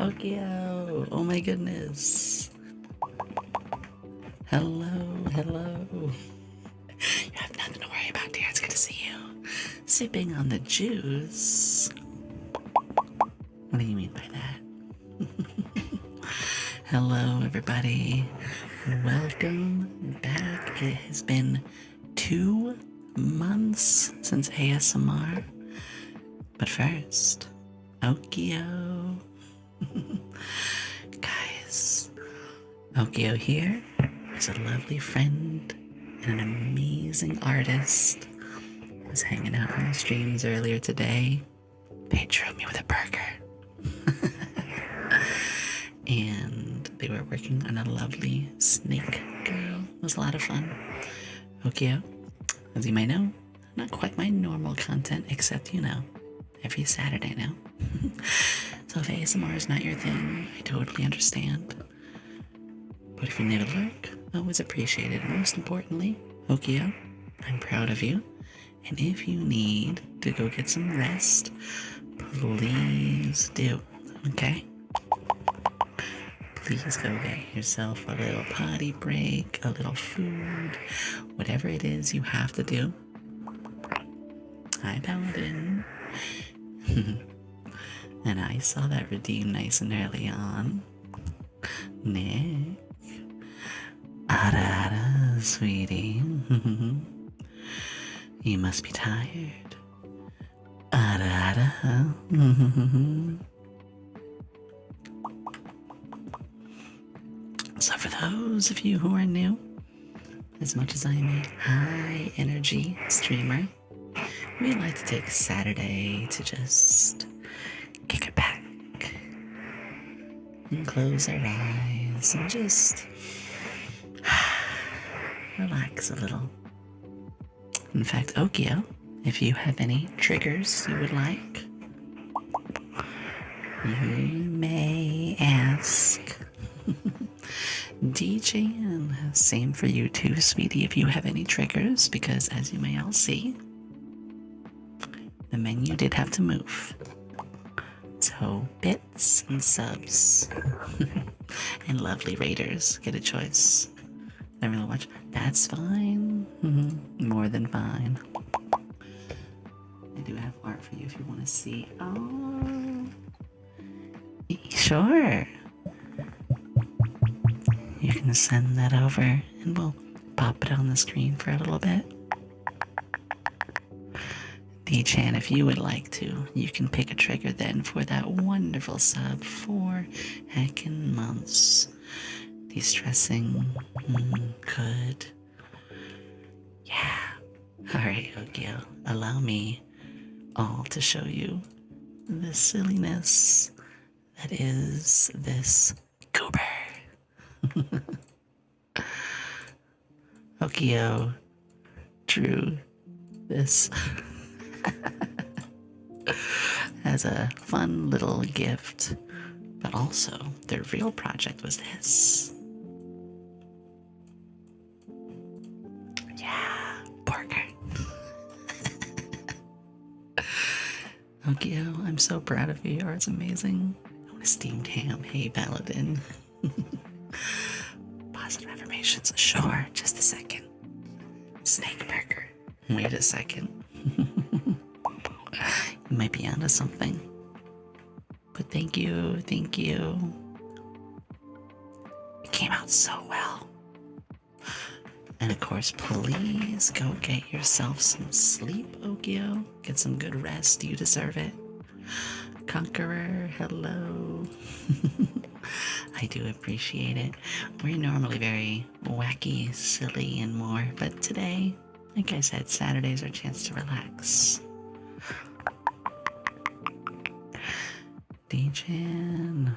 Okio! Oh my goodness. Hello, hello. You have nothing to worry about, dear. It's good to see you. Sipping on the juice. What do you mean by that? Hello, everybody. Welcome back. It has been 2 months since ASMR. But first, Okio. Guys, Okio here is a lovely friend and an amazing artist. I was hanging out on the streams earlier today. They drew me with a burger. And they were working on a lovely snake girl. It was a lot of fun. Okio, as you may know, not quite my normal content, except, every Saturday now. So if ASMR is not your thing, I totally understand. But if you never lurk, always appreciate it. Most importantly, Okio, I'm proud of you. And if you need to go get some rest, please do, okay? Please go get yourself a little potty break, a little food, whatever it is you have to do. Hi, Paladin. And I saw that redeem nice and early on. Nick. Ada, sweetie. You must be tired. Ada. So for those of you who are new, as much as I'm a high energy streamer, we like to take Saturday to just kick it back and close our eyes and just relax a little. In fact, Okio, if you have any triggers you would like, you may ask. DJ, and same for you too, sweetie, if you have any triggers, because as you may all see, the menu did have to move. So, bits and subs and lovely raiders get a choice. Never really much. That's fine. More than fine. I do have art for you if you want to see. Oh, sure. You can send that over and we'll pop it on the screen for a little bit. D-Chan, if you would like to, you can pick a trigger then for that wonderful sub for heckin' months. De-stressing, good. Yeah. Alright, Okio, allow me all to show you the silliness that is this goober. Okio drew this as a fun little gift, but also their real project was this. Yeah, burger. Okio, I'm so proud of you. Your art's amazing. I want a steamed ham. Hey, Paladin. Positive affirmations. Sure, just a second. Snake burger. Wait a second. You might be onto something. But thank you. It came out so well. And of course, please go get yourself some sleep, Okio. Get some good rest. You deserve it. Conqueror, hello. I do appreciate it. We're normally very wacky, silly, and more, but today, like I said, Saturday's our chance to relax. D-Chan.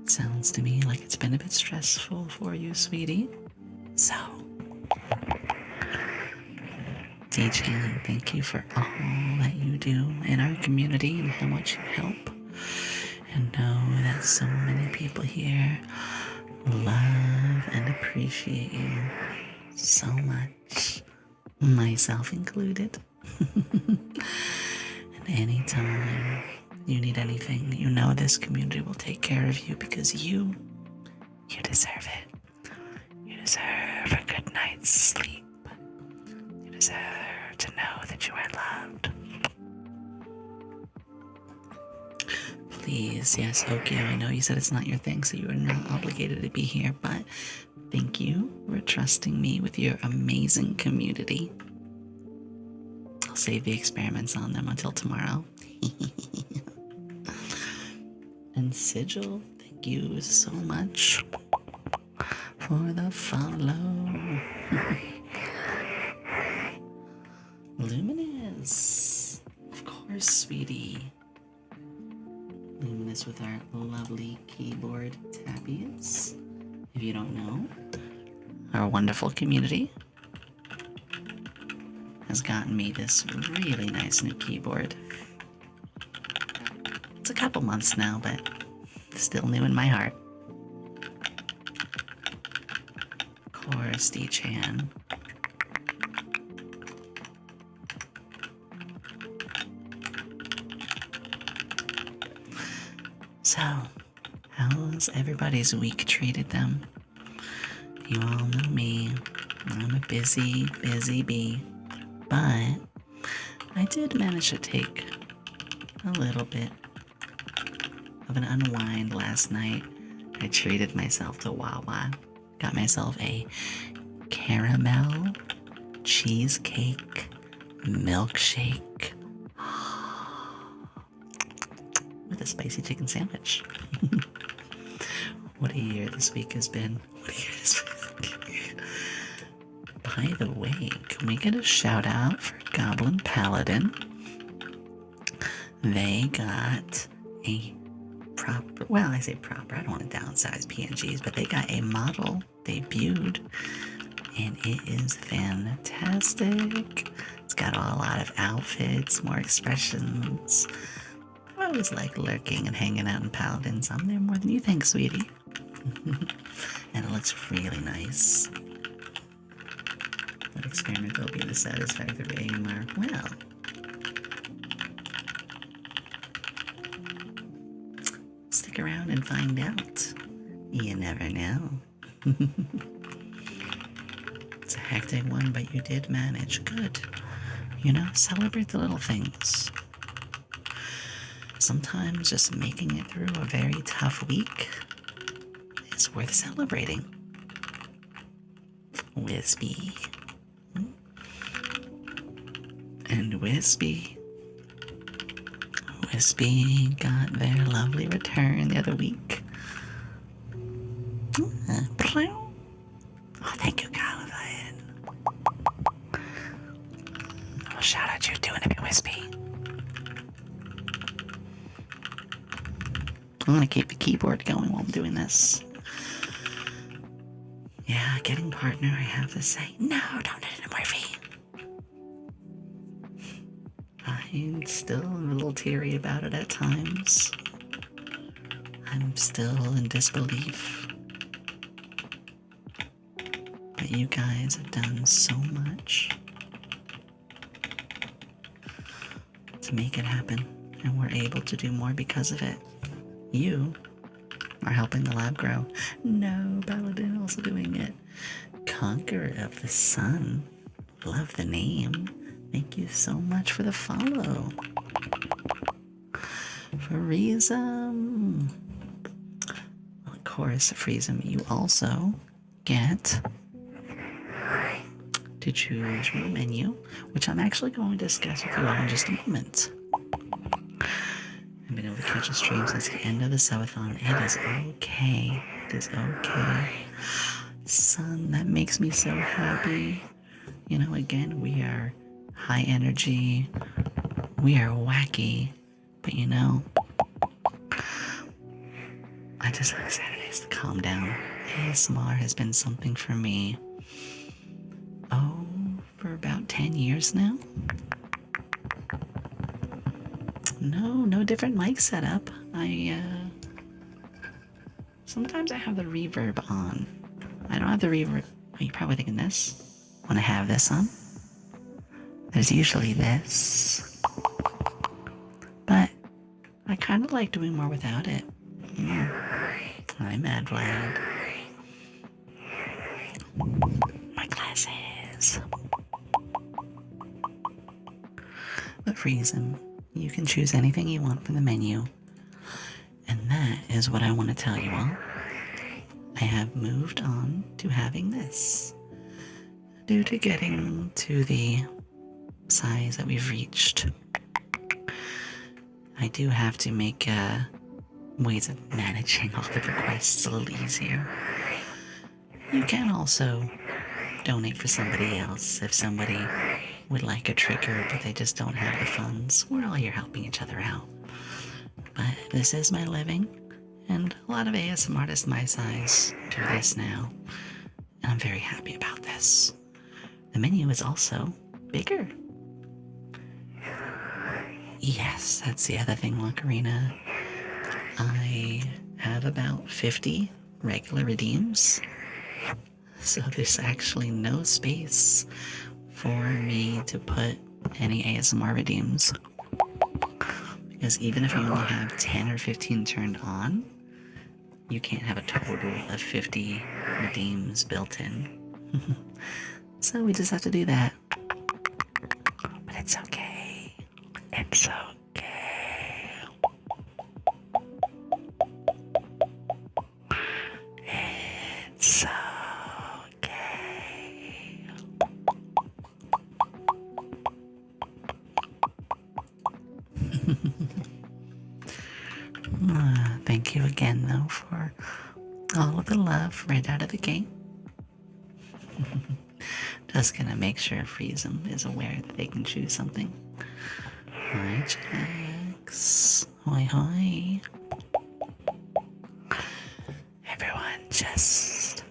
Sounds to me like it's been a bit stressful for you, sweetie. So, D-Chan, thank you for all that you do in our community and how much you help. And know that so many people here love and appreciate you so much, myself included. And anytime you need anything, you know this community will take care of you because you deserve it. You deserve a good night's sleep. You deserve to know that you are loved. Please, yes, Okio, I know you said it's not your thing, so you are not obligated to be here, but thank you for trusting me with your amazing community. I'll save the experiments on them until tomorrow. And Sigil, thank you so much for the follow. Luminous, of course, sweetie. Luminous with our lovely keyboard tappies. If you don't know, our wonderful community has gotten me this really nice new keyboard. It's a couple months now, but still new in my heart. Of course, D-Chan. So, how's everybody's week treated them? You all know me. I'm a busy bee. But I did manage to take a little bit of an unwind last night. I treated myself to Wawa. Got myself a caramel cheesecake milkshake with a spicy chicken sandwich. What a year this week has been. By the way, can we get a shout out for Goblin Paladin? They got a proper, well, I say proper, I don't want to downsize PNGs, but they got a model debuted, and it is fantastic. It's got a lot of outfits, more expressions. I always like lurking and hanging out in Paladins. I'm there more than you think, sweetie. And it looks really nice. What experiment will be the satisfactory AMR? Well, stick around and find out. You never know. It's a hectic one, but you did manage. Good. You know, celebrate the little things. Sometimes just making it through a very tough week is worth celebrating. Wispy. And Wispy got their lovely return the other week. Oh, thank you, Calvin. Well, shout out you doing it, Wispy. I'm gonna keep the keyboard going while I'm doing this. Yeah, getting partner, I have to say. No, don't hit it, Murphy. I'm still a little teary about it at times. I'm still in disbelief. But you guys have done so much to make it happen, and we're able to do more because of it. You are helping the lab grow. No, Paladin also doing it. Conqueror of the Sun. Love the name. Thank you so much for the follow. Freezem. Well, of course, Freezem, you also get to choose your menu, which I'm actually going to discuss with you all in just a moment. I've been able to catch a stream since the end of the subathon. It is okay. It is okay. Son, that makes me so happy. You know, again, we are high energy. We are wacky. But you know, I just like Saturdays to calm down. ASMR has been something for me. Oh, for about 10 years now. No different mic setup. Sometimes I have the reverb on. I don't have the reverb. Oh, you're probably thinking this. When I have this on, there's usually this. But I kind of like doing more without it. Hi, Mad Vlad. My glasses. But Friesen, you can choose anything you want from the menu. And that is what I want to tell you all. I have moved on to having this. Due to getting to the size that we've reached, I do have to make ways of managing all the requests a little easier. You can also donate for somebody else if somebody would like a trigger but they just don't have the funds. We're all here helping each other out. But this is my living, and a lot of ASM artists my size do this now, and I'm very happy about this. The menu is also bigger. Yes, that's the other thing, Locarina. I have about 50 regular redeems, so there's actually no space for me to put any ASMR redeems. Because even if you only have 10 or 15 turned on, you can't have a total of 50 redeems built in. So we just have to do that. But it's okay. It's okay. It's okay. Thank you again, though, for all of the love right out of the gate. Just gonna make sure Friesen is aware that they can choose something. Hi, Jax. Hoi hoi. Everyone just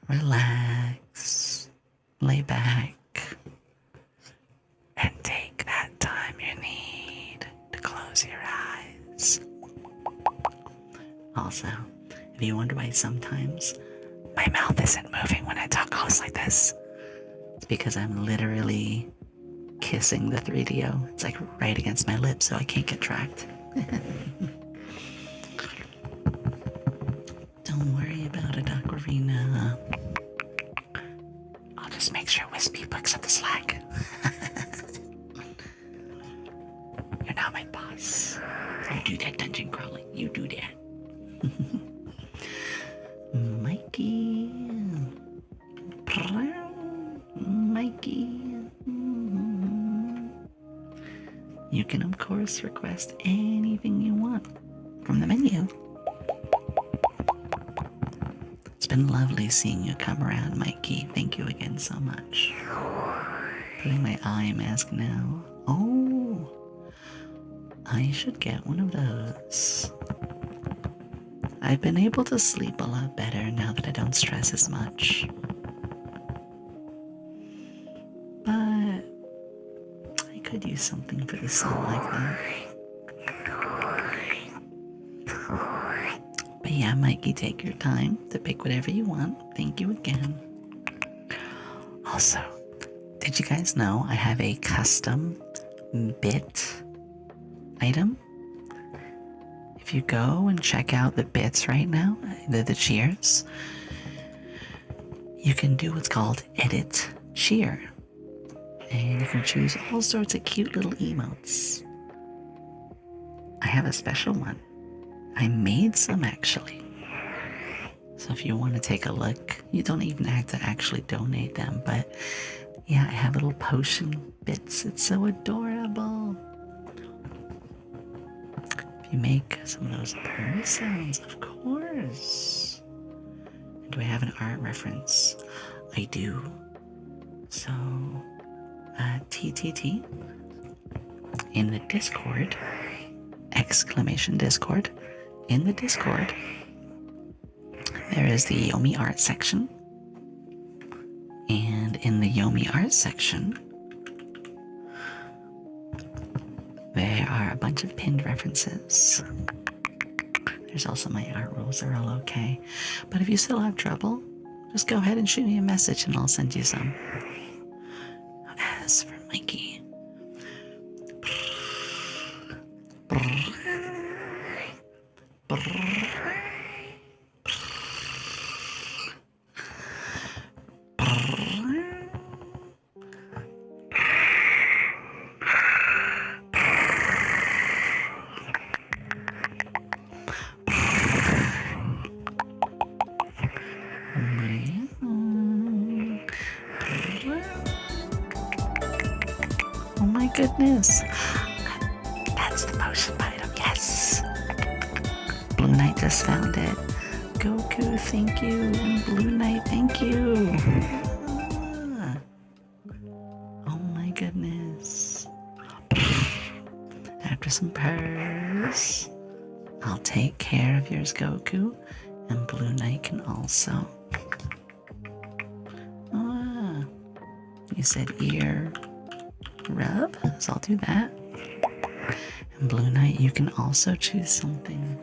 relax, lay back, and take that time you need to close your eyes. Also, if you wonder why sometimes my mouth isn't moving when I talk close like this, it's because I'm literally kissing the 3DO. It's like right against my lips, so I can't get tracked. Don't worry about it, Aquarina. I'll just make sure Wispy picks up the slack. You're not my boss. You do that dungeon crawling. You do that. Mikey. Mikey. You can, of course, request anything you want from the menu. It's been lovely seeing you come around, Mikey. Thank you again so much. Putting my eye mask now. Oh, I should get one of those. I've been able to sleep a lot better now that I don't stress as much. But I could use something for the sun like that. But yeah, Mikey, take your time to pick whatever you want. Thank you again. Also, did you guys know I have a custom bit item? If you go and check out the bits right now, the cheers, you can do what's called edit cheer. And you can choose all sorts of cute little emotes. I have a special one. I made some actually. So if you want to take a look, you don't even have to actually donate them, but yeah, I have little potion bits. It's so adorable. If you make some of those purr sounds, of course. And do I have an art reference? I do. So, TTT in the Discord, exclamation Discord, in the Discord, there is the Yomi art section, and in the Yomi art section, there are a bunch of pinned references. There's also my art rules are all okay, but if you still have trouble, just go ahead and shoot me a message and I'll send you some. As for Mikey, Oh my goodness. That's the potion item, yes. Blue Knight just found it. Goku, thank you. And Blue Knight, thank you. Oh my goodness. After some purrs, I'll take care of yours, Goku. And Blue Knight can also. You said ear rub, so I'll do that. And Blue Knight, you can also choose something.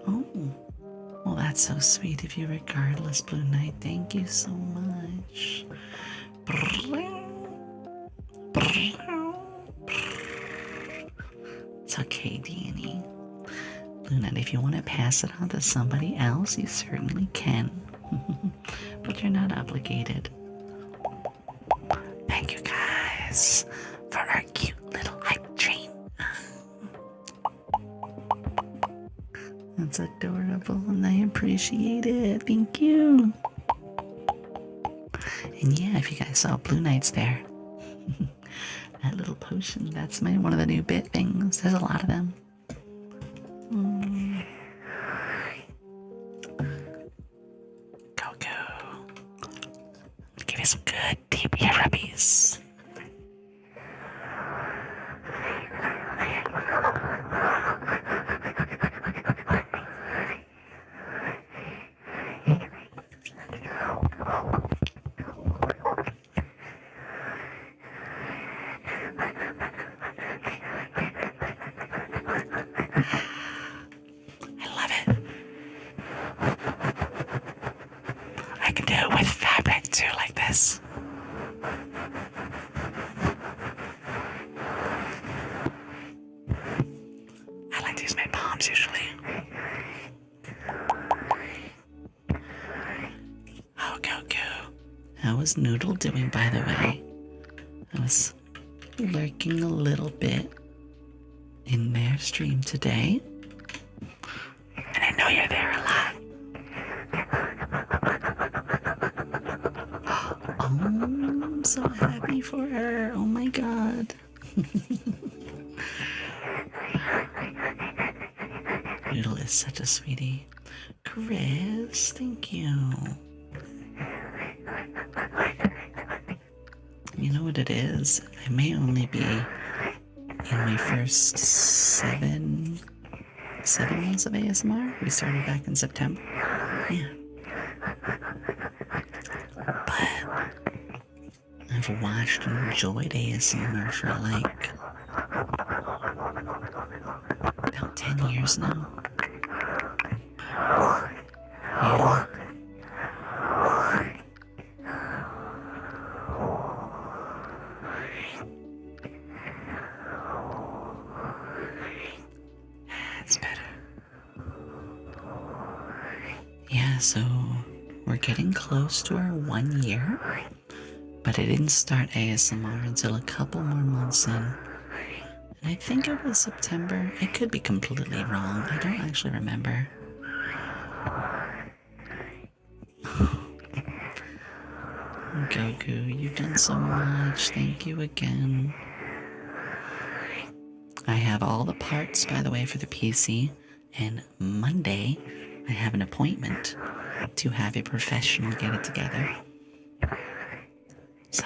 Oh, well, that's so sweet of you regardless, Blue Knight. Thank you so much. It's okay, Danny. Blue Knight, if you want to pass it on to somebody else, you certainly can. But you're not obligated. Thank you guys for our cute little hype train. That's adorable and I appreciate it. Thank you. And yeah, if you guys saw Blue Knight's there. That little potion, that's one of the new bit things. There's a lot of them. Goku. Give you some good deep ear rubbies. I can do it with fabric too, like this. I like to use my palms usually. Oh, Goku. How was Noodle doing, by the way? I was lurking a little bit in their stream today. And I know you're there a lot. Oh, I'm so happy for her. Oh my god. Noodle is such a sweetie. Chris, thank you. You know what it is? I may only be in my first seven months of ASMR. We started back in September. Yeah. But I've watched and enjoyed ASMR for like about 10 years now. Yeah. That's better. Yeah, so we're getting close to our 1 year, but I didn't start ASMR until a couple more months in. And I think it was September. I could be completely wrong. I don't actually remember. Goku, you've done so much. Thank you again. I have all the parts, by the way, for the PC. And Monday, I have an appointment to have a professional get it together. So,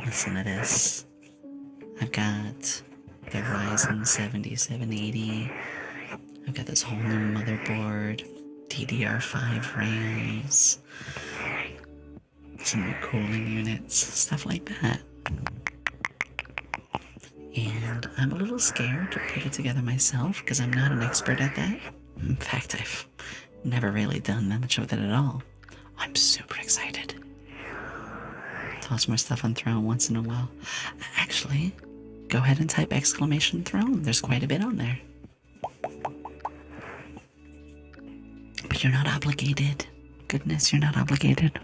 listen to this. I've got the Ryzen 7780. I've got this whole new motherboard, DDR5 RAMs, some new cooling units, stuff like that. And I'm a little scared to put it together myself because I'm not an expert at that. In fact, I've never really done that much of it at all. I'm super excited. toss more stuff on Throne once in a while. Actually, go ahead and type exclamation Throne. There's quite a bit on there. But you're not obligated. Goodness, you're not obligated.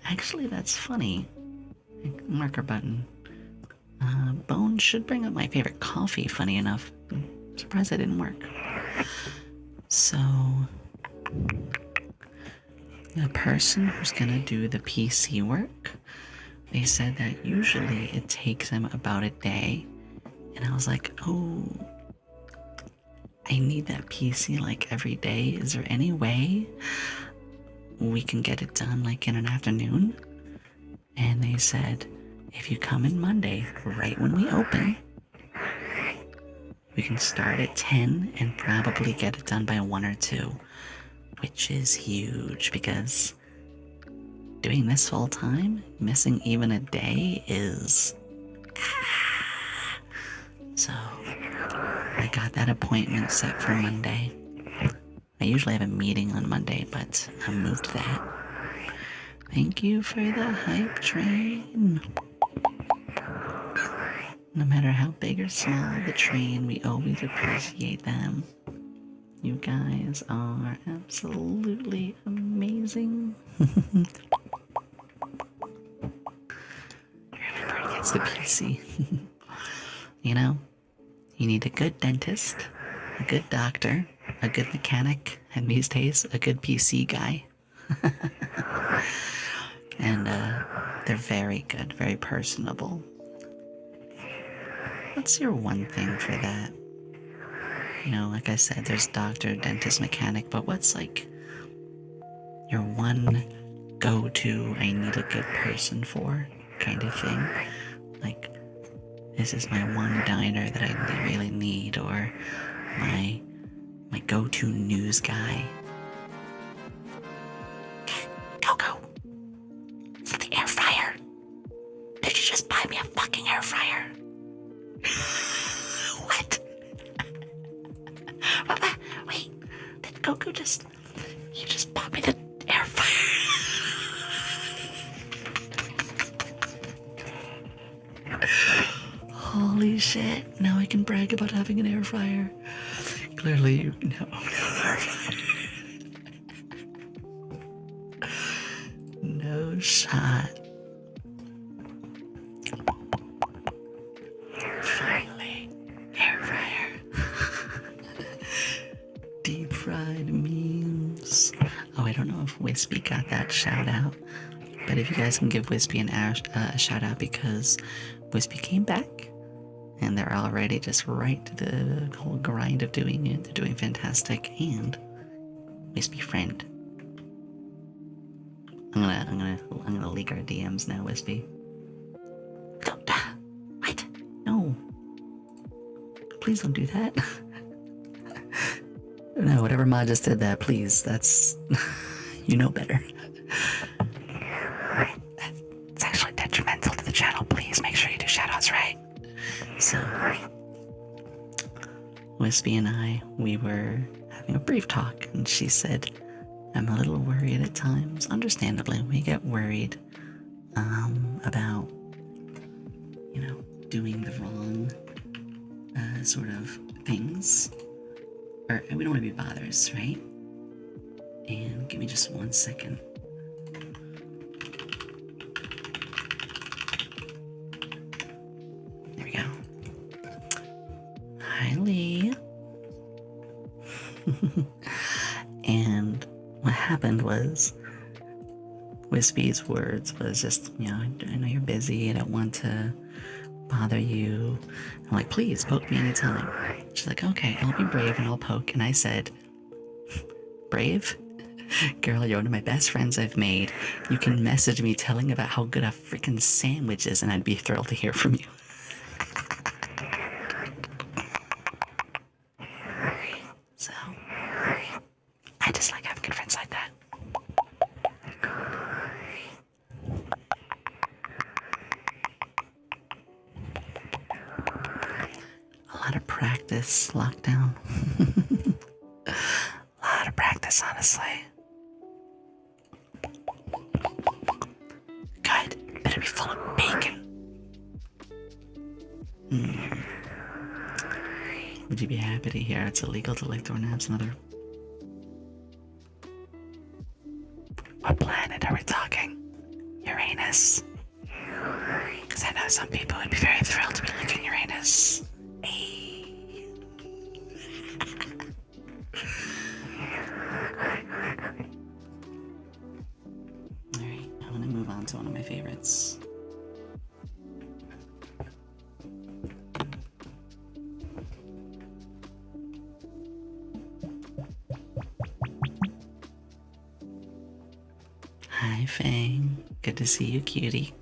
Actually, that's funny. Marker button. Bone should bring up my favorite coffee, funny enough. I'm surprised that didn't work. So, the person who's gonna do the PC work, they said that usually it takes them about a day. And I was like, oh, I need that PC like every day. Is there any way we can get it done like in an afternoon? And they said, if you come in Monday, right when we open, we can start at 10 and probably get it done by 1 or 2, which is huge because doing this full time, missing even a day is... So, I got that appointment set for Monday. I usually have a meeting on Monday, but I moved that. Thank you for the hype train. No matter how big or small the train, we always appreciate them. You guys are absolutely amazing. Everybody gets the PC. You know, you need a good dentist, a good doctor, a good mechanic, and these days, a good PC guy. And they're very good, very personable. What's your one thing for that? You know, like I said, there's doctor, dentist, mechanic, but what's like your one go-to, I need a good person for kind of thing? Like, this is my one diner that I really need, or my go-to news guy. Go. It's the air fryer. Did you just buy me a fucking air fryer? What? Wait, did Goku just... You just bought me the air fryer? Holy shit, now I can brag about having an air fryer. Clearly you know an air fryer. No shot. Finally, air fryer. Deep fried memes. Oh, I don't know if Wispy got that shout out, but if you guys can give Wispy a shout out, because Wispy came back and they're already just right to the whole grind of doing it. They're doing fantastic. And Wispy friend. I'm gonna leak our DMs now, Wispy. What? No. Please don't do that. No, whatever mod just did that, please. That's... you know better. It's actually detrimental to the channel. Please make sure you do shoutouts right. So, Wispy and we were having a brief talk, and she said, I'm a little worried at times. Understandably, we get worried about, you know, doing the wrong sort of things. Or we don't want to be bothers, right? And give me just 1 second. There we go. Hi, Lee. And what happened was, Wispy's words was just, you know, I know you're busy, I don't want to bother you. I'm like, please, poke me anytime. She's like, okay, I'll be brave and I'll poke. And I said, brave? Girl, you're one of my best friends I've made. You can message me telling about how good a freaking sandwich is, and I'd be thrilled to hear from you. So, I just like having good friends like that. A lot of practice, lockdown. this, honestly. Good. Better be full of bacon. Would you be happy to hear it's illegal to lick doorknobs and other... What planet are we talking? Uranus? Because I know some people would be very thrilled to be licking Uranus. Hey. Alright, I'm gonna move on to one of my favorites. Hi, Fang. Good to see you, cutie.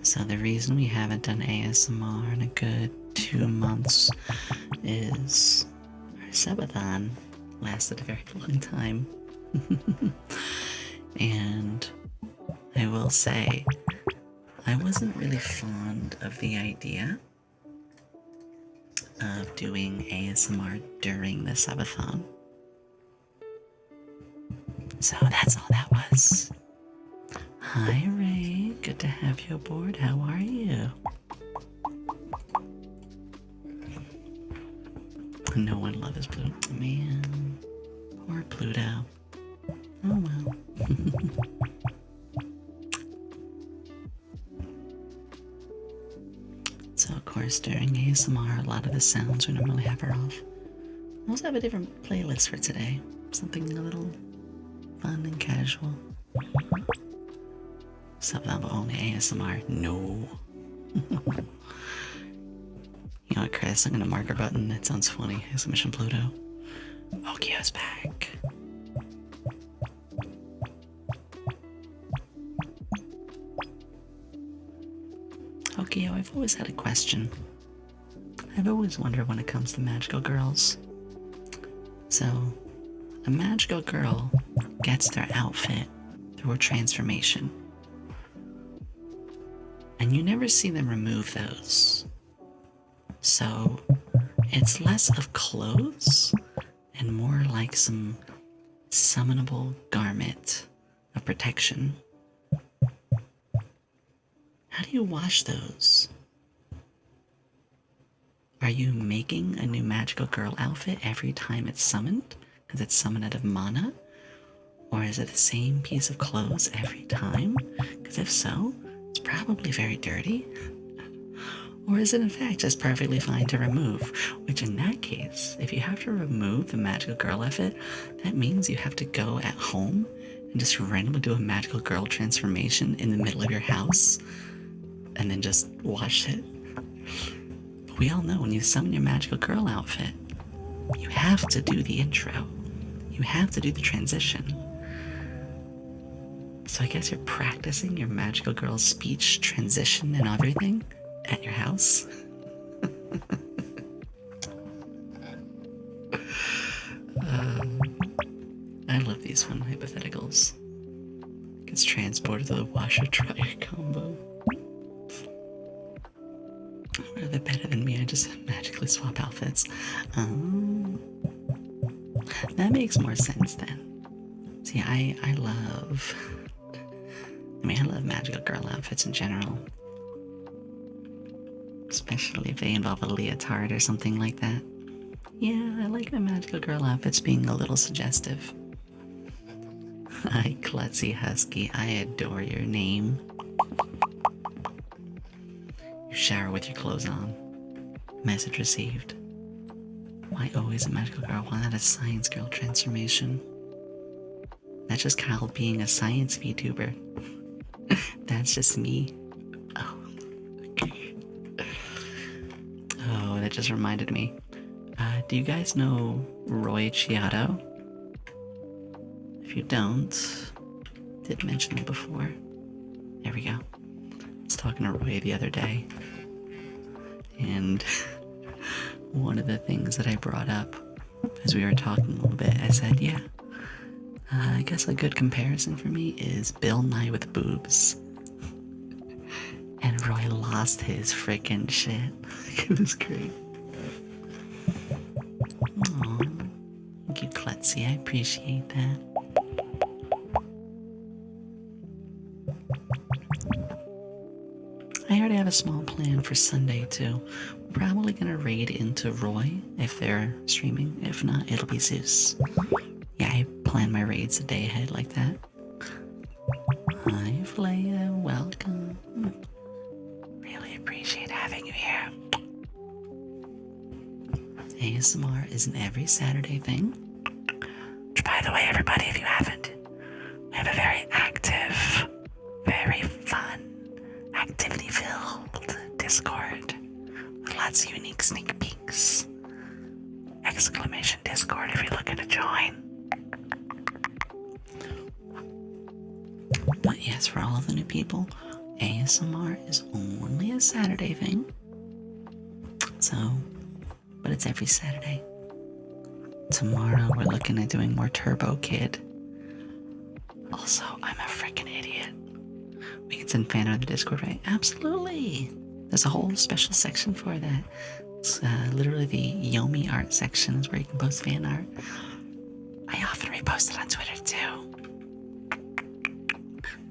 So the reason we haven't done ASMR in a good 2 months is our subathon lasted a very long time. And I will say, I wasn't really fond of the idea of doing ASMR during the subathon. So that's all that was. Hi, Ray. Good to have you aboard. How are you? No one loves Pluto. Man, poor Pluto. Oh well. So, of course, during ASMR, a lot of the sounds we normally have are off. I also have a different playlist for today. Something a little fun and casual. Something about only ASMR. No. You know what, Chris? I'm gonna mark our button. That sounds funny. Exclamation Pluto. Okio's back. Okio, I've always had a question. I've always wondered when it comes to magical girls. So, a magical girl gets their outfit through a transformation. And you never see them remove those. So, it's less of clothes and more like some summonable garment of protection. How do you wash those? Are you making a new magical girl outfit every time it's summoned? Because it's summoned out of mana? Or is it the same piece of clothes every time? Because if so, it's probably very dirty. Or is it in fact just perfectly fine to remove? Which in that case, if you have to remove the magical girl outfit, that means you have to go at home and just randomly do a magical girl transformation in the middle of your house and then just wash it. But we all know when you summon your magical girl outfit, you have to do the intro. You have to do the transition. So I guess you're practicing your magical girl speech, transition, and everything at your house. I love these fun hypotheticals. Gets transported to the washer-dryer combo. Or they're better than me, I just magically swap outfits. That makes more sense then. See, I love magical girl outfits in general. Especially if they involve a leotard or something like that. Yeah, I like my magical girl outfits being a little suggestive. Hi, Klutzy Husky, I adore your name. You shower with your clothes on. Message received. Why always a magical girl? Why not a science girl transformation? That's just Kyle being a science VTuber. That's just me. Oh. Oh, that just reminded me. Do you guys know Roy Chiato? If you don't, did mention him before. There we go. I was talking to Roy the other day, and one of the things that I brought up as we were talking a little bit, I said, yeah, I guess a good comparison for me is Bill Nye with boobs. And Roy lost his freaking shit. It was great. See, I appreciate that. I already have a small plan for Sunday too. Probably gonna raid into Roy if they're streaming. If not, it'll be Zeus. Yeah, I plan my raids a day ahead like that. Hi, Flaya, welcome. Really appreciate having you here. ASMR is an every Saturday thing. Which, by the way, everybody, if you haven't, we have a very active, very fun, activity-filled Discord with lots of unique sneak peeks. Exclamation Discord if you're looking to join. But yes, for all of the new people, ASMR is only a Saturday thing. So, but it's every Saturday. Tomorrow we're looking at doing more Turbo Kid. Also, I'm a freaking idiot. We can send Fanart in the Discord, right? Absolutely! There's a whole special section for that. It's literally the Yomi art section is where you can post fan art. I often repost it on Twitter too.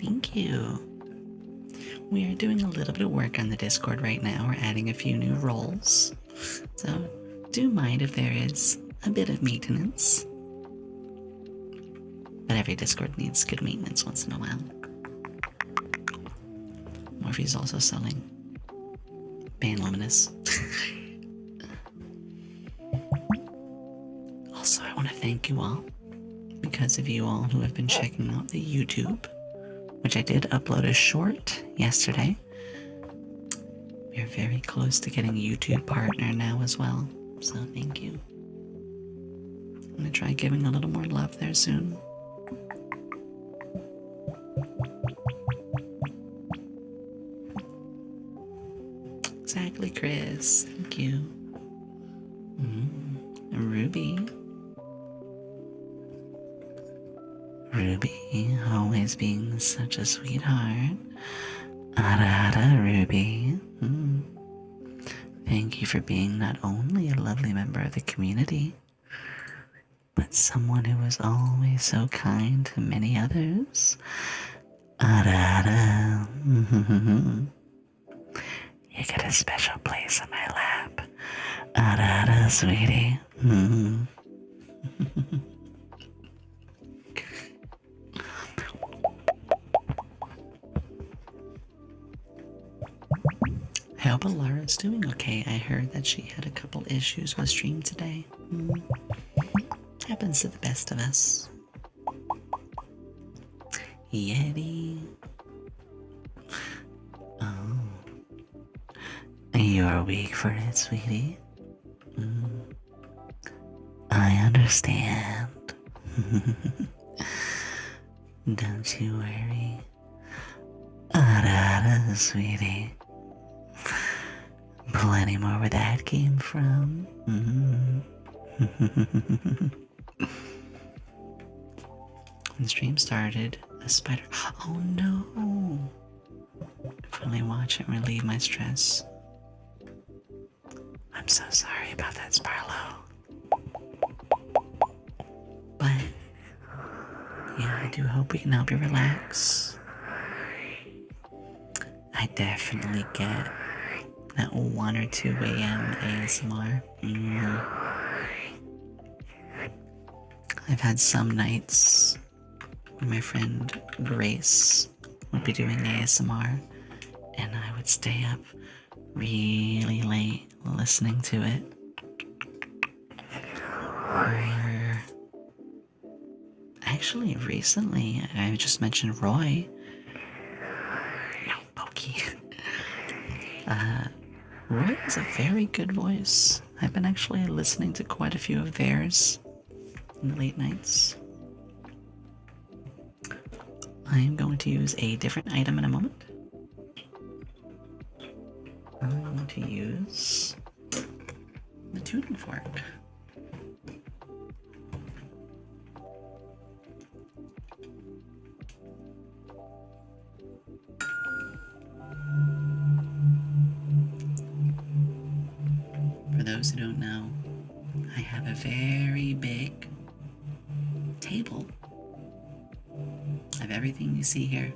Thank you. We are doing a little bit of work on the Discord right now. We're adding a few new roles. So do mind if there is a bit of maintenance. But every Discord needs good maintenance once in a while. Morphe's also selling Ban Luminous. Also, I want to thank you all because of you all who have been checking out the YouTube, which I did upload a short yesterday. We are very close to getting a YouTube partner now as well, so thank you. I'm gonna try giving a little more love there soon. Exactly, Chris. Thank you. Ruby. Ruby, always being such a sweetheart. Ada, Ruby. Thank you for being not only a lovely member of the community, but someone who was always so kind to many others. Ada. You get a special place in my lap. Ada, sweetie. I hope Alara's doing okay. I heard that she had a couple issues with stream today. Happens to the best of us. Yeti. Oh. You're weak for it, sweetie. I understand. Don't you worry. Ada, sweetie. Plenty more where that came from. When the stream started, a spider. Oh no! Finally watch it relieve my stress. I'm so sorry about that, Sparlow. But yeah, I do hope we can help you relax. I definitely get that 1 or 2 a.m. ASMR. I've had some nights where my friend Grace would be doing ASMR and I would stay up really late listening to it. Or actually recently, I just mentioned Roy. No, Pokey. Roy has a very good voice. I've been actually listening to quite a few of theirs in the late nights. I am going to use a different item in a moment. I'm going to use the tuning fork. For those who don't know, I have a very big table of everything you see here.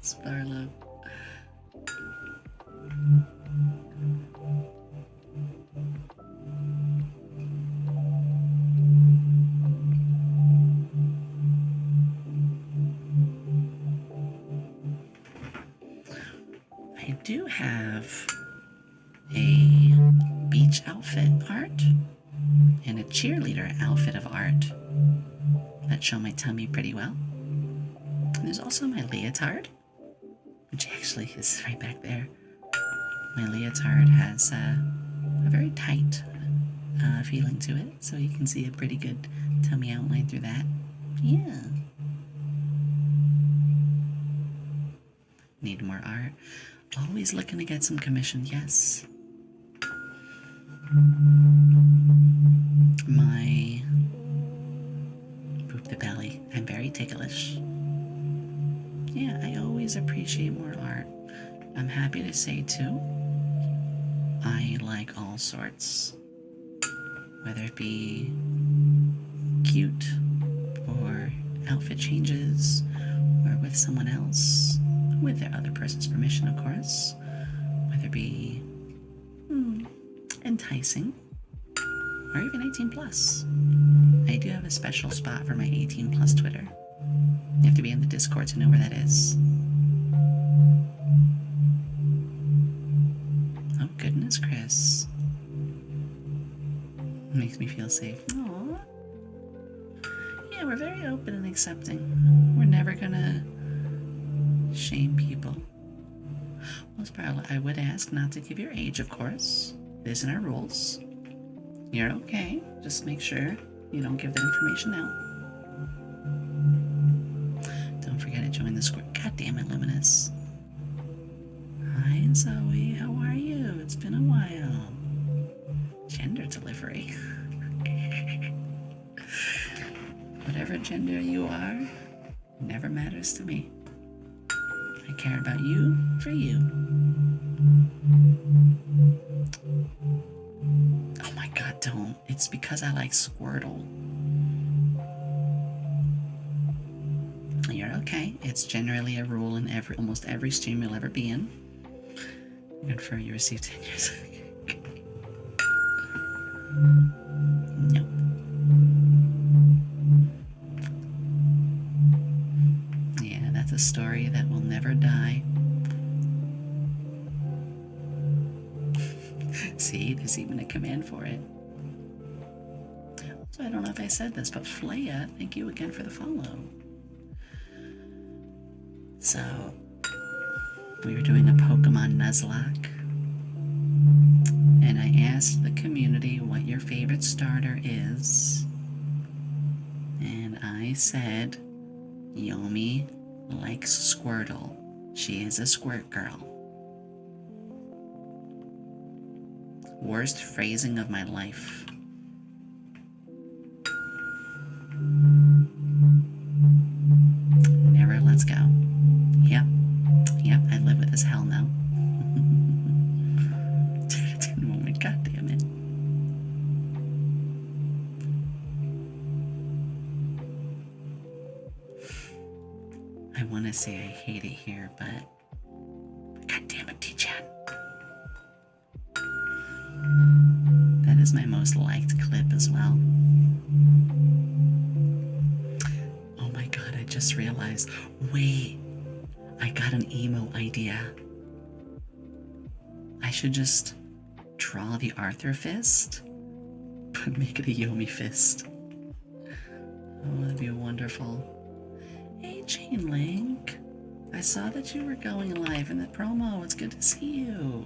Sparlow. I do have a beach outfit art and a cheerleader outfit of art that show my tummy pretty well. And there's also my leotard, which actually is right back there. My leotard has a very tight feeling to it, so you can see a pretty good tummy outline through that. Yeah. Need more art. Always looking to get some commission, yes. My poop the belly. I'm very ticklish. Yeah, I always appreciate more art. I'm happy to say too, I like all sorts. Whether it be cute or outfit changes or with someone else, with their other person's permission, of course. Whether it be enticing or even 18 plus. I do have a special spot for my 18 plus Twitter. You have to be in the Discord to know where that is. Oh goodness, Chris. Makes me feel safe. Aww. Yeah, we're very open and accepting. We're never gonna shame people. Well, Sparrow, I would ask not to give your age, of course. It isn't our rules. You're okay. Just make sure you don't give that information out. Don't forget to join the square. God damn it, Luminous. Hi, Zoe. How are you? It's been a while. Gender delivery. Whatever gender you are, never matters to me. I care about you for you. Oh my god, don't. It's because I like Squirtle. You're okay. It's generally a rule in almost every stream you'll ever be in. Confirm you received 10 years. Nope. Yeah, that's a story that will never die. See, there's even a command for it. So I don't know if I said this, but Flea, thank you again for the follow. So, we were doing a Pokemon Nuzlocke, and I asked the community what your favorite starter is, and I said Yomi likes Squirtle. She is a squirt girl. Worst phrasing of my life. Never lets go. Yep, I live with this hell now. Moment, god damn it. I want to say I hate it here, but god damn it, T-Chan. That is my most liked clip as well. Oh my god, I just realized. Wait, I got an emo idea. I should just draw the Arthur fist, but make it a Yomi fist. Oh, that'd be wonderful. Hey, Chain Link. I saw that you were going live in the promo. It's good to see you.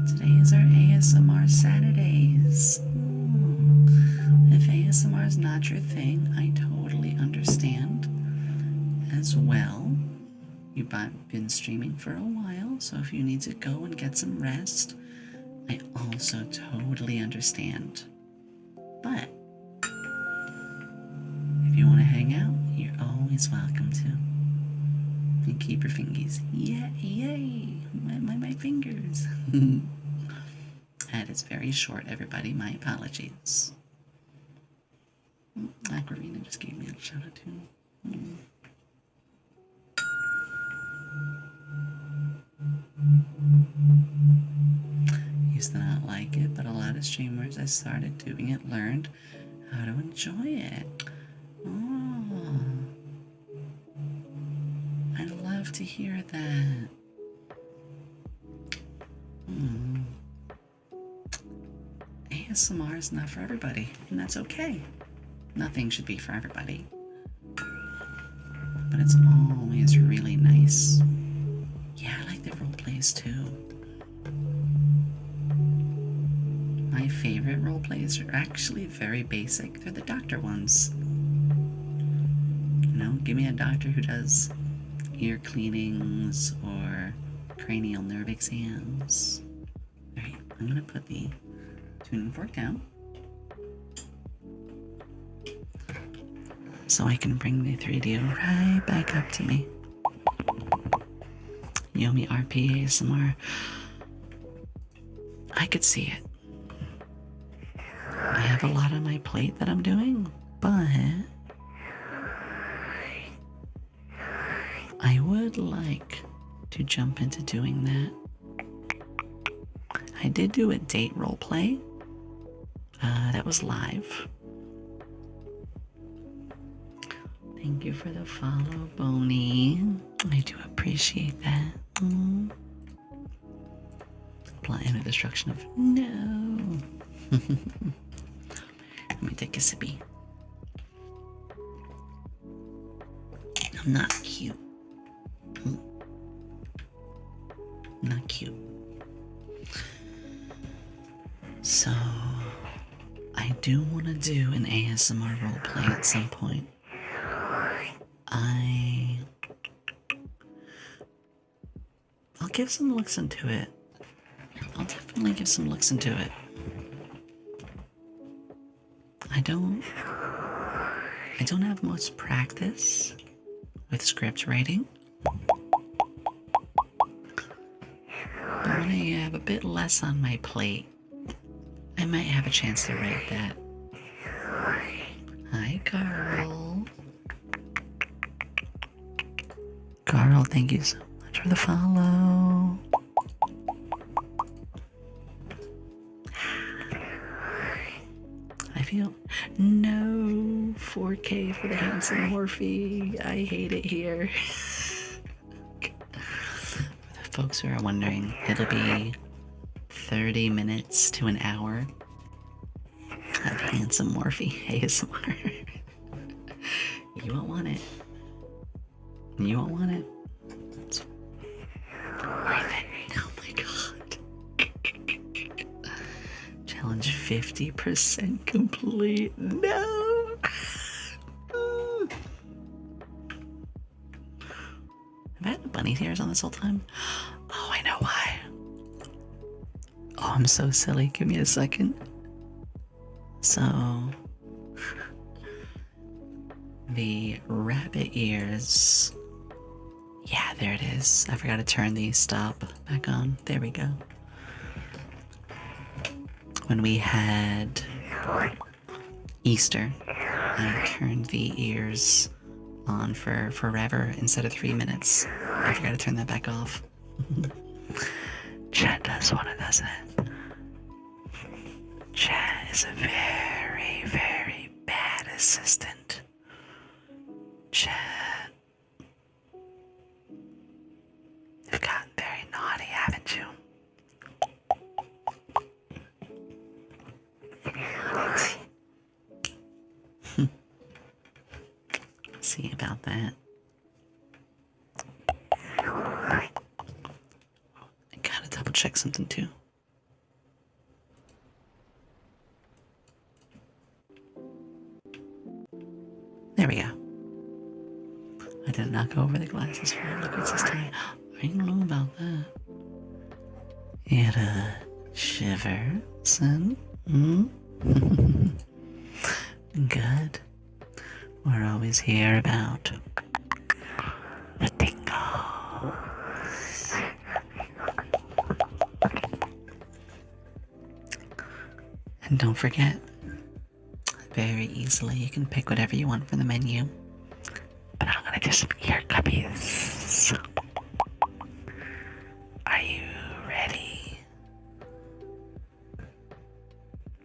Today is our ASMR Saturdays. If ASMR is not your thing, I totally understand as well. You've been streaming for a while, so if you need to go and get some rest, I also totally understand. But if you want to hang out, you're always welcome to. And keep your fingies. Yay! My fingers. That is very short, everybody. My apologies. Aquarina just gave me a shout out too. Used to not like it, but a lot of streamers I started doing it learned how to enjoy it. Oh, I love to hear that. ASMR is not for everybody, and that's okay. Nothing should be for everybody. But it's always really nice. Yeah, I like the role plays too. My favorite role plays are actually very basic. They're the doctor ones. You know, give me a doctor who does ear cleanings or cranial nerve exams. Alright, I'm gonna put the tuning fork down so I can bring the 3D right back up to me. Yomi RP ASMR. I could see it. I have a lot on my plate that I'm doing, but I would like to jump into doing that. I did do a date roleplay. That was live. Thank you for the follow, Boney. I do appreciate that. Applying the destruction of no. Let me take a sippy. I'm not cute. Not cute. So, I do want to do an ASMR roleplay at some point. I'll give some looks into it. I'll definitely give some looks into it. I don't have much practice with script writing. But when I have a bit less on my plate, I might have a chance to write that. Hi, Carl. Carl, thank you so much for the follow. I feel no 4K for the handsome Morphe. I hate it here. For the folks who are wondering, it'll be 30 minutes to an hour of handsome Morphe ASMR. You won't want it. You won't want it. It's worth it. Oh my god. Challenge 50% complete. No! Have I had the bunny ears on this whole time? Oh, I know why. Oh, I'm so silly. Give me a second. So, the rabbit ears. Yeah, there it is. I forgot to turn the stop back on. There we go. When we had Easter, I turned the ears on for forever instead of 3 minutes. I forgot to turn that back off. Chat does what it doesn't. Chat is a very, very bad assistant. Chat. You've gotten very naughty, haven't you? See about that. I gotta double check something too. There we go. I did not go over the glasses for liquids this time. I don't know about that. It shivers and good. We're always here about the tingles. And don't forget, very easily you can pick whatever you want from the menu. But I'm gonna do some ear cuppies. Are you ready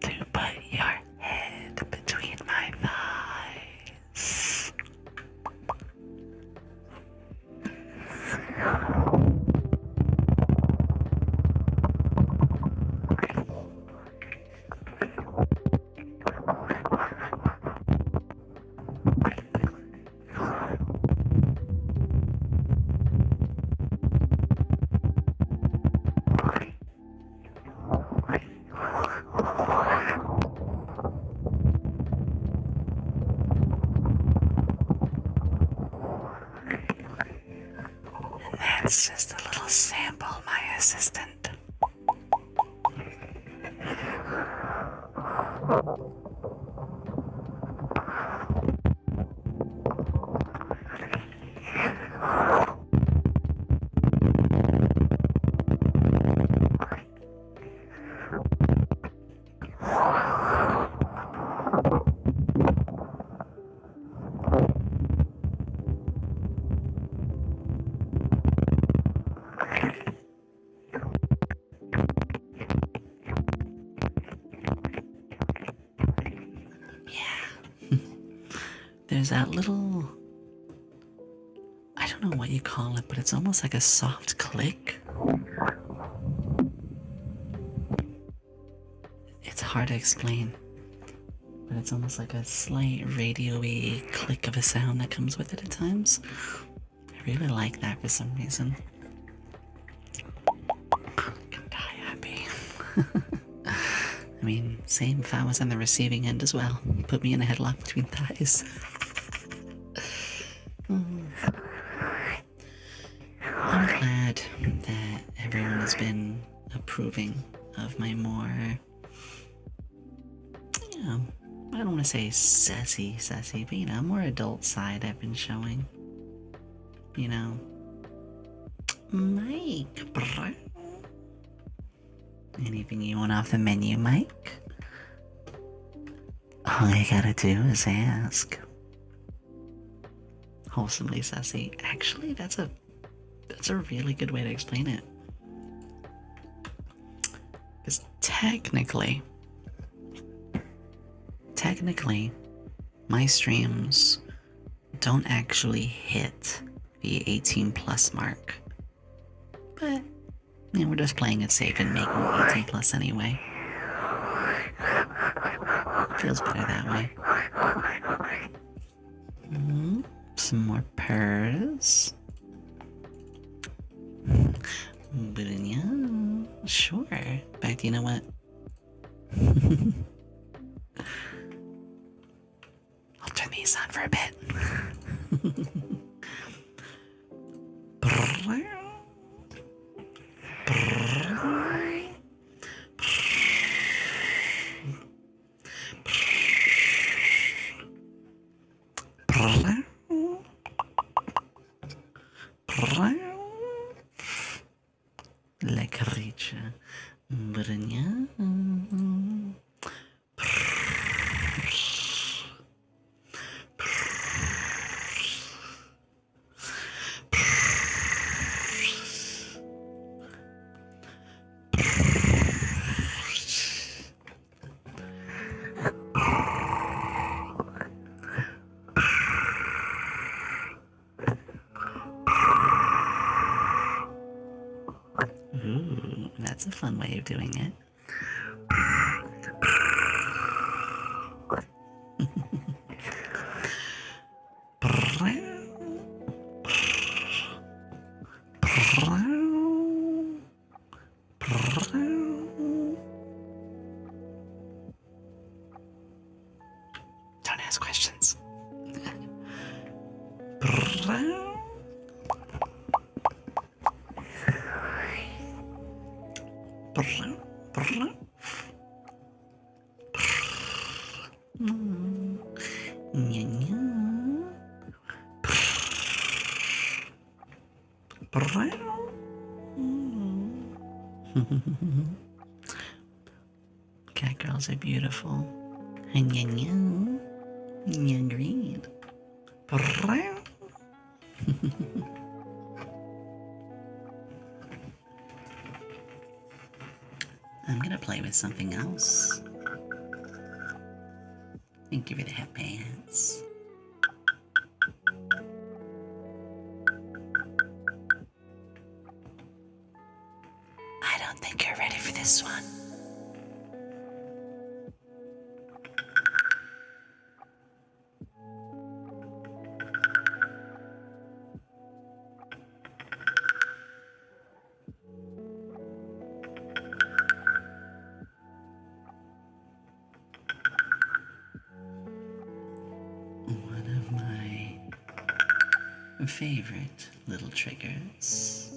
to put your head between my thighs? That's just a little sample, my assistant. There's that little, I don't know what you call it, but it's almost like a soft click. It's hard to explain, but it's almost like a slight radio-y click of a sound that comes with it at times. I really like that for some reason. Can die happy. I mean, same if I was on the receiving end as well. Put me in a headlock between thighs. I'm glad that everyone has been approving of my more, I don't want to say sassy, but more adult side I've been showing. Mike, bro. Anything you want off the menu, Mike? All you gotta do is ask. Wholesomely sassy. Actually, that's a really good way to explain it. Because technically, my streams don't actually hit the 18 plus mark. But, we're just playing it safe and making 18 plus anyway. Feels better that way. Some more purrs. But yeah, sure. In fact, you know what? I'll turn these on for a bit. Like Richa. Brnya. Ooh, that's a fun way of doing it. Don't ask questions. cat girls are beautiful. You agreed. I'm gonna play with something else. And give you the headbands. I don't think you're ready for this one. One of my favorite little triggers.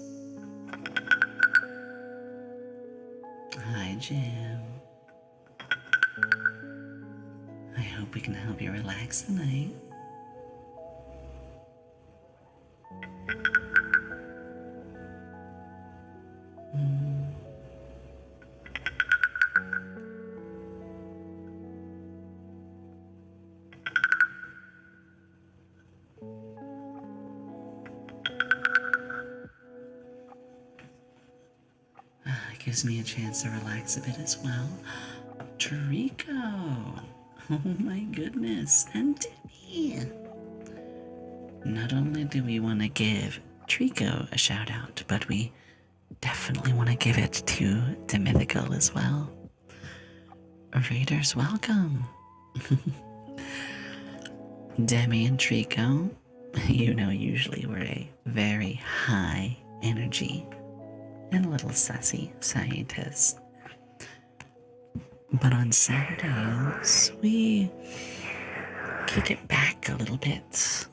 Hi, Jim. I hope we can help you relax tonight. It gives me a chance to relax a bit as well. Trico! Oh my goodness, and Timmy! Not only do we want to give Trico a shout out, but we definitely want to give it to the Mythical as well. Raiders, welcome! Demi and Trico, you know, usually we're a very high energy and a little sassy scientist. But on Saturdays, we kick it back a little bit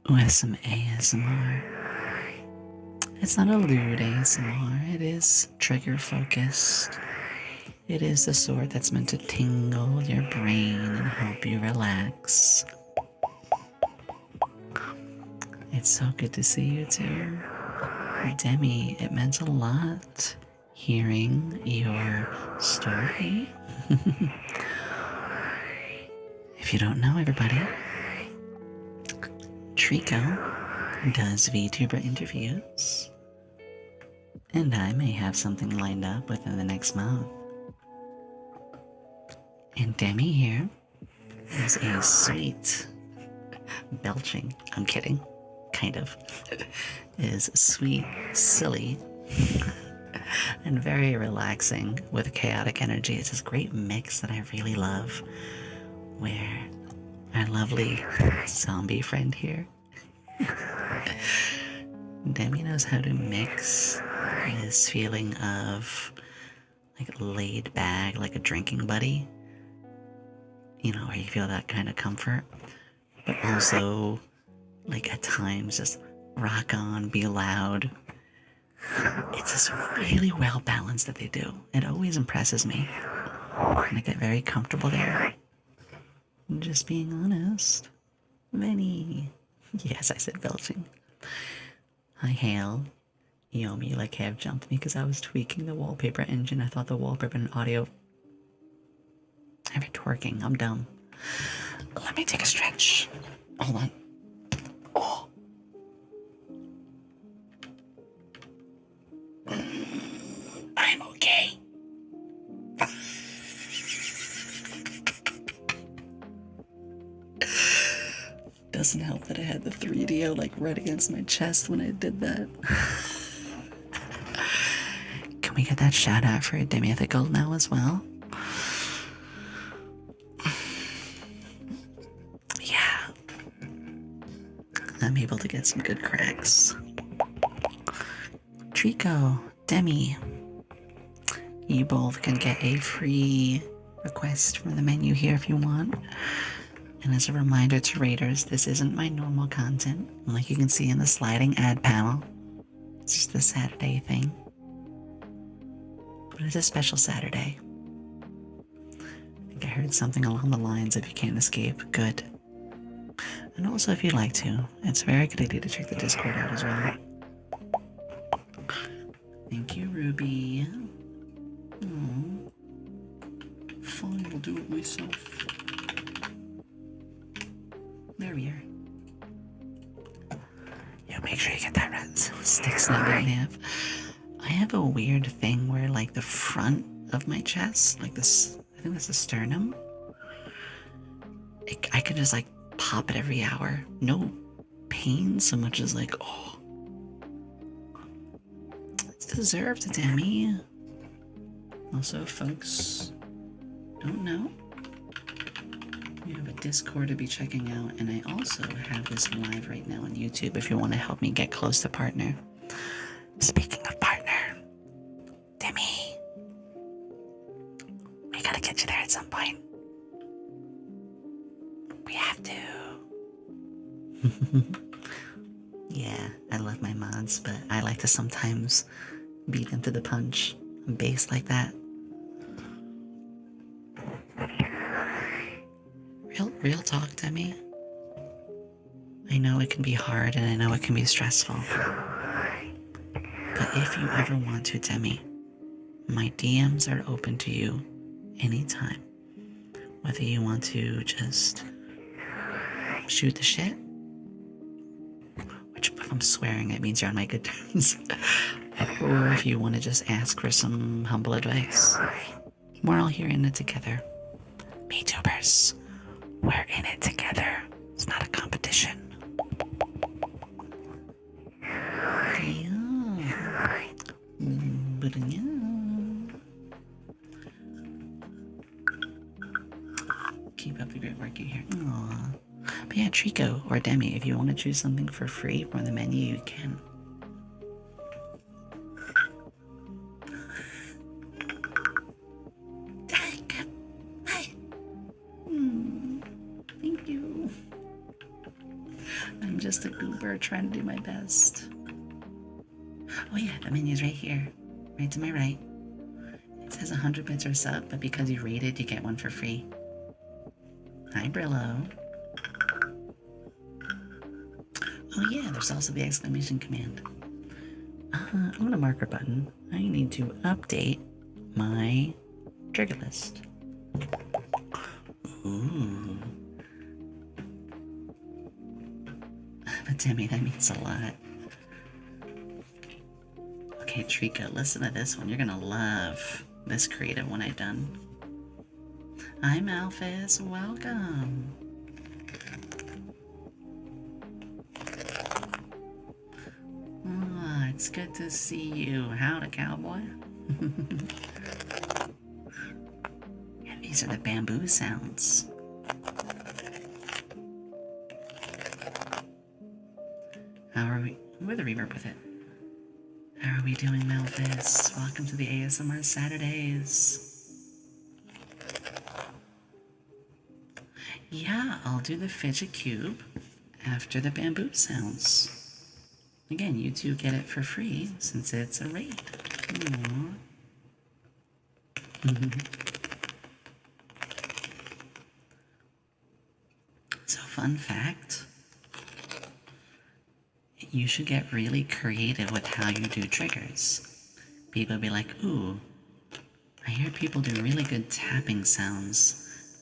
with some ASMR. It's not a lewd ASMR, it is trigger focused. It is the sort that's meant to tingle your brain and help you relax. It's so good to see you too. Demi, it meant a lot hearing your story. If you don't know, everybody, Trico does Vtuber interviews, and I may have something lined up within the next month. And Demi here is a sweet belching, I'm kidding, kind of, is sweet, silly, and very relaxing with chaotic energy. It's this great mix that I really love, where our lovely zombie friend here, Demi, knows how to mix this feeling of like laid back, like a drinking buddy, you know, where you feel that kind of comfort, but also like at times just rock on, be loud. It's just really well balanced that they do. It always impresses me. And I get very comfortable there. Just being honest. Vinny. Yes, I said belching. Hi, Hale. Yomi like have jumped me because I was tweaking the wallpaper engine. I thought the wallpaper and audio. I'm twerking. I'm dumb. Let me take a stretch. Hold on. Oh. I'm okay. Doesn't help that I had the 3DO like right against my chest when I did that. Can we get that shout out for a Demythical now as well? Yeah. I'm able to get some good cracks. Trico, Demi, you both can get a free request from the menu here if you want. And as a reminder to Raiders, this isn't my normal content. Like you can see in the sliding ad panel, it's just the Saturday thing. But it's a special Saturday. I think I heard something along the lines of you can't escape. Good. And also if you'd like to, it's a very good idea to check the Discord out as well. Thank you, Ruby. Aww. fine, I'll do it myself. There we are. Yeah, make sure you get that red stick snuggle in half. I have a weird thing where, like, the front of my chest, like this, I think that's the sternum, I could just, like, pop it every hour. No pain so much as, like, oh. It's deserved, Demi. Also, folks don't know, we have a Discord to be checking out, and I also have this live right now on YouTube if you want to help me get close to partner. Speaking of partner, Demi, we gotta get you there at some point. We have to. Yeah, I love my mods, but I like to sometimes beat them to the punch. I'm based like that. Real talk, Demi. I know it can be hard and I know it can be stressful. But if you ever want to, Demi, my DMs are open to you anytime. Whether you want to just shoot the shit, which if I'm swearing, it means you're on my good terms. Or if you want to just ask for some humble advice. We're all here in it together. Vtubers, we're in it together. It's not a competition. Keep up the great work you hear. Aww. But yeah, Trico or Demi, if you want to choose something for free from the menu, you can. Thank you. I'm just a goober trying to do my best. Oh yeah, the menu's right here. Right to my right. It says 100 bits or sub, but because you rated, you get one for free. Hi, Brillo. Oh yeah, there's also the exclamation command. On the marker button, I need to update my trigger list. Ooh. But Demi, that means a lot. Okay, Trika, listen to this one. You're gonna love this creative one I've done. Hi, Malphus. Welcome. Oh, it's good to see you. Howdy, cowboy. Yeah, these are the bamboo sounds. How are we? With a reverb with it. How are we doing, Malphus? Welcome to the ASMR Saturdays. Yeah, I'll do the fidget cube after the bamboo sounds. Again, you two get it for free since it's a raid. So, fun fact, you should get really creative with how you do triggers. People be like, ooh, I hear people do really good tapping sounds.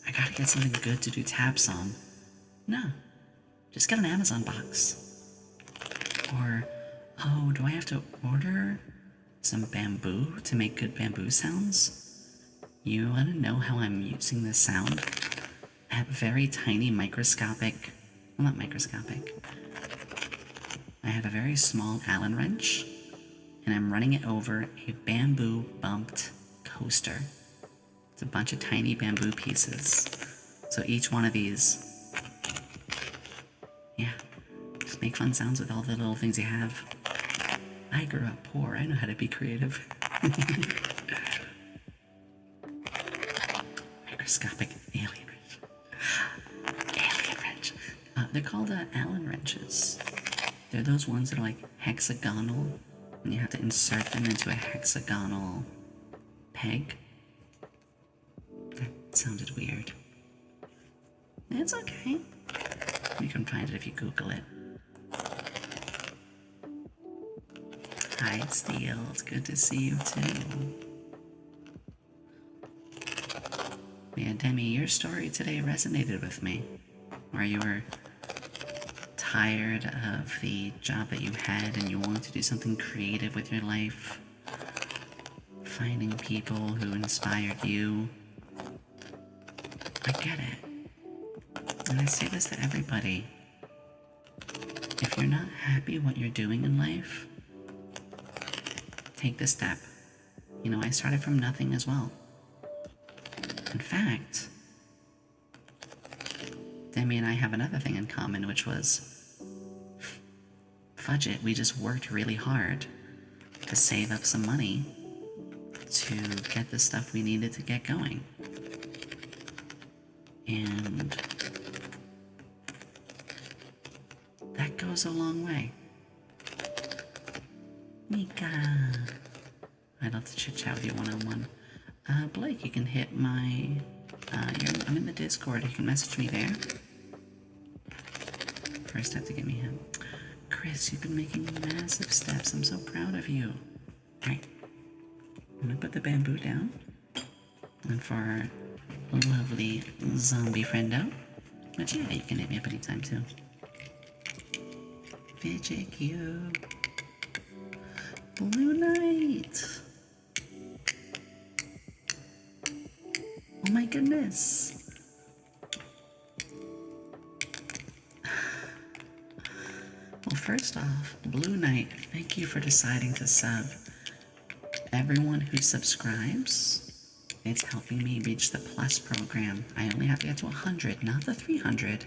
I gotta get something good to do taps on. No, just get an Amazon box. Or, oh, do I have to order some bamboo to make good bamboo sounds? You wanna know how I'm using this sound? I have a very tiny microscopic, well, not microscopic. I have a very small Allen wrench, and I'm running it over a bamboo bumped coaster. It's a bunch of tiny bamboo pieces. So each one of these, yeah, just make fun sounds with all the little things you have. I grew up poor, I know how to be creative. Microscopic alien wrench. Alien wrench. They're called Allen wrenches. They're those ones that are like hexagonal, and you have to insert them into a hexagonal peg. That sounded weird. It's okay. You can find it if you Google it. Hi, Steel. It's good to see you too. Yeah, Demi, your story today resonated with me. Where you were tired of the job that you had and you wanted to do something creative with your life. Finding people who inspired you. I get it. And I say this to everybody. If you're not happy what you're doing in life, take the step. You know, I started from nothing as well. In fact, Demi and I have another thing in common, which was, fudge it, we just worked really hard to save up some money to get the stuff we needed to get going. And that goes a long way. Mika! I'd love to chit-chat with you one-on-one. Blake, you can hit my... I'm in the Discord, you can message me there. First, I have to get me him. Chris, you've been making massive steps. I'm so proud of you. Alright. I'm gonna put the bamboo down. And for our lovely zombie friendo. But yeah, you can hit me up anytime too. Fidget cube. Blue Knight. Oh my goodness. Well, first off, Blue Knight, thank you for deciding to sub. Everyone who subscribes, it's helping me reach the Plus program. I only have to get to 100, not the 300,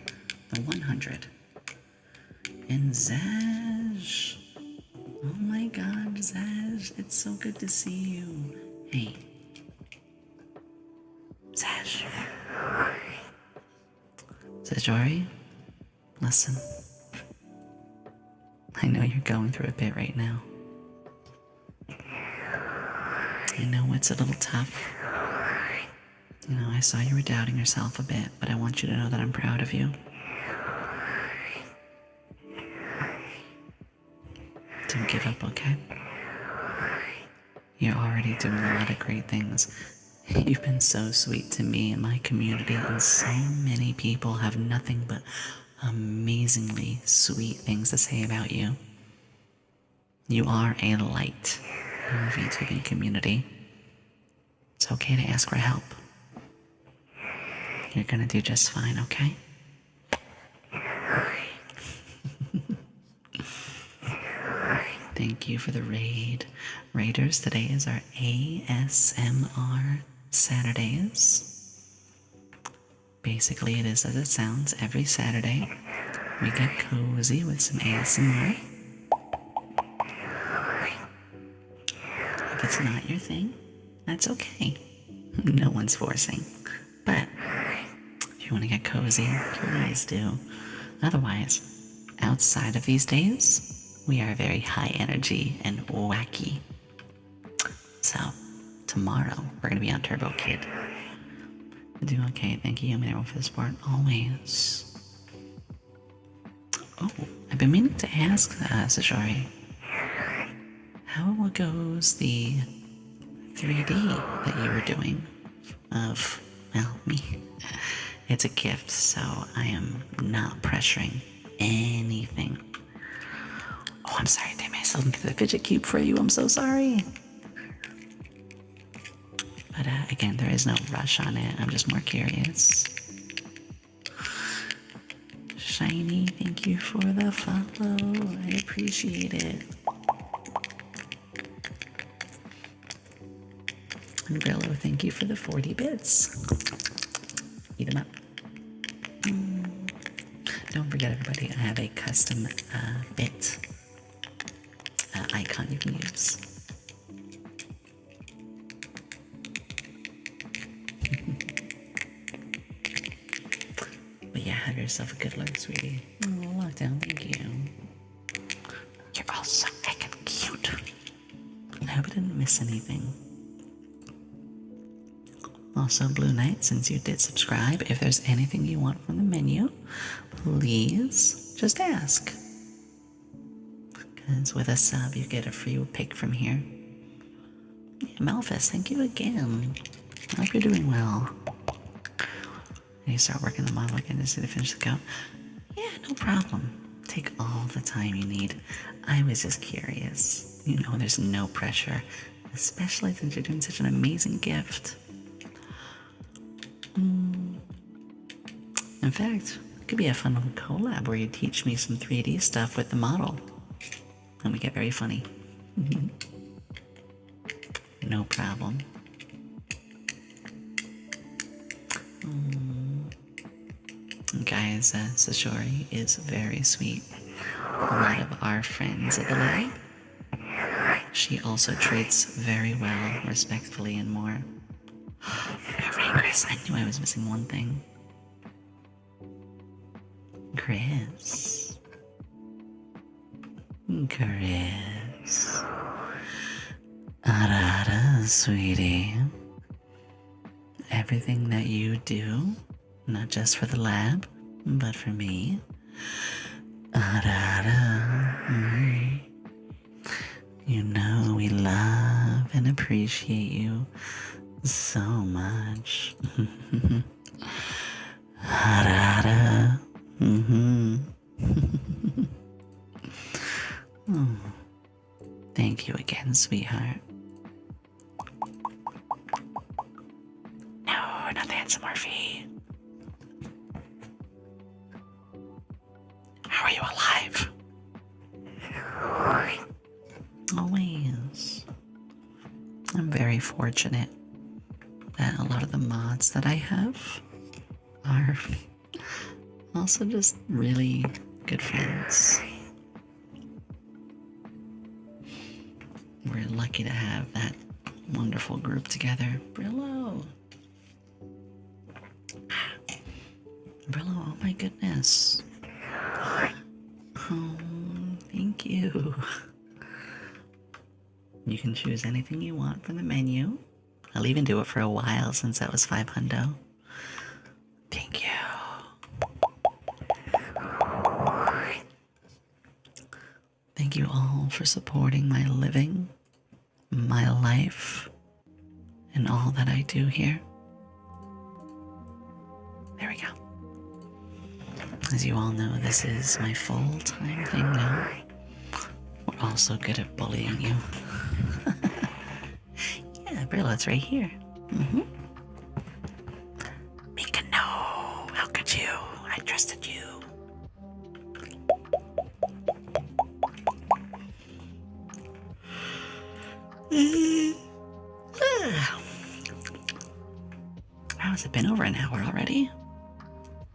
the 100. And Zaj. Oh my god, Zaj, it's so good to see you. Hey. Zaj. Zajori, listen. I know you're going through a bit right now. I know it's a little tough. You know, I saw you were doubting yourself a bit, but I want you to know that I'm proud of you. Don't give up, okay? You're already doing a lot of great things. You've been so sweet to me and my community, and so many people have nothing but amazingly sweet things to say about you. You are a light in the VTubing community. It's okay to ask for help. You're gonna do just fine, okay? Thank you for the raid. Raiders, today is our ASMR Saturdays. Basically, it is as it sounds. Every Saturday, we get cozy with some ASMR. If it's not your thing, that's okay. No one's forcing. But if you want to get cozy, please do. Otherwise, outside of these days, we are very high energy and wacky. So, tomorrow, we're going to be on Turbo Kid. We're doing okay. Thank you, Yomi, for the support. Always. Oh, I've been meaning to ask, Sajori. How goes the 3D that you were doing of, well, me? It's a gift, so I am not pressuring anything. Oh, I'm sorry, damn, I still didn't get the fidget cube for you. I'm so sorry. But again, there is no rush on it. I'm just more curious. Shiny, thank you for the follow. I appreciate it. And Brillo, thank you for the 40 bits. Eat them up. Don't forget, everybody, I have a custom bit icon you can use. But yeah, have yourself a good lurk, sweetie. Oh, lockdown, thank you. You're all so heckin' cute. I hope I didn't miss anything. Also, Blue Knight, since you did subscribe, if there's anything you want from the menu, please just ask. Because with a sub, you get a free pick from here. Yeah, Malphus, thank you again. I hope you're doing well. And you start working the model again to see the finish the coat. Yeah, no problem. Take all the time you need. I was just curious. You know, there's no pressure, especially since you're doing such an amazing gift. In fact, it could be a fun little collab where you teach me some 3D stuff with the model. And we get very funny. No problem. Guys, Sashori is very sweet. A lot of our friends at the lab. She also treats very well, respectfully, and more. Alright, Chris, I knew I was missing one thing. Chris. Arara, sweetie. Everything that you do, not just for the lab, but for me. Arara. You know we love and appreciate you so much. Arara. Thank you again, sweetheart. No, not the handsome Murphy. How are you alive? Always. I'm very fortunate that a lot of the mods that I have are also just really good friends. We're lucky to have that wonderful group together. Brillo! Brillo, oh my goodness. Oh, thank you. You can choose anything you want from the menu. I'll even do it for a while since that was $500. Thank you. Thank you all for supporting my living, my life, and all that I do here. There we go. As you all know, this is my full-time thing now. We're also good at bullying you. Yeah, Brillo, it's right here. Mika, no! How could you? I trusted you. How has it been? Over an hour already?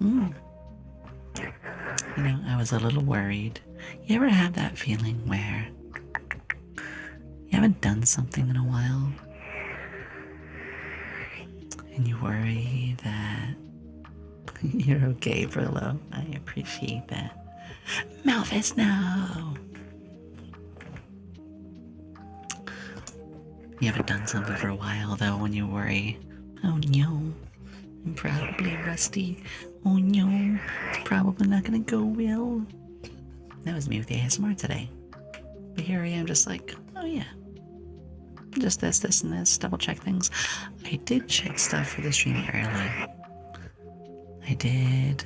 You know, I was a little worried. You ever have that feeling where you haven't done something in a while? And you worry that you're okay, Brillo. I appreciate that. Malphus, no! You haven't done something for a while, though, when you worry, oh no, I'm probably rusty. Oh no, it's probably not gonna go well. That was me with the ASMR today. But here I am just like, oh yeah. Just this, and this, double check things. I did check stuff for the stream early. I did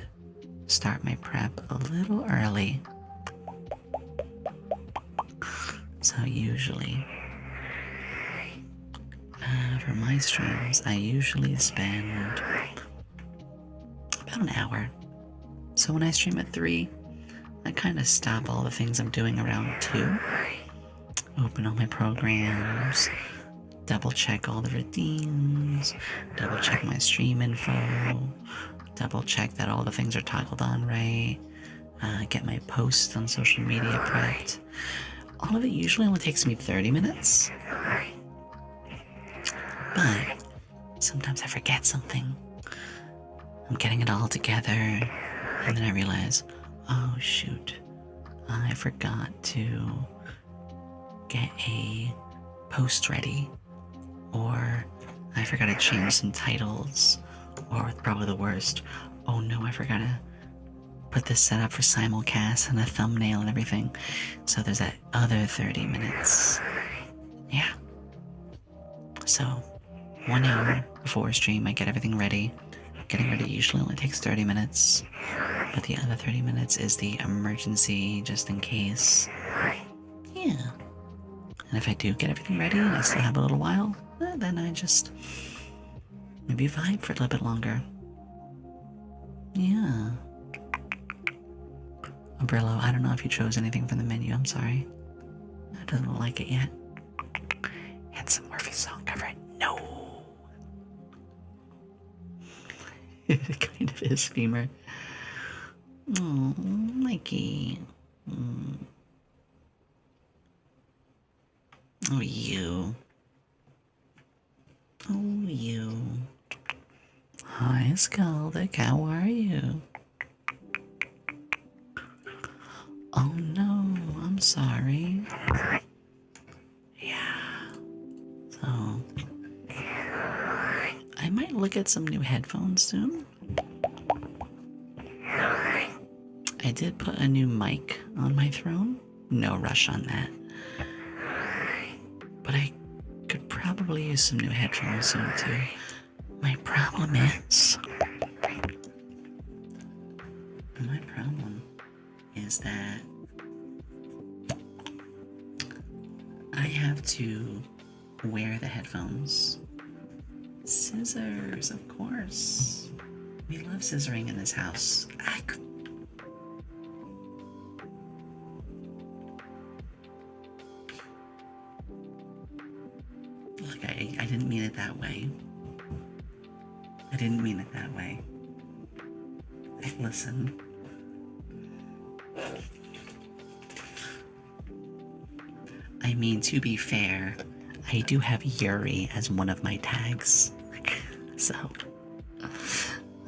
start my prep a little early. So usually, for my streams, I usually spend about an hour. So when I stream at 3, I kind of stop all the things I'm doing around 2. Open all my programs, double check all the redeems, double check my stream info, double check that all the things are toggled on right, get my posts on social media prepped. All of it usually only takes me 30 minutes. But sometimes I forget something. I'm getting it all together, and then I realize, oh shoot, I forgot to get a post ready, or I forgot to change some titles, or probably the worst, oh no, I forgot to put this set up for simulcast and a thumbnail and everything. So there's that other 30 minutes. Yeah. So 1 hour before stream, I get everything ready, getting ready usually only takes 30 minutes, but the other 30 minutes is the emergency, just in case. Yeah. And if I do get everything ready and I still have a little while, then I just maybe vibe for a little bit longer. Yeah. Brillo, I don't know if you chose anything from the menu, I'm sorry. I don't like it yet. Had some Morphe song cover it. No! It kind of is femur. Oh, Mikey. Oh, you. Oh, you. Hi, Skaldic, how are you? Oh no, I'm sorry. Yeah. So, I might look at some new headphones soon. I did put a new mic on my throne. No rush on that. But I could probably use some new headphones soon too. My problem is that I have to wear the headphones. Scissors, of course. We love scissoring in this house. Look, I didn't mean it that way. I didn't mean it that way. Listen. I mean, to be fair, I do have Yuri as one of my tags. So.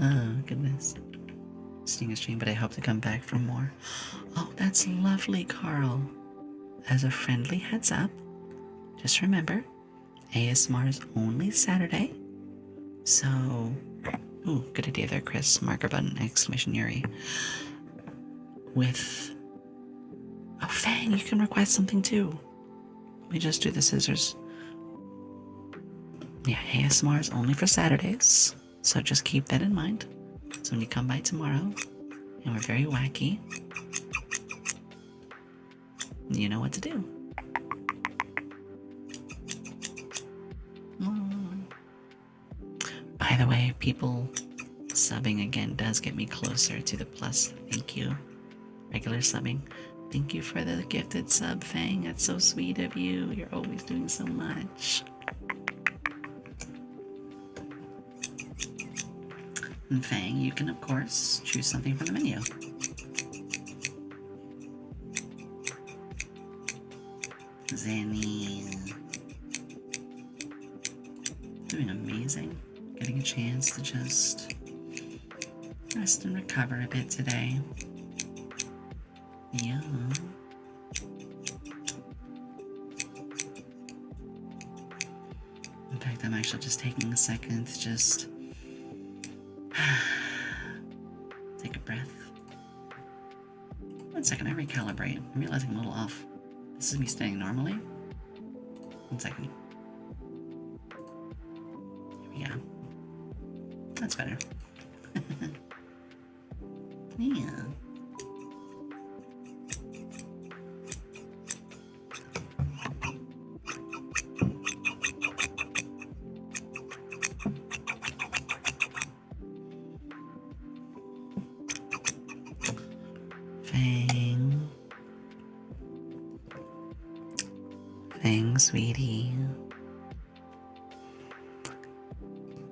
Oh, goodness. Seeing a stream, but I hope to come back for more. Oh, that's lovely, Carl. As a friendly heads up, just remember, ASMR is only Saturday. So, ooh, good idea there, Chris. Marker button, exclamation Yuri. With, oh, Fang, you can request something too. We just do the scissors. Yeah, ASMR is only for Saturdays, so just keep that in mind. So when you come by tomorrow, and we're very wacky, you know what to do. By the way, people subbing again does get me closer to the plus. Thank you. Regular subbing. Thank you for the gifted sub, Fang. That's so sweet of you. You're always doing so much. And Fang, you can of course choose something from the menu. Zanny. Doing amazing. Getting a chance to just rest and recover a bit today. Yeah. In fact, I'm actually just taking a second to just take a breath. 1 second, I recalibrate. I'm realizing I'm a little off. This is me staying normally. 1 second. Here we go. That's better. Yeah. Fang. Fang, sweetie.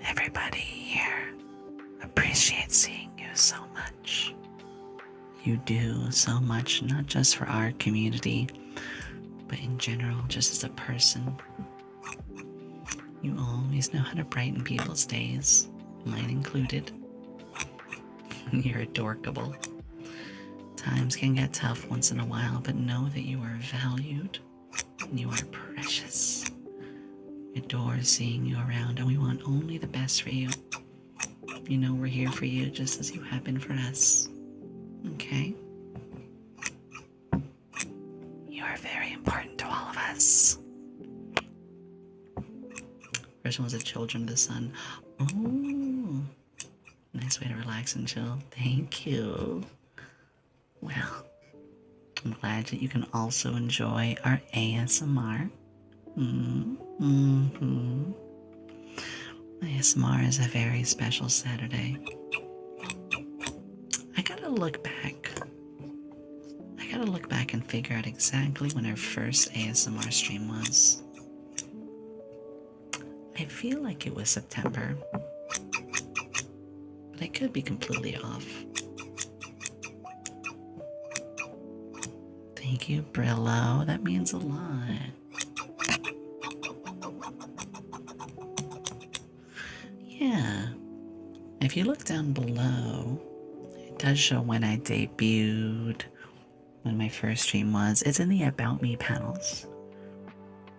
Everybody here appreciates seeing you so much. You do so much, not just for our community, but in general, just as a person. You always know how to brighten people's days, mine included. You're adorable. Times can get tough once in a while, but know that you are valued and you are precious. We adore seeing you around, and we want only the best for you. You know we're here for you just as you have been for us. Okay? You are very important to all of us. First one was the Children of the Sun. Oh. nice way to relax and chill. Thank you. Well, I'm glad that you can also enjoy our ASMR. Mm-hmm. ASMR is a very special Saturday. I gotta look back. I gotta look back and figure out exactly when our first ASMR stream was. I feel like it was September, but I could be completely off. Thank you, Brillo. That means a lot. Yeah. If you look down below, it does show when I debuted, when my first stream was. It's in the About Me panels.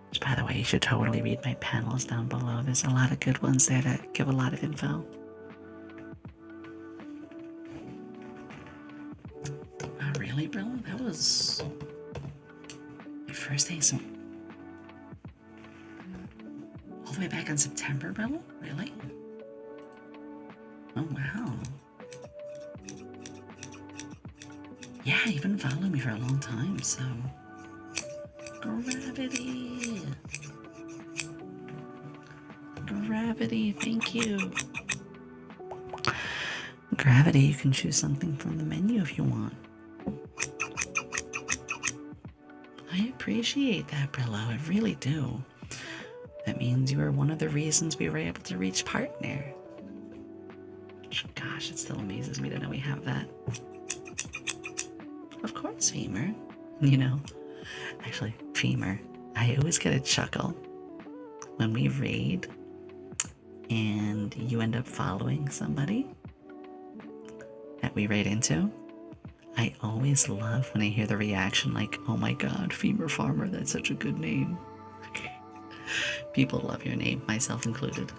Which, by the way, you should totally read my panels down below. There's a lot of good ones there that give a lot of info. Oh, really, Brillo? That was my first ASMR. All the way back in September, Brillo? Really? Oh, wow. Yeah, you've been following me for a long time, so... Gravity! Gravity, thank you. Gravity, you can choose something from the menu if you want. I appreciate that, Brillo, I really do. That means you were one of the reasons we were able to reach partner. Gosh, it still amazes me to know we have that. Of course, Femur. You know, actually, Femur, I always get a chuckle when we raid and you end up following somebody that we raid into. I always love when I hear the reaction like, oh my god, Femur Farmer, that's such a good name. People love your name, myself included.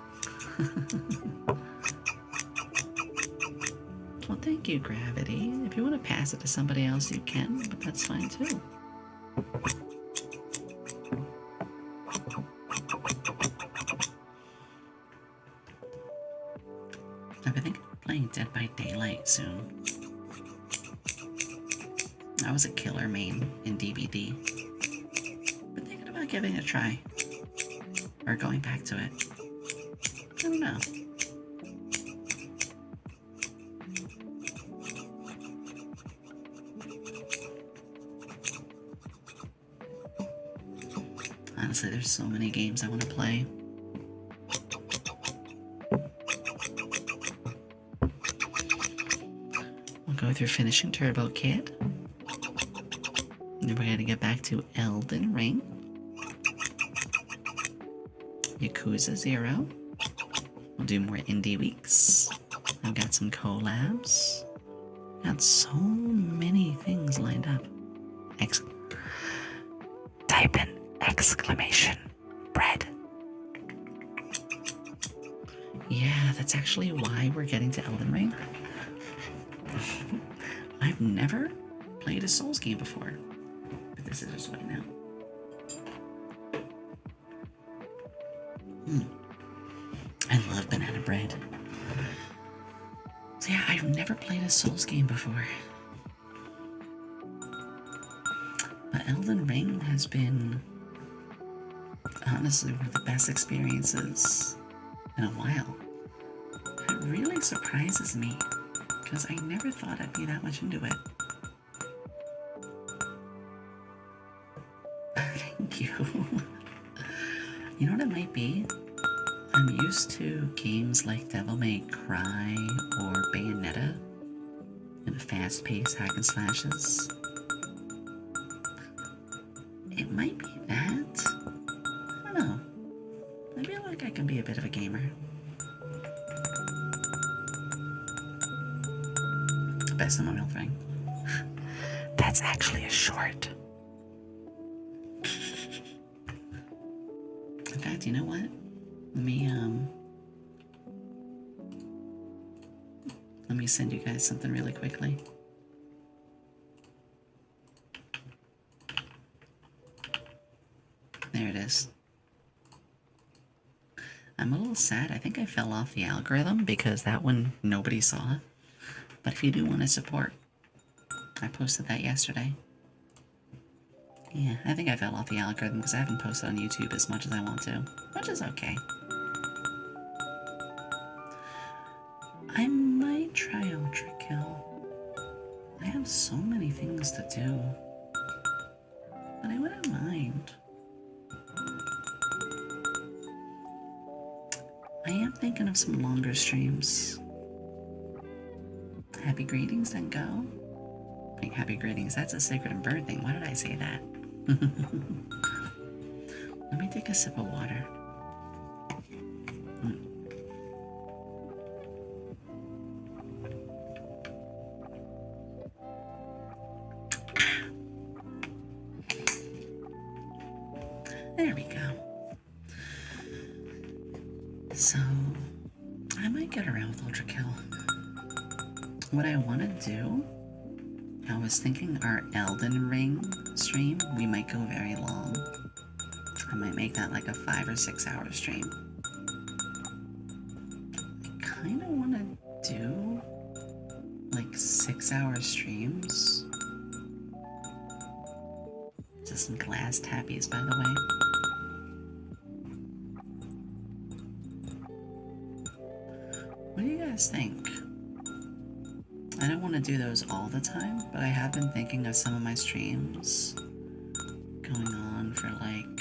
Well, thank you, Gravity. If you want to pass it to somebody else, you can, but that's fine too. I've been thinking of playing Dead by Daylight soon. I was a killer main in DBD. But thinking about giving it a try. Or going back to it. I don't know. Honestly, there's so many games I want to play. We'll go through finishing Turbo Kid. Then we're going to get back to Elden Ring. Yakuza 0. We'll do more indie weeks. I've got some collabs. Got so many things lined up. Type in exclamation bread. Yeah, that's actually why we're getting to Elden Ring. I've never played a Souls game before, but this is just right now. I love banana bread. So yeah, I've never played a Souls game before. But Elden Ring has been honestly one of the best experiences in a while. It really surprises me, because I never thought I'd be that much into it. Thank you. You know what it might be? I'm used to games like Devil May Cry or Bayonetta and fast-paced hack and slashes. It might be that. I don't know. I feel like I can be a bit of a gamer. Best in my real thing. That's actually a short. In fact, you know what? Let me send you guys something really quickly. There it is. I'm a little sad. I think I fell off the algorithm because that one nobody saw. But if you do want to support, I posted that yesterday. Yeah, I think I fell off the algorithm because I haven't posted on YouTube as much as I want to, which is okay. I might try Ultra Kill. I have so many things to do, but I wouldn't mind. I am thinking of some longer streams. Happy greetings, then go. Like, happy greetings, that's a sacred and bird thing. Why did I say that? Let me take a sip of water. There we go. So, I might get around with Ultra Kill. What I want to do, I was thinking our Elden Ring stream, we might go very long. I might make that like a 5 or 6 hour stream. I kind of want to do like 6-hour streams. Just some glass tappies, by the way. What do you guys think? I don't want to do those all the time, but I have been thinking of some of my streams going on for like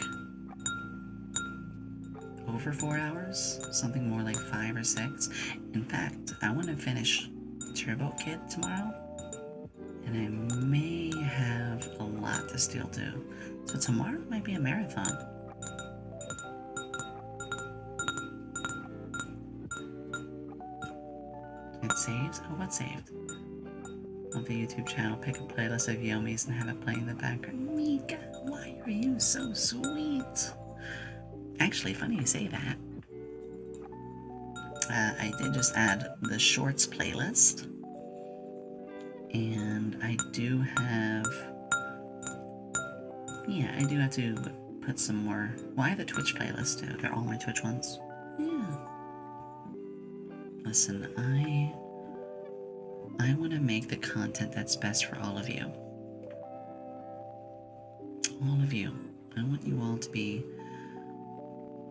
over 4 hours, something more like 5 or 6. In fact, I want to finish Turbo Kid tomorrow, and I may have a lot to still do. So tomorrow might be a marathon. It saves? Oh, what saved? On the YouTube channel, pick a playlist of Yomi's and have it play in the background. Mika, why are you so sweet? Actually, funny you say that. I did just add the shorts playlist. And I do have... Yeah, I do have to put some more... Well, I have the Twitch playlist too. They're all my Twitch ones. Yeah. Listen, I want to make the content that's best for all of you. All of you. I want you all to be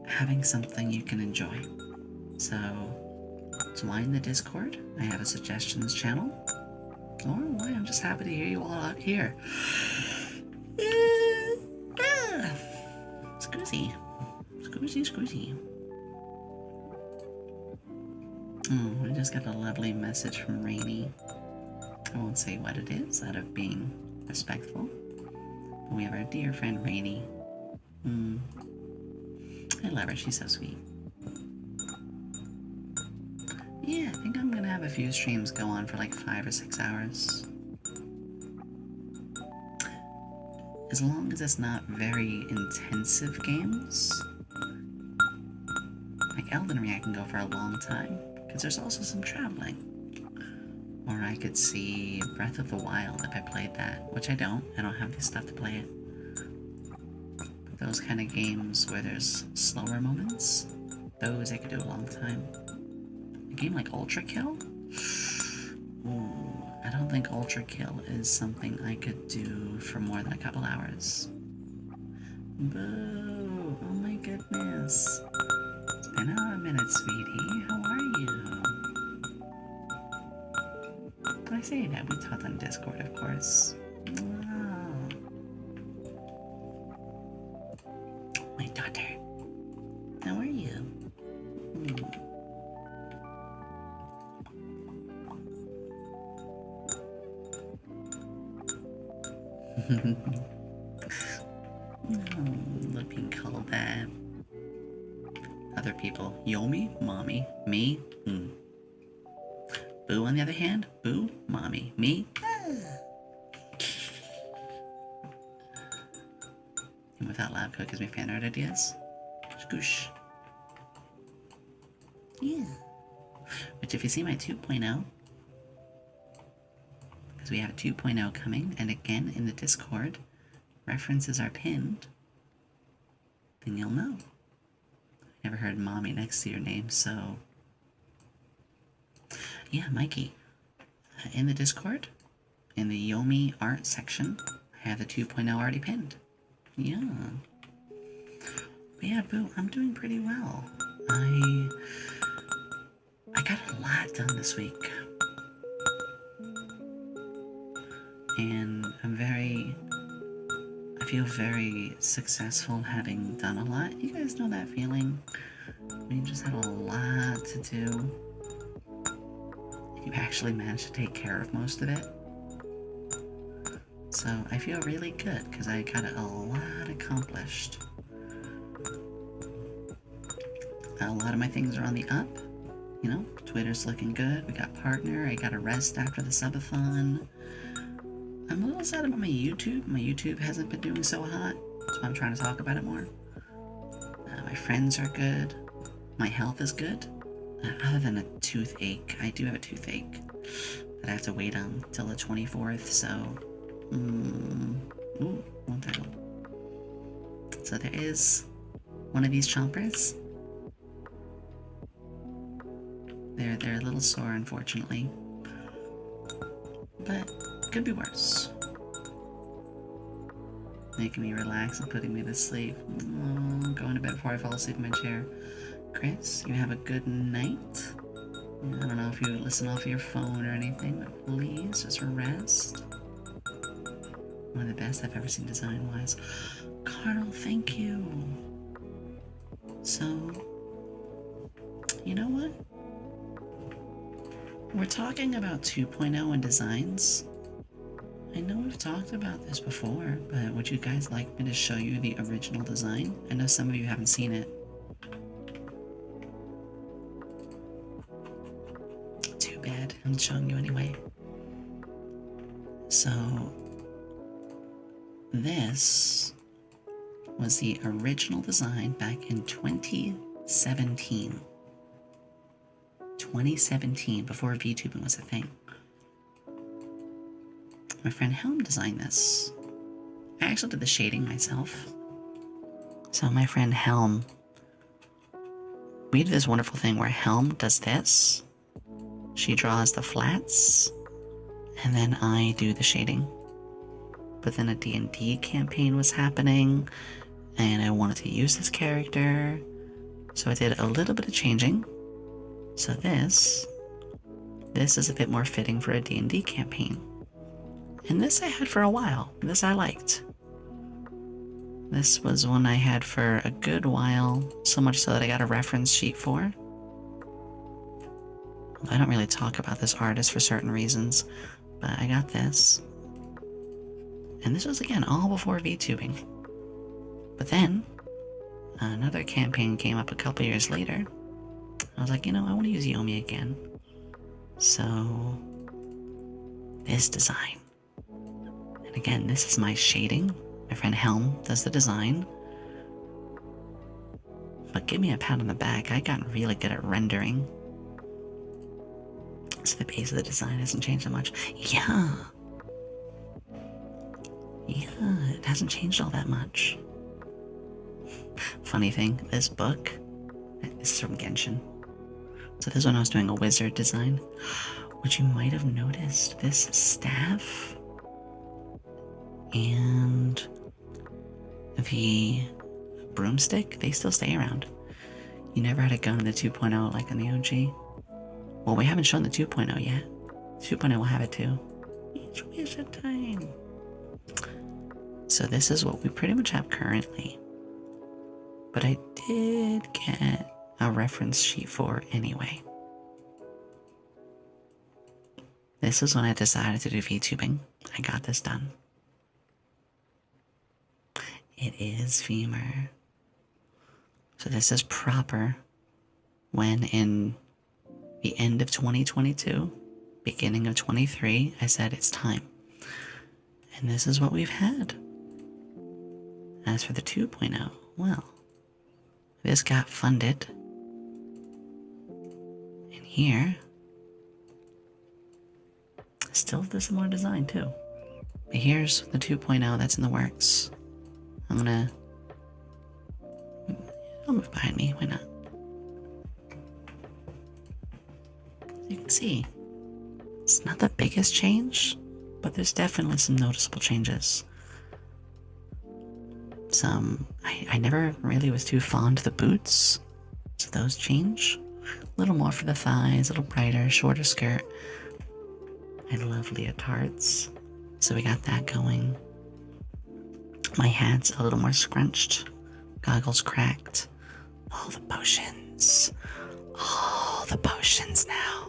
having something you can enjoy. So, join the Discord. I have a suggestions channel. Or, why, I'm just happy to hear you all out here. Scoozy. Scoozy, scoozy. Oh, I just got a lovely message from Rainy. I won't say what it is out of being respectful. But we have our dear friend Rainy. I love her, she's so sweet. Yeah, I think I'm gonna have a few streams go on for like 5 or 6 hours. As long as it's not very intensive games. Like Elden Ring I can go for a long time, because there's also some traveling. Or I could see Breath of the Wild if I played that, which I don't have the stuff to play it. But those kind of games where there's slower moments, those I could do a long time. A game like Ultra Kill? Ooh, I don't think Ultra Kill is something I could do for more than a couple hours. Boo! Oh my goodness. It's been a minute, sweetie. How are you? I say that, we talked on Discord, of course. Wow. My daughter. How are you? Look being called that. Other people. Yomi, mommy. Me, Boo, on the other hand, boo, mommy. Me, And without lab cook gives me fan art ideas. Scoosh. Yeah. Which if you see my 2.0, because we have a 2.0 coming, and again in the Discord, references are pinned, then you'll know. Never heard mommy next to your name, so... Yeah, Mikey. In the Discord, in the Yomi art section, I have the 2.0 already pinned. Yeah. But yeah, Boo, I'm doing pretty well. I got a lot done this week. And I feel very successful having done a lot. You guys know that feeling? When you just had a lot to do. You actually managed to take care of most of it. So I feel really good because I got a lot accomplished. A lot of my things are on the up. You know, Twitter's looking good. We got partner. I got a rest after the subathon. I'm a little sad about my YouTube. My YouTube hasn't been doing so hot, so I'm trying to talk about it more. My friends are good. My health is good. Other than a toothache. I do have a toothache that I have to wait on till the 24th, so... Ooh, one title. So there is one of these chompers. They're a little sore, unfortunately. But could be worse. Making me relax and putting me to sleep. Going to bed before I fall asleep in my chair. Chris, you have a good night. I don't know if you listen off your phone or anything, but please just rest. One of the best I've ever seen design-wise. Carl, thank you. So, you know what? We're talking about 2.0 in designs. I know we've talked about this before, but would you guys like me to show you the original design? I know some of you haven't seen it. Too bad. I'm showing you anyway. So, this was the original design back in 2017. 2017, before VTubing was a thing. My friend Helm designed this. I actually did the shading myself. So my friend Helm, we did this wonderful thing where Helm does this. She draws the flats, and then I do the shading. But then a D&D campaign was happening, and I wanted to use this character, so I did a little bit of changing. So this is a bit more fitting for a D&D campaign. And this I had for a while. This I liked. This was one I had for a good while, so much so that I got a reference sheet for. I don't really talk about this artist for certain reasons, but I got this. And this was, again, all before VTubing. But then, another campaign came up a couple years later. I was like, you know, I want to use Yomi again. So, this design. And again, this is my shading. My friend Helm does the design. But give me a pat on the back. I got really good at rendering. So the base of the design hasn't changed that much. Yeah, it hasn't changed all that much. Funny thing, this book, this is from Genshin. So this one I was doing a wizard design. Which you might have noticed, this staff and the broomstick, they still stay around. You never had a gun in the 2.0 like in the OG. Well, we haven't shown the 2.0 yet. 2.0 will have it too. Each wizard time. So this is what we pretty much have currently. But I did get a reference sheet for it anyway. This is when I decided to do VTubing. I got this done. It is femur. So this is proper when in the end of 2022, beginning of 23, I said it's time. And this is what we've had. As for the 2.0, well, this got funded. And here, still the similar design too. But here's the 2.0 that's in the works. I'll move behind me, why not? see, it's not the biggest change, but there's definitely some noticeable changes. I never really was too fond of the boots, so those change. A little more for the thighs, a little brighter, shorter skirt. I love leotards, so we got that going. My hat's a little more scrunched, goggles cracked. All the potions now.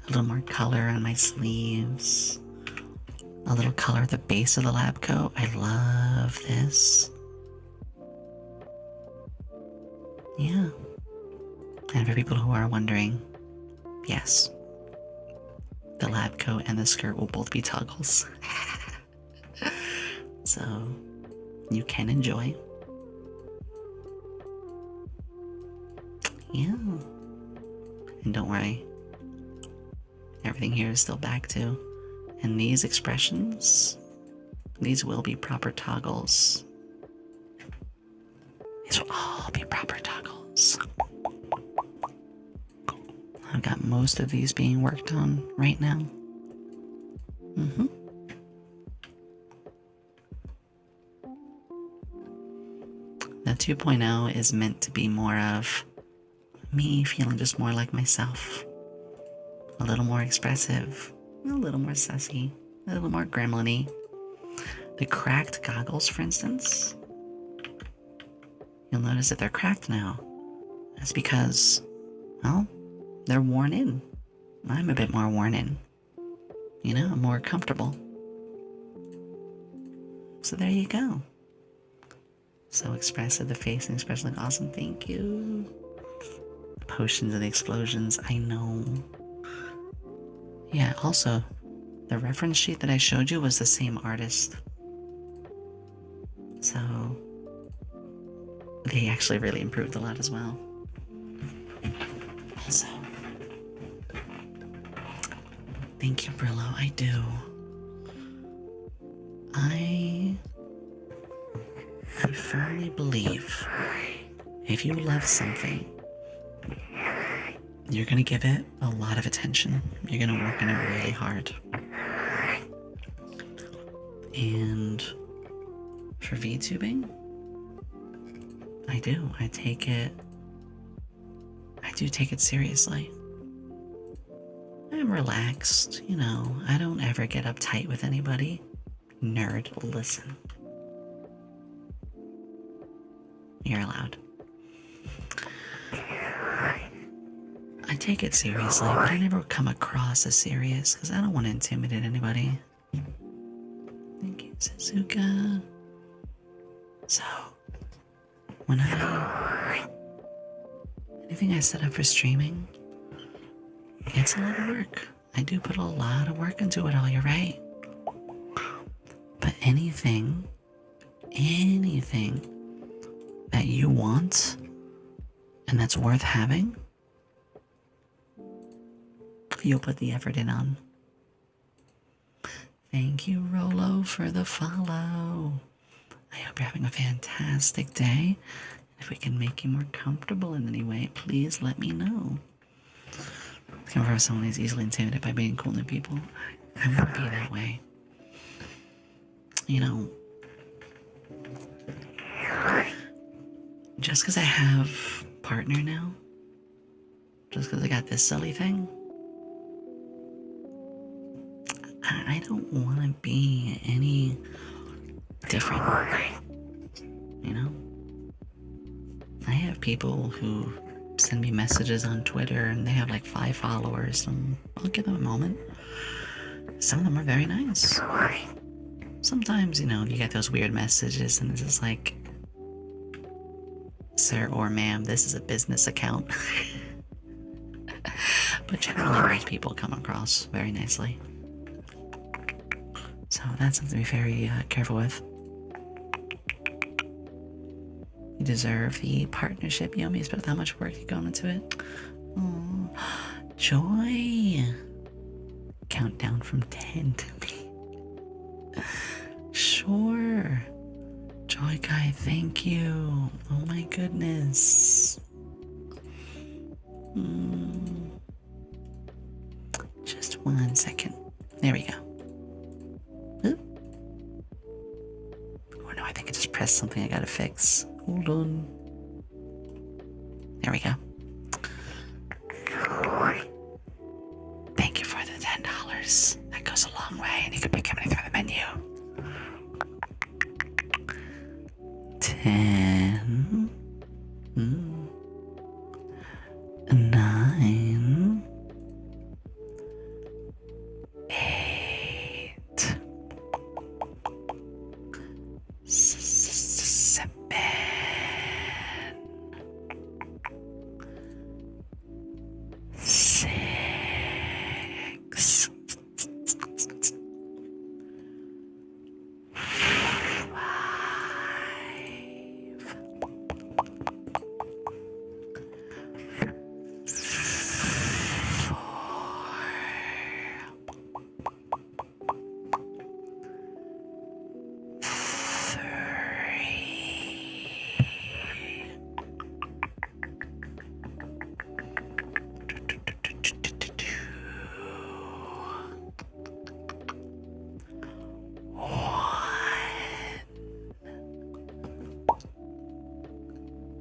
A little more color on my sleeves. A little color at the base of the lab coat. I love this. Yeah. And for people who are wondering, yes, the lab coat and the skirt will both be toggles. So you can enjoy. Yeah. And don't worry, everything here is still back too. And these expressions, these will be proper toggles. These will all be proper toggles. I've got most of these being worked on right now. The 2.0 is meant to be more of me feeling just more like myself. A little more expressive, a little more sassy, a little more gremlin-y. The cracked goggles, for instance, you'll notice that they're cracked now. That's because, well, they're worn in. I'm a bit more worn in. You know, I'm more comfortable. So there you go. So expressive, the facing especially awesome. Thank you. The potions and the explosions, I know. Yeah, also, the reference sheet that I showed you was the same artist. So they actually really improved a lot as well. So thank you, Brillo. I do. I firmly believe if you love something, you're gonna give it a lot of attention. You're gonna work on it really hard. And for VTubing, I do. I do take it seriously. I'm relaxed, you know. I don't ever get uptight with anybody. Nerd, listen. You're allowed. I take it seriously, but I never come across as serious because I don't want to intimidate anybody. Thank you, Suzuka. So, anything I set up for streaming, it's a lot of work. I do put a lot of work into it all, you're right. But anything that you want and that's worth having, you'll put the effort in on. Thank you, Rolo, for the follow. I hope you're having a fantastic day. If we can make you more comfortable in any way, please let me know. Coming from someone who's easily intimidated by being cool new people, I won't be that way. You know, just because I have a partner now, just because I got this silly thing, I don't want to be any different, you know? I have people who send me messages on Twitter and they have like 5 followers, and I'll give them a moment. Some of them are very nice. Sometimes, you know, you get those weird messages and it's just like, sir or ma'am, this is a business account. But generally most people come across very nicely. So that's something to be very careful with. You deserve the partnership, Yomi, is about how much work you've gone into it. Aww. Joy! Countdown from 10 to me. Sure. Joy Guy, thank you. Oh my goodness. 1 second. There we go. Oop. Oh no, I think I just pressed something I gotta fix. Hold on. There we go. Thank you for the $10. That goes a long way, and you can pick anything from the menu. 10. 9. 8. 7. 6.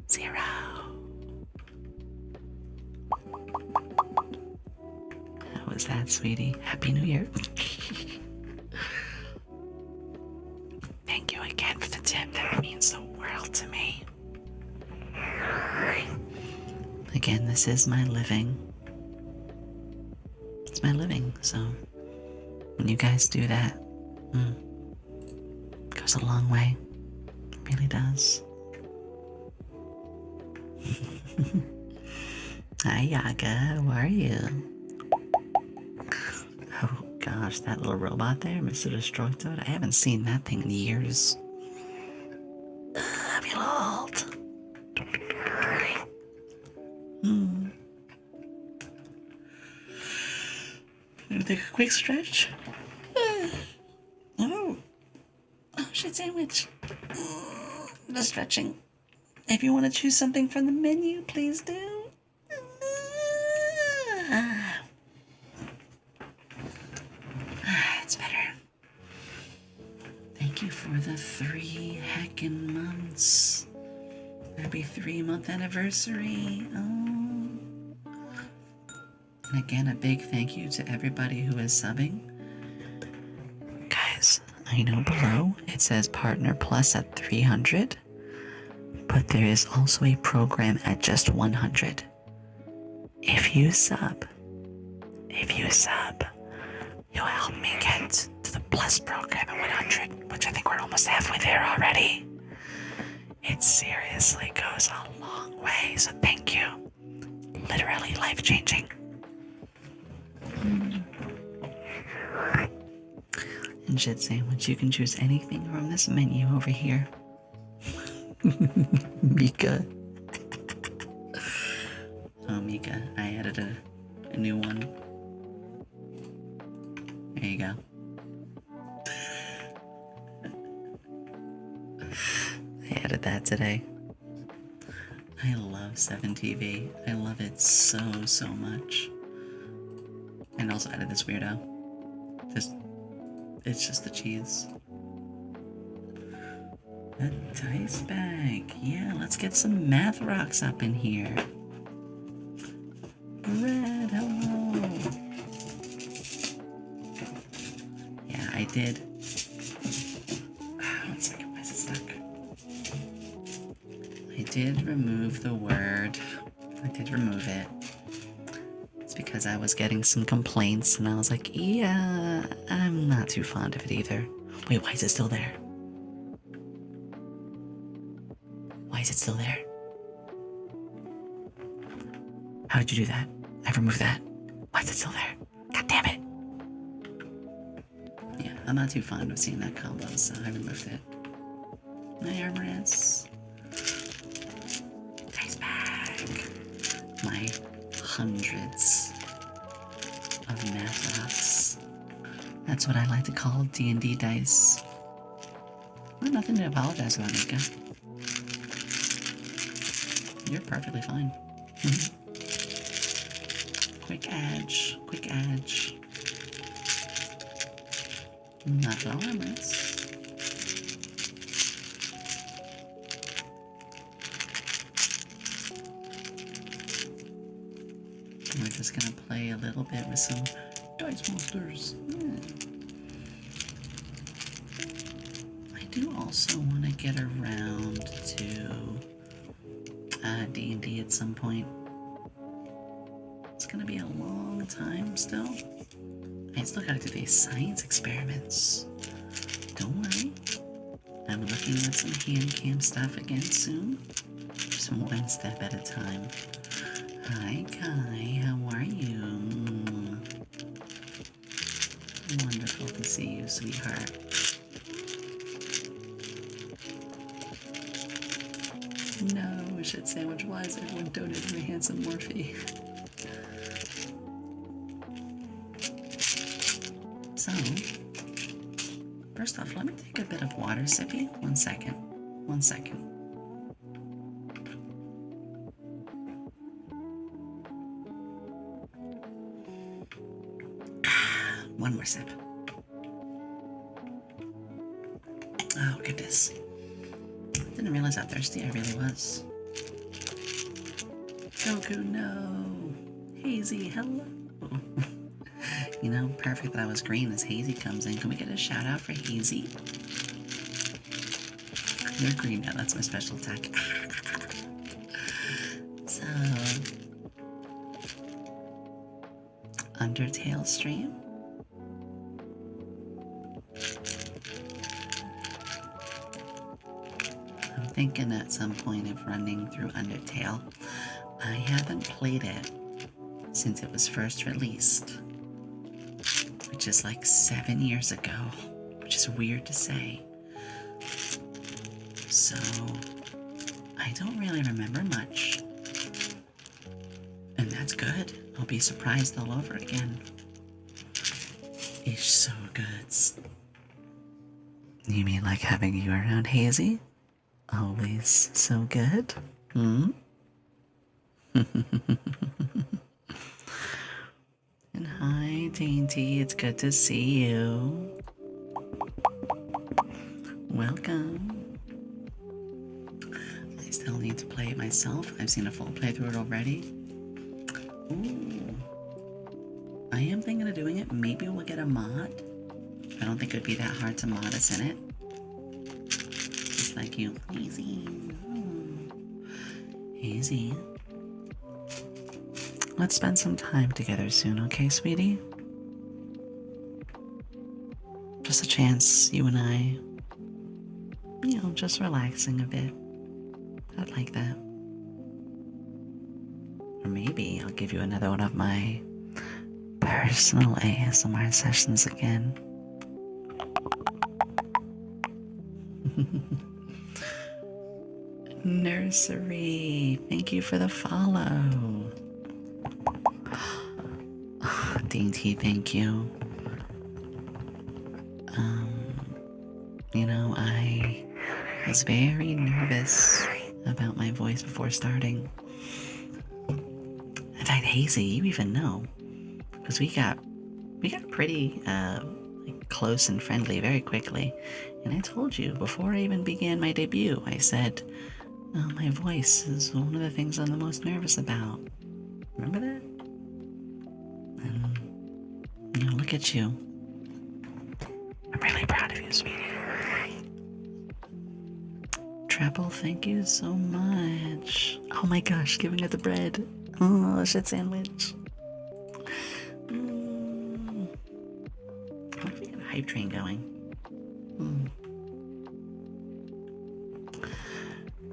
0. How was that, sweetie? Happy New Year. Thank you again for the tip. That means the world to me. Again, this is my living. It's my living, so when you guys do that, it goes a long way. It really does. Hi, Yaga. How are you? Oh gosh, that little robot there, Mr. Destructoid. I haven't seen that thing in years. I feel old. Gonna take a quick stretch. Oh, shit sandwich. The stretching. If you want to choose something from the menu, please do. It's better. Thank you for the 3 heckin' months. Happy 3-month anniversary. Oh. And again, a big thank you to everybody who is subbing. Guys, I know below it says Partner Plus at 300, but there is also a program at just 100. If you sub, you'll help me get to the Plus program at 100, which I think we're almost halfway there already. It seriously goes a long way, so thank you. Literally life-changing. And shit sandwich, you can choose anything from this menu over here. Mika. Oh, Mika, I added a new one. There you go. I added that today. I love 7TV. I love it so much. And also added this weirdo. It's just the cheese. A dice bag. Yeah, let's get some math rocks up in here. Bread, hello. Yeah, I did. 1 second, why is it stuck? I did remove the word. I did remove it. It's because I was getting some complaints and I was like, yeah, I'm not too fond of it either. Wait, why is it still there? Why is it still there? How did you do that? I removed that. Why is it still there? God damn it! Yeah, I'm not too fond of seeing that combo, so I removed it. My armrest. Dice bag. My hundreds of math rocks. That's what I like to call D&D dice. Well, nothing to apologize about, Mika. You're perfectly fine. Quick edge. Not enormous. We're just gonna play a little bit with some dice monsters. Yeah. I do also want to get around to D&D at some point. It's gonna be a long time still. I still gotta do these science experiments. Don't worry. I'm looking at some hand cam stuff again soon. Just one step at a time. Hi, Kai. How are you? Wonderful to see you, sweetheart. No, shit sandwich wise, everyone donated me handsome Morphe. So, first off, let me take a bit of water, Sippy. 1 second. 1 second. One more sip. Oh, goodness. Didn't realize how thirsty I really was. Goku, no. Hazy, hello. You know, perfect that I was green as Hazy comes in. Can we get a shout out for Hazy? You're green now, that's my special attack. So, Undertale stream. I'm thinking at some point of running through Undertale. I haven't played it since it was first released, which is like 7 years ago, which is weird to say. So, I don't really remember much. And that's good. I'll be surprised all over again. It's so good. You mean like having you around, Hazy? Always so good? Hmm? And hi, Dainty. It's good to see you. Welcome. I still need to play it myself. I've seen a full playthrough it already. Ooh. I am thinking of doing it. Maybe we'll get a mod. I don't think it would be that hard to mod us in it. Just like you. Easy. Easy. Let's spend some time together soon, okay, sweetie? Just a chance, you and I, you know, just relaxing a bit. I'd like that. Or maybe I'll give you another one of my personal ASMR sessions again. Nursery, thank you for the follow. Dainty, thank you. You know, I was very nervous about my voice before starting. In fact, Hazy, you even know, because we got pretty like close and friendly very quickly. And I told you before I even began my debut, I said, oh, my voice is one of the things I'm the most nervous about. Remember that? And you know, look at you. I'm really proud of you, sweetie. Treble, thank you so much. Oh my gosh, giving her the bread. Oh, shit sandwich. What if we get a hype train going?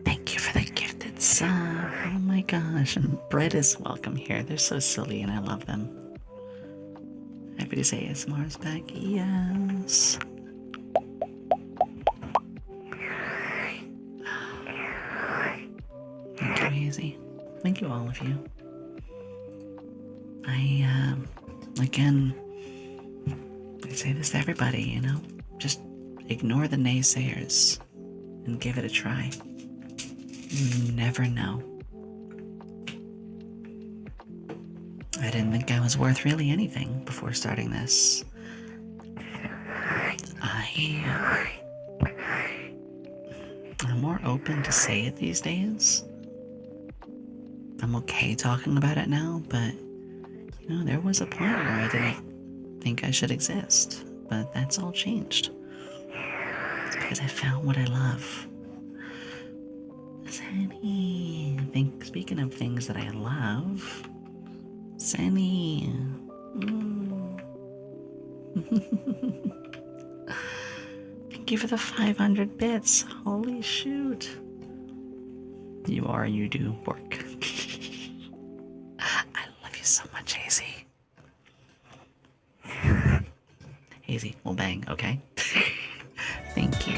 Thank you for the gifted sub. Oh my gosh, and bread is welcome here. They're so silly and I love them. Happy to say ASMR's back. Yes. Thank you, Hazy. Thank you, all of you. Again, I say this to everybody, you know, just ignore the naysayers and give it a try. You never know. I didn't think I was worth really anything before starting this. I'm more open to say it these days. I'm okay talking about it now, but there was a point where I didn't think I should exist. But that's all changed. It's because I found what I love. Sunny. Speaking of things that I love, Sunny. Thank you for the 500 bits. Holy shoot. You do work. I love you so much, Hazy. Hazy, we'll bang, okay? Thank you.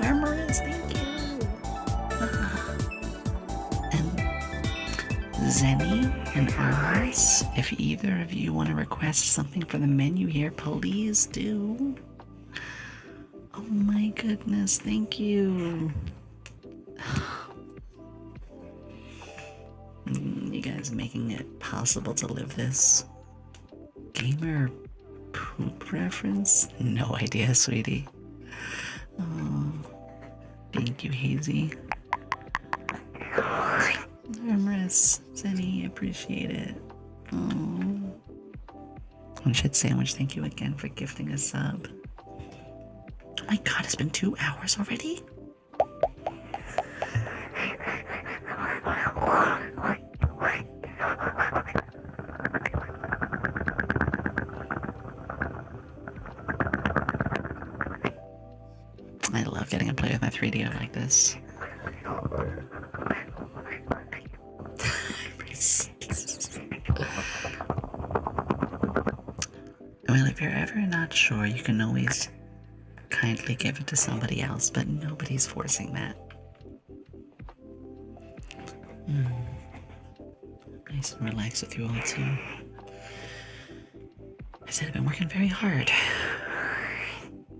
Armorist, thank you. And Zenny and Armorist, if either of you want to request something for the menu here, please do. Oh my goodness, thank you. You guys making it possible to live this. Gamer poop reference? No idea, sweetie. Oh, thank you, Hazy. Armress, Zenny, appreciate it. Oh. And Shit Sandwich, thank you again for gifting a sub. Oh my god, it's been 2 hours already? I love getting to play with my 3DO like this. Well, if you're ever not sure, you can always kindly give it to somebody else, but nobody's forcing that. Nice and relax with you all too. I said I've been working very hard.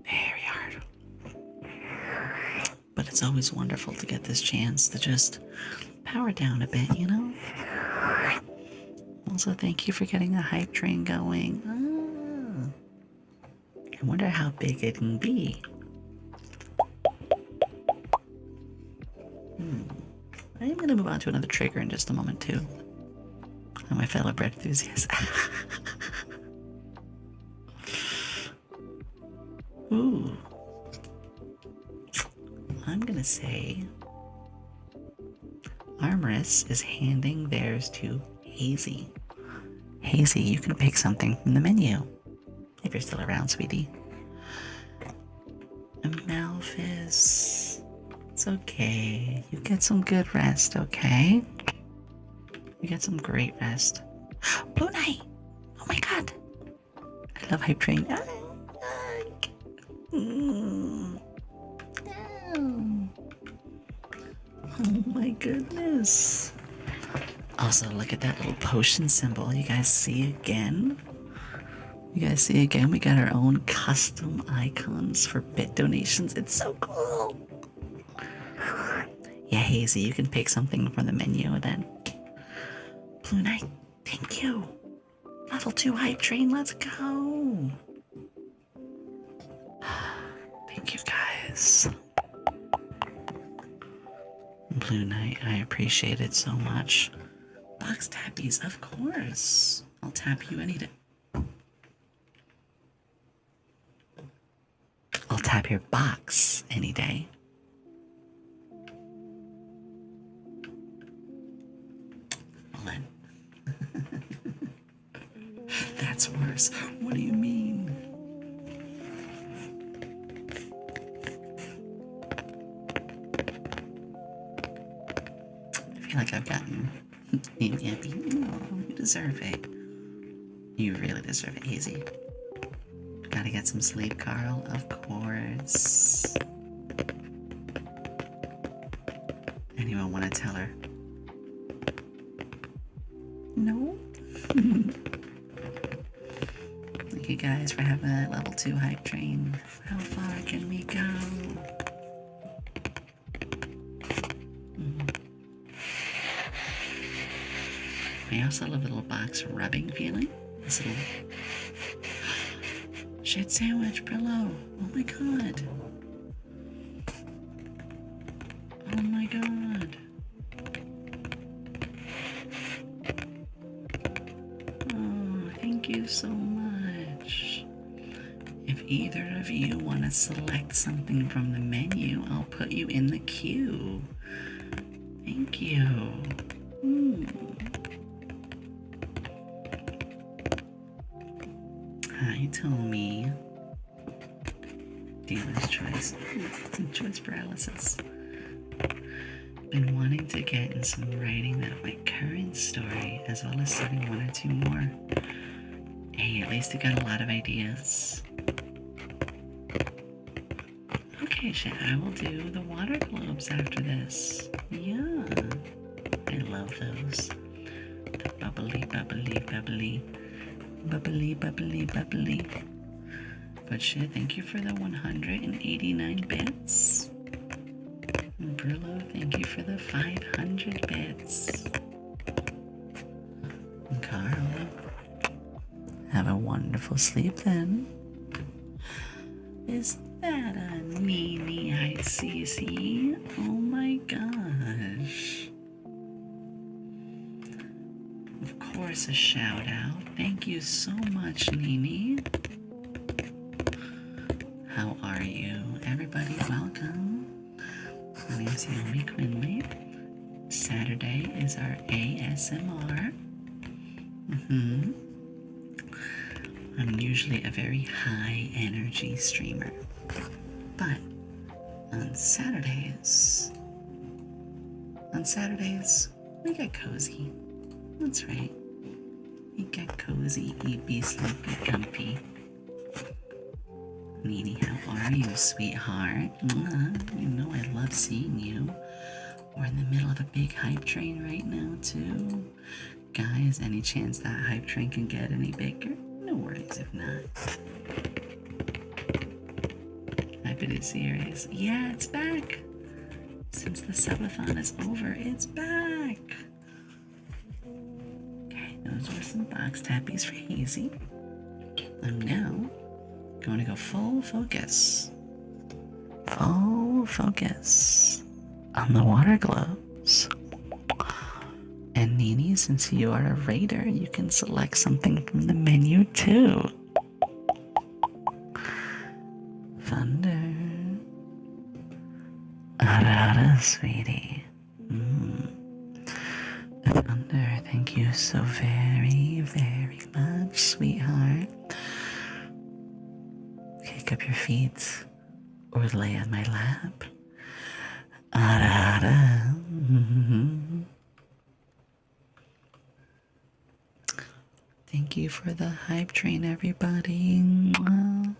Very hard. But it's always wonderful to get this chance to just power down a bit, Also, thank you for getting the hype train going. I wonder how big it can be. I'm going to move on to another trigger in just a moment, too. And my fellow bread enthusiasts. Ooh. I'm going to say Armorous is handing theirs to Hazy. Hazy, you can pick something from the menu. If you're still around, sweetie. Amalphis. It's okay. You get some good rest, okay? You get some great rest. Blue Knight! Oh my god! I love Hype Train. Oh my goodness. Also, look at that little potion symbol. You guys see again? We got our own custom icons for bit donations. It's so cool. Yeah, Hazy, you can pick something from the menu then. Blue Knight, thank you. Level 2 hype train, let's go. Thank you guys. Blue Knight, I appreciate it so much. Box tappies, of course. I'll tap you any day. I'll tap your box any day. Hold on. That's worse. What do you mean? I feel like I've gotten yappy. Oh, you deserve it. You really deserve it, Hazy. Gotta get some sleep, Carl, of course. Anyone want to tell her? No? Thank you guys for having that level 2 hype train. How far can we go? I also love the little box rubbing feeling. This little shit sandwich, Brillo. Oh my god. Oh my god. Oh, thank you so much. If either of you want to select something from the menu, I'll put you in the queue. Thank you. Hi, Tommy. Dealer's choice. Choice paralysis. Been wanting to get in some writing of my current story, as well as starting one or two more. Hey, at least I got a lot of ideas. Okay, shit, I will do the water globes after this. Yeah. I love those. The bubbly, bubbly, bubbly. Bubbly, bubbly, bubbly. But shit, thank you for the 189 bits. And Brillo, thank you for the 500 bits. And Carl, have a wonderful sleep then. Is that a Nini I see? Oh my gosh. Of course, a shout out. Thank you so much, Nini. How are you? Everybody, welcome. My name's Yomi Quinnley. Saturday is our ASMR. I'm usually a very high energy streamer. But on Saturdays, we get cozy. That's right. We get cozy, eepy, sleepy, comfy. Nini, how are you, sweetheart? You know I love seeing you. We're in the middle of a big hype train right now, too. Guys, any chance that hype train can get any bigger? No worries if not. Happy to serious. Yeah, it's back. Since the subathon is over, it's back. Okay, those were some box tappies for Hazy. I'm now going to go full focus on the water globes. And Nini, since you are a raider, you can select something from the menu too. Thunder. Arara, sweetie. Thunder, thank you so very, very much, sweetheart. Kick up your feet or lay on my lap. Arara. Thank you for the hype train, everybody. Mwah.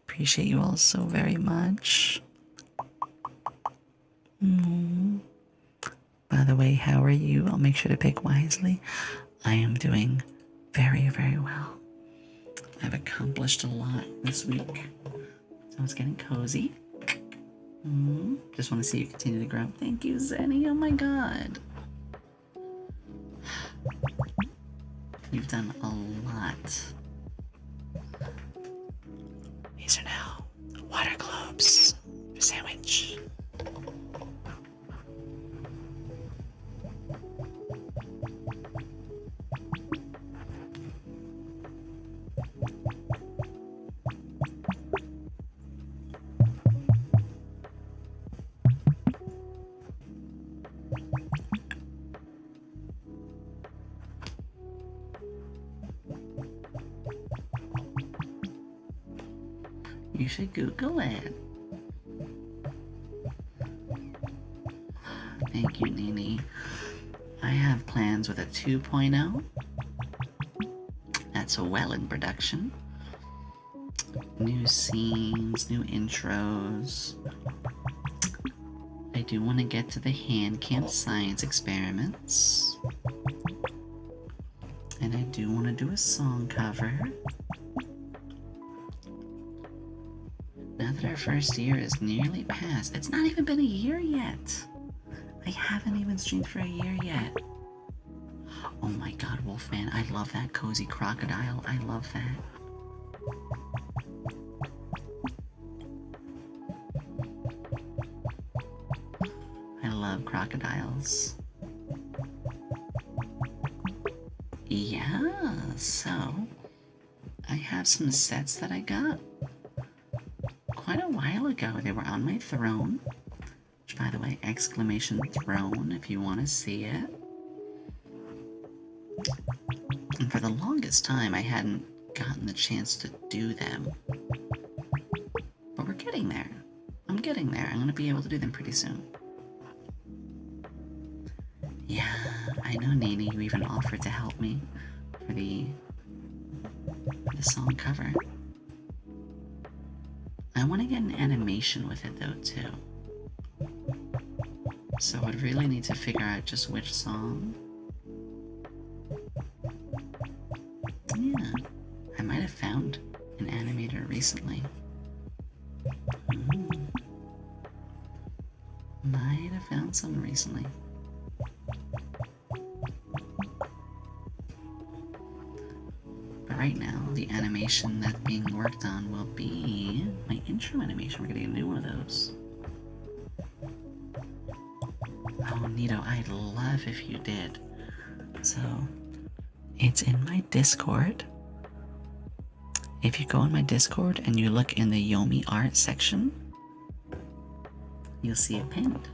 Appreciate you all so very much. By the way, how are you? I'll make sure to pick wisely. I am doing very, very well. I've accomplished a lot this week. So it's getting cozy. Just want to see you continue to grow. Thank you, Zenny. Oh my god. You've done a lot. These are now water globes for sandwich. You should Google it. Thank you, Nini. I have plans with a 2.0. That's well in production. New scenes, new intros. I do want to get to the hand cam science experiments. And I do want to do a song cover. Now that our first year is nearly past, it's not even been a year yet. I haven't even streamed for a year yet. Oh my god, Wolfman, I love that cozy crocodile. I love that. I love crocodiles. Yeah, so I have some sets that I got quite a while ago. They were on my throne, which, by the way, exclamation throne if you want to see it. And for the longest time, I hadn't gotten the chance to do them. But we're getting there. I'm getting there. I'm going to be able to do them pretty soon. Yeah, I know, Nene, you even offered to help me for the song cover. I want to get an animation with it, though, too. So I'd really need to figure out just which song. Yeah, I might have found an animator recently. Might have found some recently. But right now, the animation that's being worked on will be my intro animation. We're gonna get a new one of those. Oh, Nito, I'd love if you did. So, it's in my Discord. If you go in my Discord and you look in the Yomi art section, you'll see it pinned.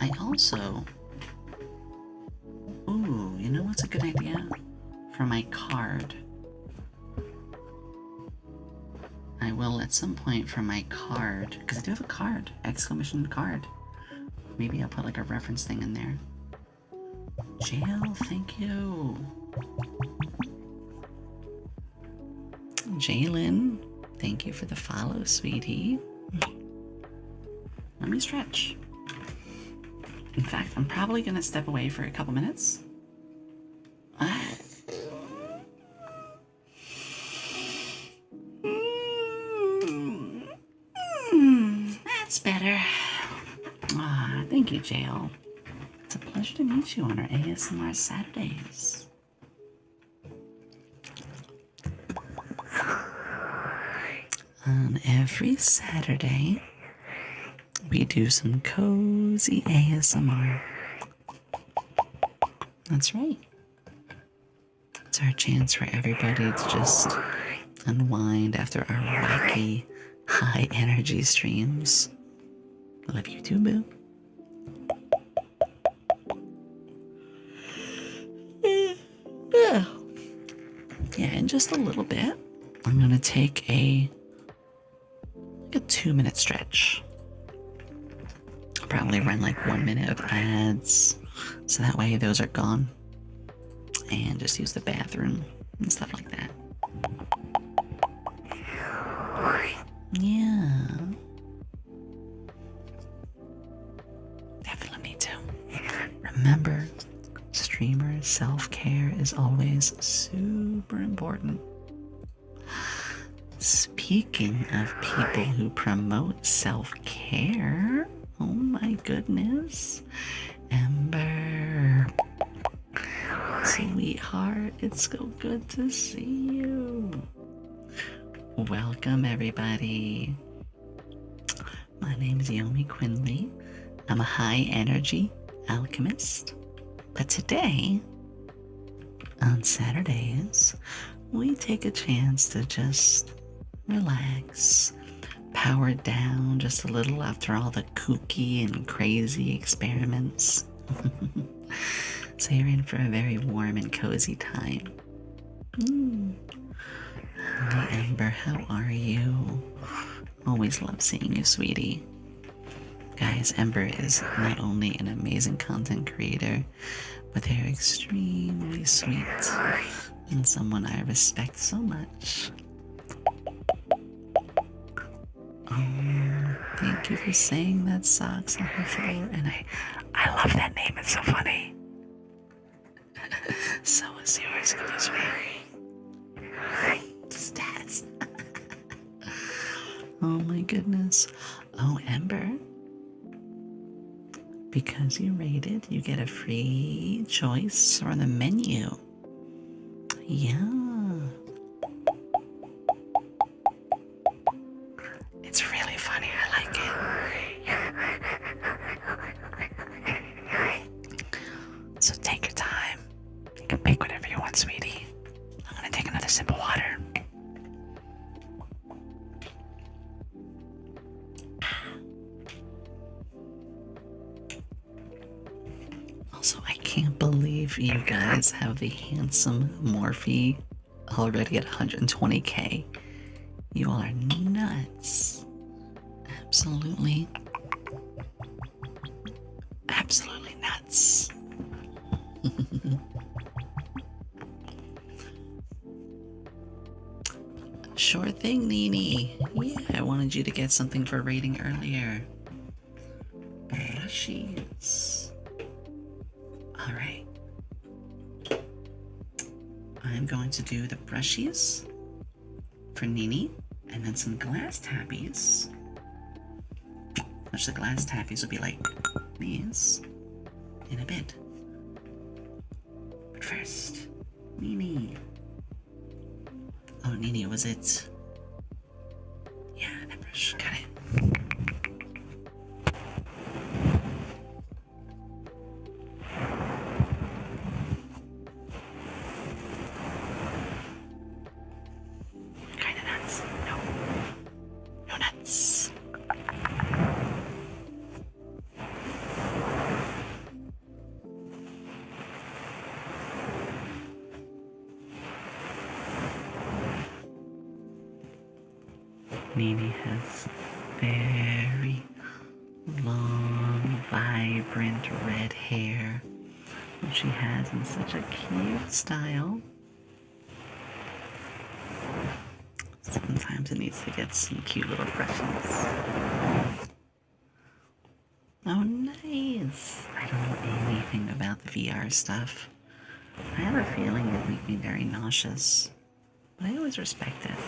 I also... Ooh, you know what's a good idea? For my card. I will at some point for my card, because I do have a card, exclamation card. Maybe I'll put like a reference thing in there. Jail, thank you. Jalen, thank you for the follow, sweetie. Let me stretch. In fact, I'm probably gonna step away for a couple minutes. That's better. Thank you, Jail. It's a pleasure to meet you on our ASMR Saturdays. On every Saturday, we do some cozy ASMR. That's right. It's our chance for everybody to just unwind after our wacky, high energy streams. Love you too, boo. Yeah, in just a little bit, I'm gonna take a 2-minute stretch. I'll probably run like 1 minute of ads, so that way those are gone, and just use the bathroom and stuff like that. Yeah. Definitely need to. Remember, streamer self-care is always super important. Speaking of people who promote self-care, oh my goodness, Ember, sweetheart, it's so good to see you. Welcome, everybody. My name is Yomi Quinnley. I'm a high-energy alchemist. But today, on Saturdays, we take a chance to just relax, power down just a little after all the kooky and crazy experiments. So you're in for a very warm and cozy time. Hi, Ember, how are you? Always love seeing you, sweetie. Guys, Ember is not only an amazing content creator, but they're extremely sweet and someone I respect so much. Oh, thank you for saying that, Socks on the floor. And I love that name, it's so funny. So is yours, excuse me. Stats. Oh my goodness. Oh, Ember. Because you rated, you get a free choice on the menu. Yeah. It's really funny, I like it. So take your time. You can pick whatever you want, sweetie. I'm gonna take another sip of water. Also, I can't believe you guys have the handsome Morphe already at 120k. You all are nuts. Absolutely nuts. Sure thing, Nini. Yeah, I wanted you to get something for rating earlier. Brushies. Alright. I'm going to do the brushies for Nini, and then some glass tappies. Which the glass tappies will be like these in a bit. But first, Nini. Oh, Nini, was it? Yeah, that brush. Got it. Kinda nuts. No. No nuts. Nini has very long, vibrant red hair, which she has in such a cute style. Sometimes it needs to get some cute little brushes. Oh, nice! I don't know anything about the VR stuff. I have a feeling it'll make me very nauseous, but I always respect it.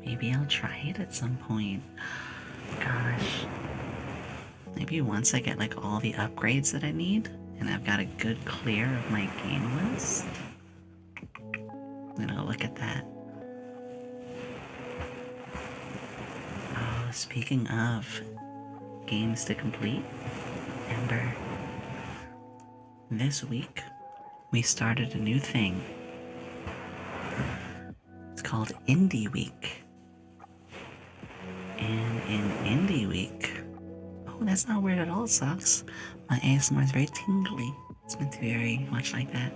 Maybe I'll try it at some point. Gosh. Maybe once I get like all the upgrades that I need, and I've got a good clear of my game list. Then I'll look at that. Oh, speaking of games to complete, Ember. This week, we started a new thing. It's called Indie Week. And in Indie Week, oh, that's not weird at all, Socks. My ASMR is very tingly. It's meant to be very much like that.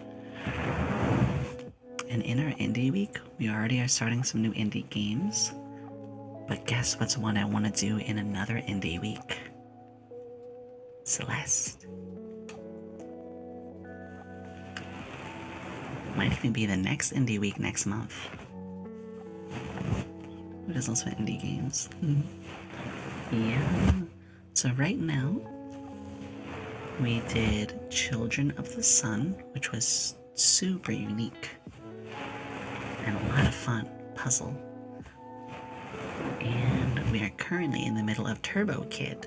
And in our Indie Week, we already are starting some new indie games. But guess what's one I want to do in another Indie Week? Celeste. Might even be the next Indie Week next month. It is also indie games. Yeah. So right now, we did Children of the Sun, which was super unique. And a lot of fun. Puzzle. And we are currently in the middle of Turbo Kid,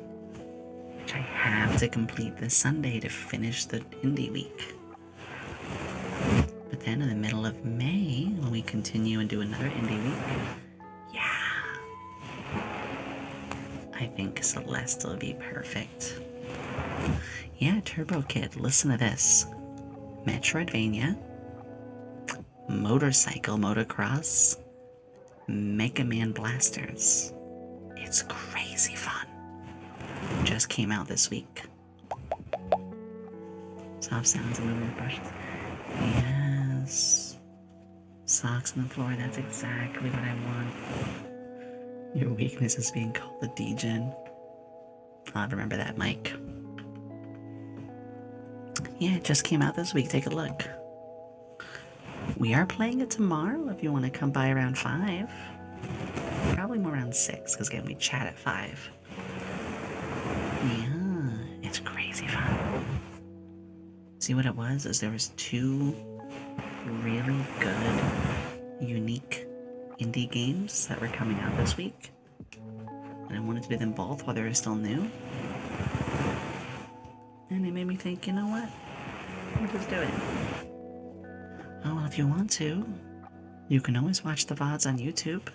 which I have to complete this Sunday to finish the Indie Week. But then in the middle of May, when we continue and do another Indie Week, I think Celeste will be perfect. Yeah, Turbo Kid, listen to this. Metroidvania, motorcycle motocross, Mega Man blasters. It's crazy fun. Just came out this week. Soft sounds and moving brushes. Yes. Socks on the floor, that's exactly what I want. Your weakness is being called the D-Gen. I'll remember that, Mike. Yeah, it just came out this week. Take a look. We are playing it tomorrow if you want to come by around 5. Probably more around 6, because again, we chat at 5. Yeah, it's crazy fun. See what it was? Is there was 2 really good, unique indie games that were coming out this week, and I wanted to do them both while they were still new. And it made me think, you know what? We'll just do it. Oh, well, if you want to, you can always watch the VODs on YouTube.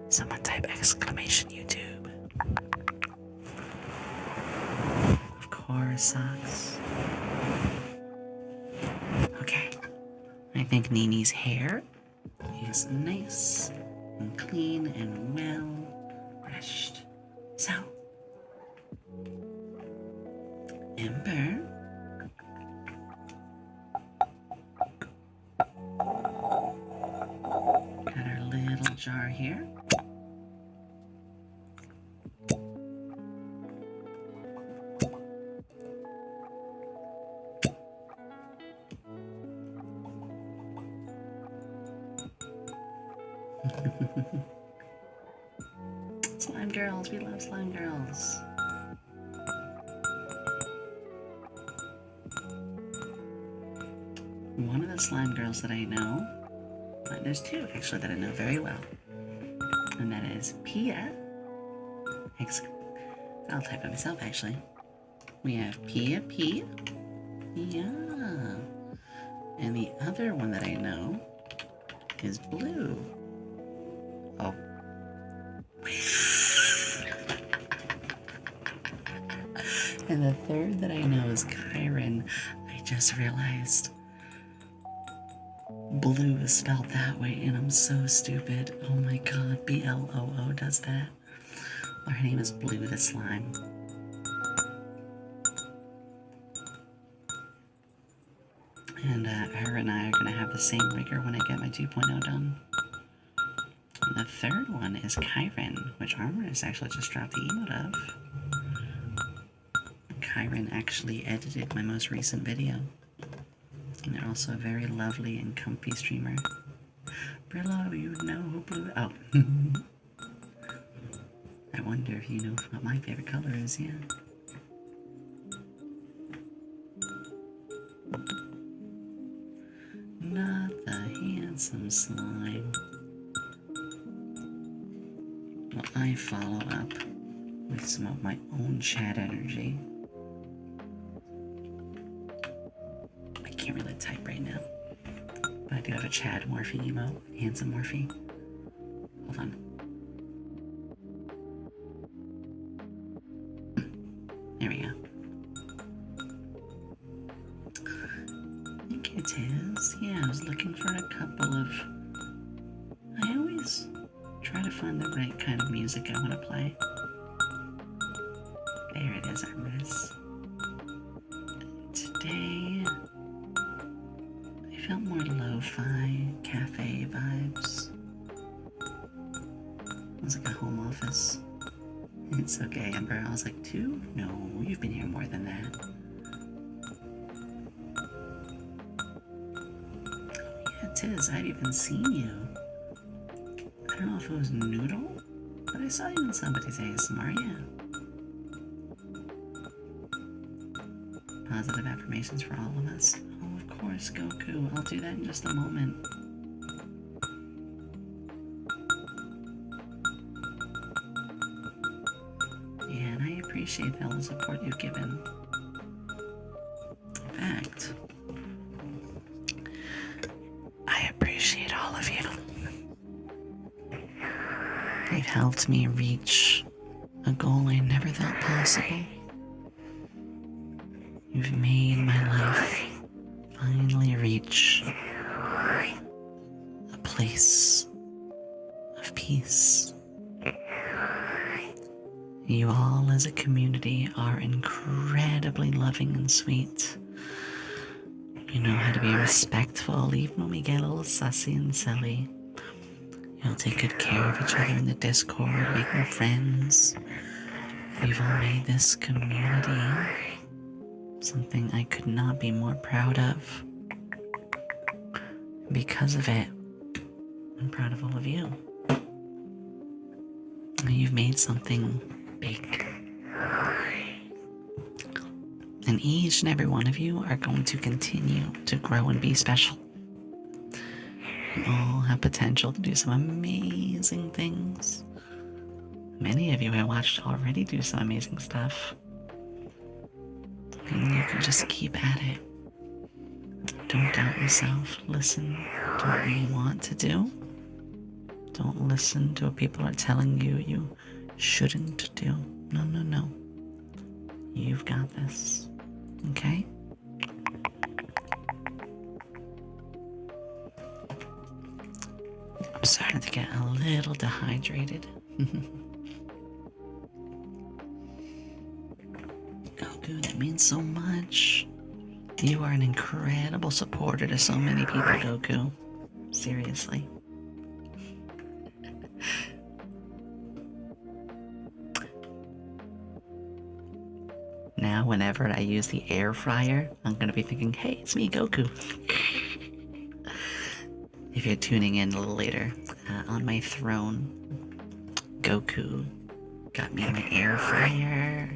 Someone type exclamation YouTube. Of course, socks. Okay. I think Nini's hair is nice and clean and well brushed. So, Ember, got our little jar here. Slime girls, we love slime girls. One of the slime girls that I know, there's two actually that I know very well, and that is Pia. I'll type it myself actually. We have Pia P. Yeah. And the other one that I know is Blue. Oh. And the third that I know is Kyron. I just realized Blue is spelled that way, and I'm so stupid. Oh my god, B-L-O-O does that. Her name is Blue the Slime. And her and I are going to have the same rigor when I get my 2.0 done. And the third one is Kyron, which Armor has actually just dropped the emote of. Kyron actually edited my most recent video. And they're also a very lovely and comfy streamer. Brillo, you know who Blue... Oh. I wonder if you know what my favorite color is, yeah. Not the handsome slime. Well, I follow up with some of my own chat energy. I can't really type right now, but I do have a Chad Morphe emote, handsome Morphe. Hold on. There we go. Thank you, Tiz. Yeah, I was looking for a couple of... I always try to find the right kind of music I want to play. There it is, Artemis. Today, I felt more lo-fi, cafe vibes. It was like a home office. It's okay, Ember. I was like, 2? No, you've been here more than that. Oh, yeah, Tiz, I've even seen you. I don't know if it was Noodle, but I saw you in somebody's ASMR, yeah. Positive affirmations for all of us. Oh, of course, Goku. I'll do that in just a moment. Yeah, and I appreciate all the support you've given. In fact, I appreciate all of you. You've helped me reach a goal I never thought possible. You've made my life finally reach a place of peace. You all as a community are incredibly loving and sweet. You know how to be respectful even when we get a little sussy and silly. You'll take good care of each other in the Discord, making friends. You've all made this community something I could not be more proud of. Because of it, I'm proud of all of you. You've made something big. And each and every one of you are going to continue to grow and be special. You all have potential to do some amazing things. Many of you I watched already do some amazing stuff. And you can just keep at it. Don't doubt yourself. Listen to what you want to do. Don't listen to what people are telling you you shouldn't do. No, no, no. You've got this. Okay? I'm starting to get a little dehydrated. Goku, that means so much. You are an incredible supporter to so many people, Goku. Seriously. Now, whenever I use the air fryer, I'm gonna be thinking, hey, it's me, Goku. If you're tuning in a little later, on my throne, Goku got me my air fryer.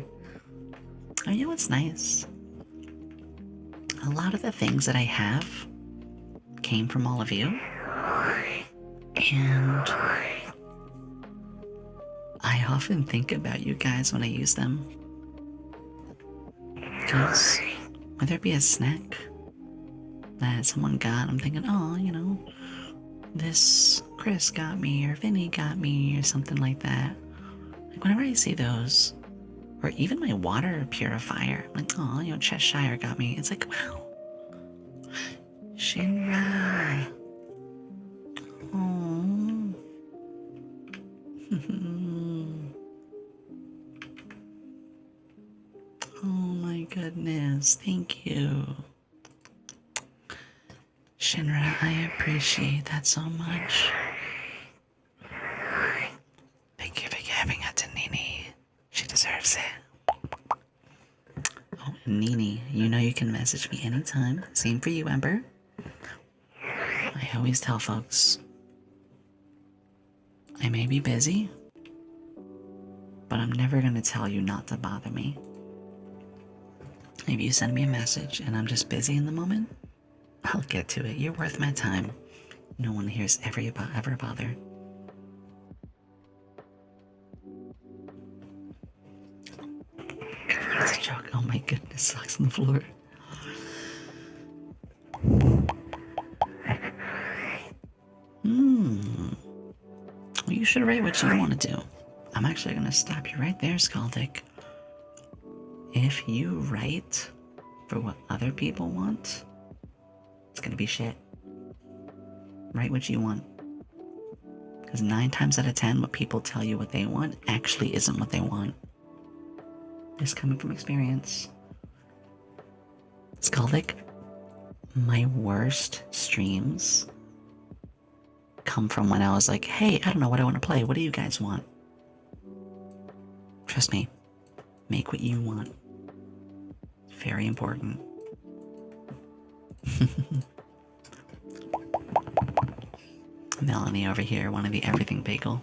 Oh, you know what's nice? A lot of the things that I have came from all of you. And I often think about you guys when I use them. Because whether it be a snack that someone got, I'm thinking, oh, you know, this Chris got me, or Vinny got me, or something like that. Like, whenever I see those, or even my water purifier, I'm like, oh, you know, Cheshire got me. It's like, wow. Shinra. Oh. Oh my goodness, thank you. Shinra, I appreciate that so much. Thank you for giving it to Nini. She deserves it. Oh, and Nini, you know you can message me anytime. Same for you, Ember. I always tell folks, I may be busy, but I'm never gonna tell you not to bother me. If you send me a message and I'm just busy in the moment, I'll get to it. You're worth my time. No one here's ever bother. That's a joke. Oh my goodness, socks on the floor. Well, you should write what you want to do. I'm actually gonna stop you right there, Skaldic. If you write for what other people want, it's gonna be shit. Write what you want. Because 9 times out of 10, what people tell you what they want actually isn't what they want. It's coming from experience. Skaldic, my worst streams come from when I was like, hey, I don't know what I want to play. What do you guys want? Trust me, make what you want. Very important. Melanie over here, one of the everything bagel.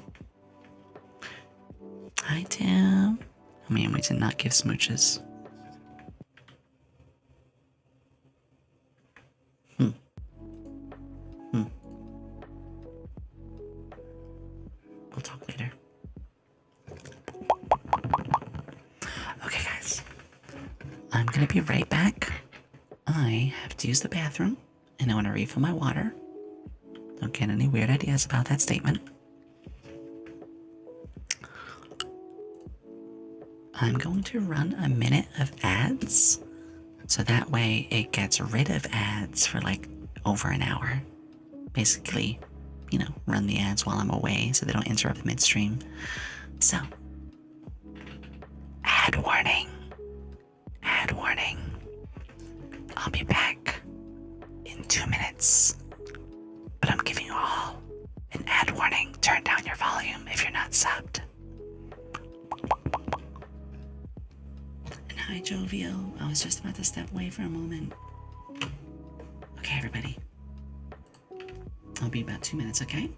Hi, Tim. I mean, we did not give smooches. We'll talk later. Okay, guys. I'm gonna be right back. I have to use the bathroom, and I want to refill my water. Don't get any weird ideas about that statement. I'm going to run a minute of ads, so that way it gets rid of ads for like over an hour. Basically, you know, run the ads while I'm away so they don't interrupt midstream. So, ad warning. Ad warning. I'll be back in 2 minutes. But I'm giving you all an ad warning. Turn down your volume if you're not subbed. And hi, Jovial. I was just about to step away for a moment. Okay, everybody. I'll be about 2 minutes, okay?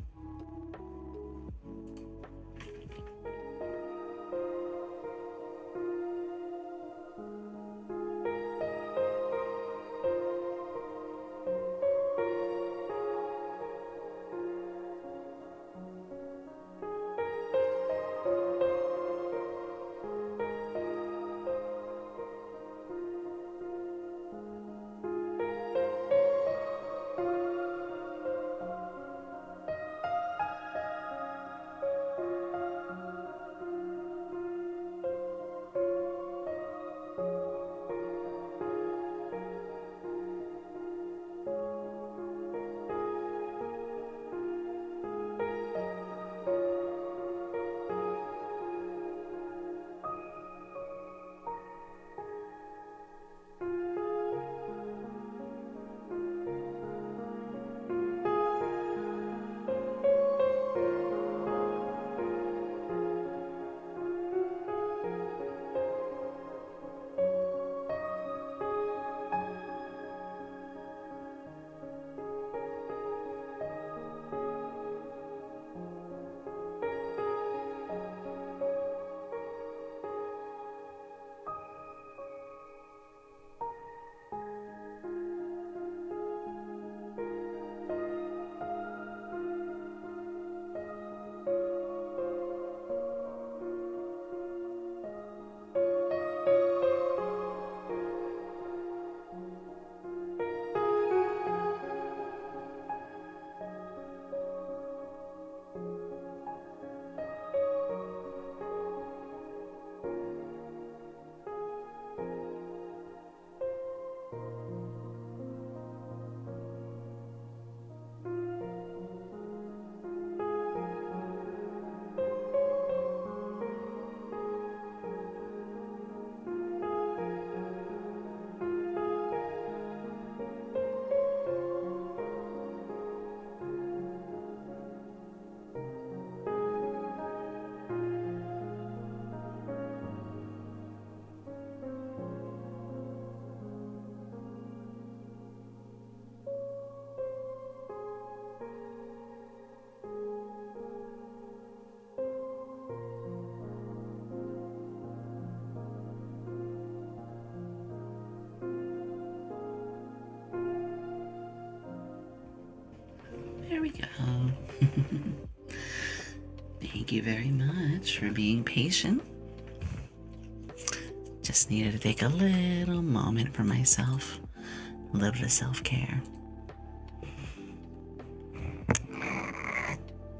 There we go. Thank you very much for being patient. Just needed to take a little moment for myself. A little bit of self-care.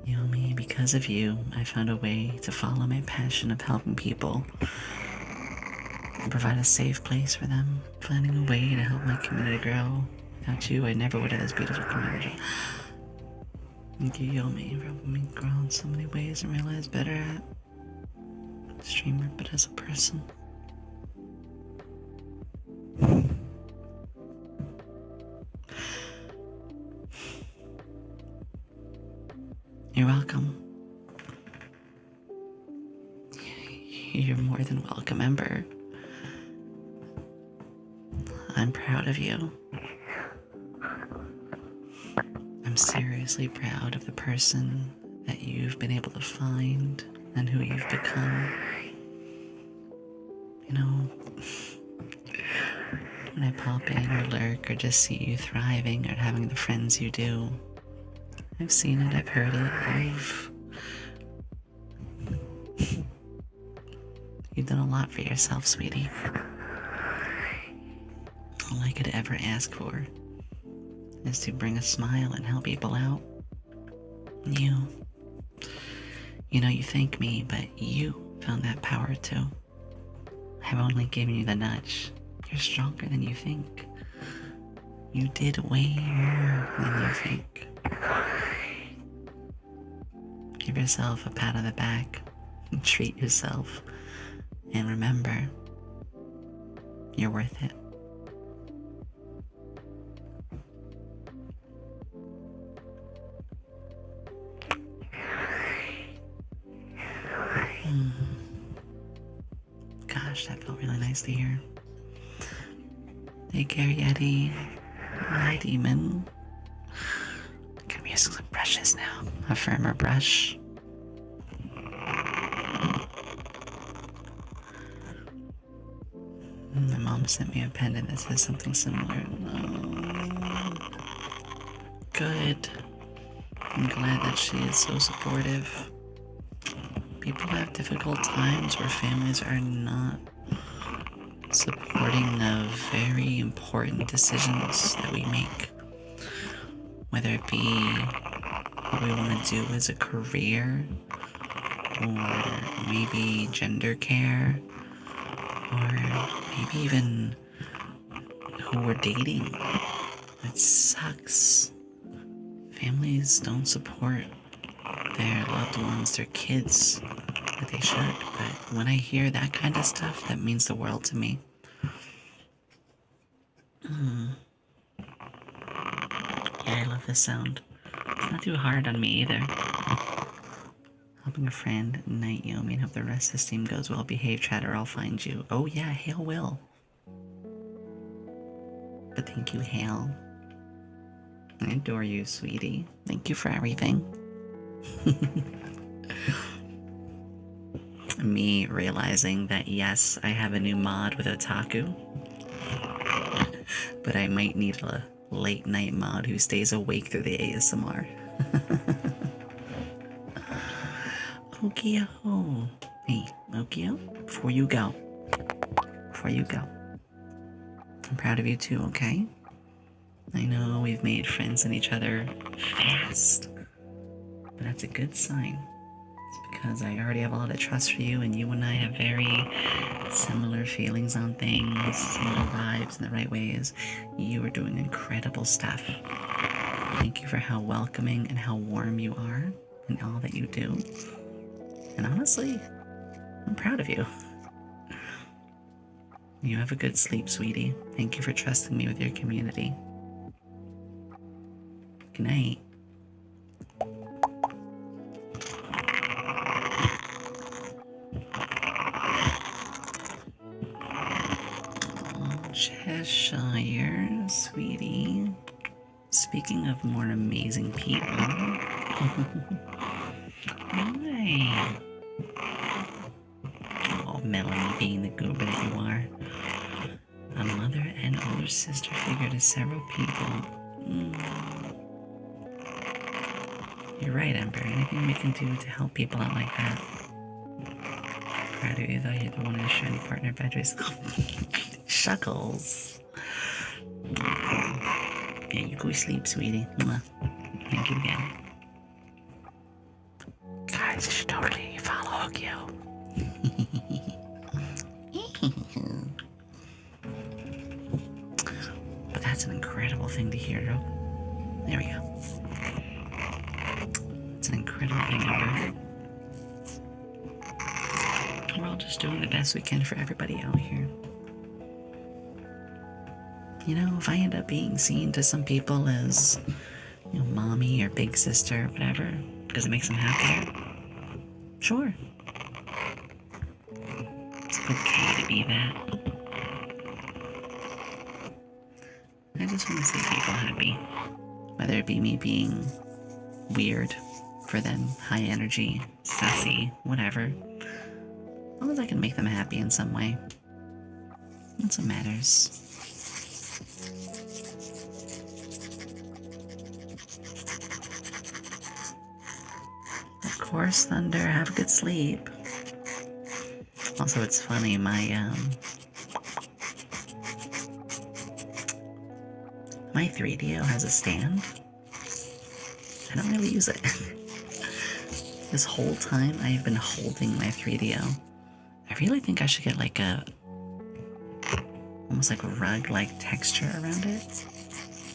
Yomi, because of you, I found a way to follow my passion of helping people and provide a safe place for them, finding a way to help my community grow. Without you, I never would have this beautiful community. Thank you, Yomi, for helping me grow in so many ways and realize better at streamer, but as a person. You're welcome. You're more than welcome, Ember. I'm proud of you. I'm seriously proud of the person that you've been able to find and who you've become. You know, when I pop in or lurk or just see you thriving or having the friends you do, I've seen it, I've heard it, you've done a lot for yourself, sweetie. All I could ever ask for is to bring a smile and help people out. You know, you thank me, but you found that power too. I've only given you the nudge. You're stronger than you think. You did way more than you think. Give yourself a pat on the back, treat yourself, and remember, you're worth it. Gosh, that felt really nice to hear. Take care, Yeti. My demon. Gonna be using some brushes now. A firmer brush. My mom sent me a pendant that says something similar. Oh, good. I'm glad that she is so supportive. People have difficult times where families are not supporting of very important decisions that we make. Whether it be what we want to do as a career, or maybe gender care, or maybe even who we're dating. It sucks. Families don't support their loved ones, their kids, like they should. But when I hear that kind of stuff, that means the world to me. Yeah, I love this sound. It's not too hard on me either. Helping a friend, night Yomi, and hope the rest of the steam goes well. Behave, chatter, I'll find you. Oh yeah, Hale will. But thank you, Hale. I adore you, sweetie. Thank you for everything. Me realizing that yes, I have a new mod with Otaku, but I might need a late night mod who stays awake through the ASMR. Okio. Hey, Okio, before you go, I'm proud of you too, okay? I know we've made friends in each other fast, but that's a good sign. It's because I already have a lot of trust for you, and you and I have very similar feelings on things, similar vibes in the right ways. You are doing incredible stuff. Thank you for how welcoming and how warm you are in all that you do. And honestly, I'm proud of you. You have a good sleep, sweetie. Thank you for trusting me with your community. Good night. Oh, Cheshire, sweetie. Speaking of more amazing people. Hi. Oh, Melanie, being the goober that you are. A mother and older sister figure to several people. You're right, Ember. Anything we can do to help people out like that. Proud of you, though. You're the one who's shiny partner boundaries. Shuckles. Yeah, you go sleep, sweetie. Mwah. Thank you again. Guys, you should totally follow Hokyo. But that's an incredible thing to hear, though. There we go. It's an incredible thing, Ember. We're all just doing the best we can for everybody out here. You know, if I end up being seen to some people as, you know, mommy or big sister or whatever, because it makes them happier, sure. It's okay to be that. I just want to see people happy. Whether it be me being weird for them, high energy, sassy, whatever. As long as I can make them happy in some way. That's what matters. Of course, Thunder, have a good sleep. Also, it's funny, my 3DO has a stand. I don't really use it. This whole time I've been holding my 3DO. I really think I should get like almost like a rug-like texture around it.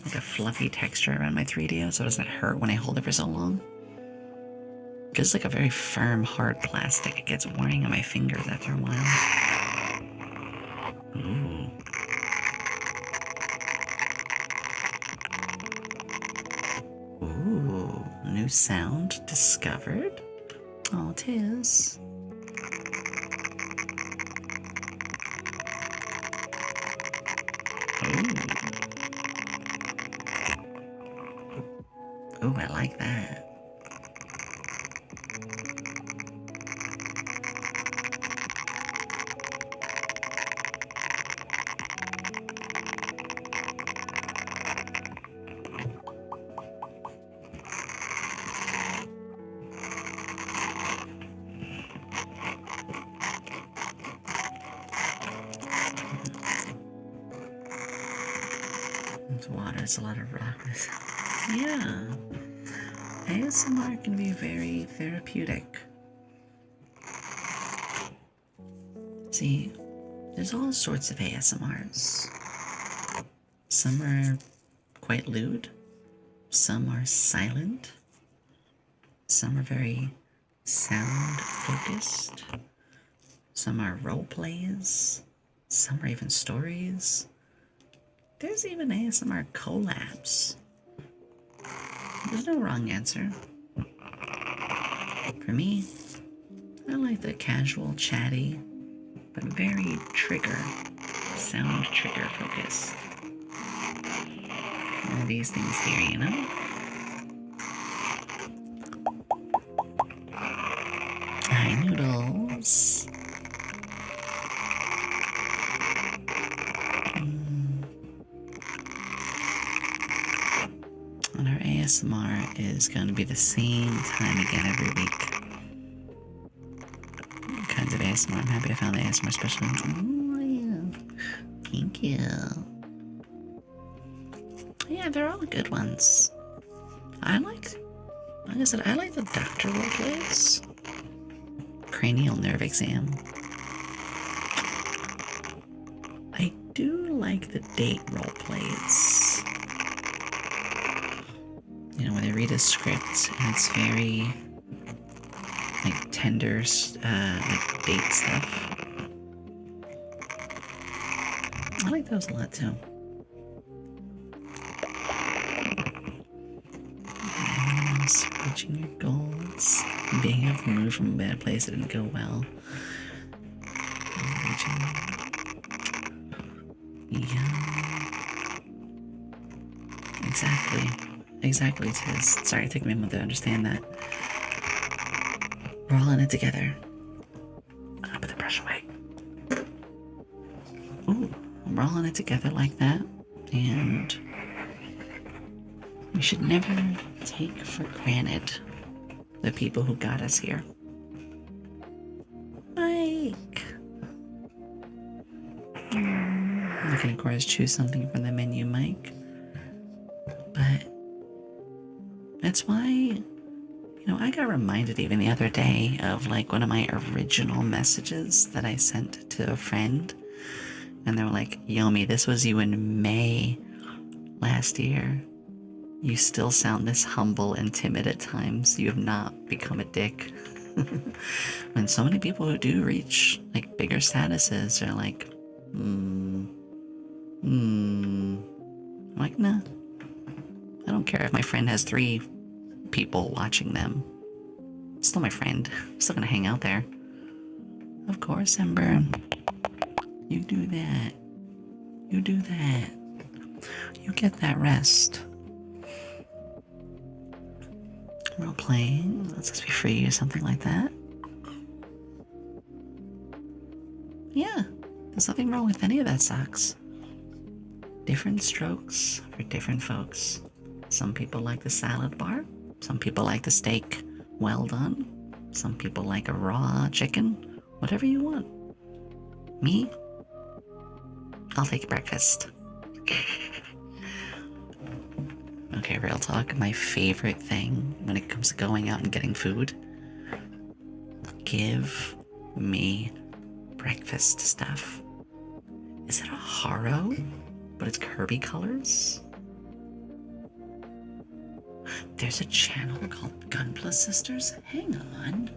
Like a fluffy texture around my 3DO so it doesn't hurt when I hold it for so long. Because it's like a very firm, hard plastic. It gets wearing on my fingers after a while. Ooh. Ooh, new sound discovered. Oh, it is. Ooh, I like that. It's water, it's a lot of rock. Yeah. ASMR can be very therapeutic. See, there's all sorts of ASMRs. Some are quite lewd. Some are silent. Some are very sound focused. Some are role plays. Some are even stories. There's even ASMR collabs. There's no wrong answer. For me, I like the casual, chatty, but very sound trigger focused. All these things here, you know? Hi, Noodles. And our ASMR is going to be the same time again every week. All kinds of ASMR. I'm happy I found the ASMR special. Oh, yeah. Thank you. Yeah, they're all good ones. Like I said, I like the doctor roleplays. Cranial nerve exam. I do like the date roleplays. You know, when they read a script and it's very, like, tender, like, date stuff. I like those a lot, too. Reaching your goals. Being able to move from a bad place that didn't go well. Yeah. Exactly, Tiz. Sorry, it took me a moment to understand that. We're all in it together. I'll put the brush away. Ooh, we're all in it together like that. And we should never take for granted the people who got us here. Mike! You can, of course, choose something from the menu, Mike. But that's why, I got reminded even the other day of like one of my original messages that I sent to a friend. And they were like, Yomi, this was you in May last year. You still sound this humble and timid at times. You have not become a dick. When so many people who do reach like bigger statuses are like, I'm like, nah. I don't care if my friend has 3 people watching them. It's still my friend. I'm still gonna hang out there. Of course, Ember. You do that. You do that. You get that rest. Role playing. Let's just be free or something like that. Yeah, there's nothing wrong with any of that sucks. Different strokes for different folks. Some people like the salad bar. Some people like the steak well done. Some people like a raw chicken. Whatever you want. Me? I'll take breakfast. Okay, real talk. My favorite thing when it comes to going out and getting food. Give me breakfast stuff. Is it a Haro? But it's Kirby colors? There's a channel called Gunpla Sisters? Hang on.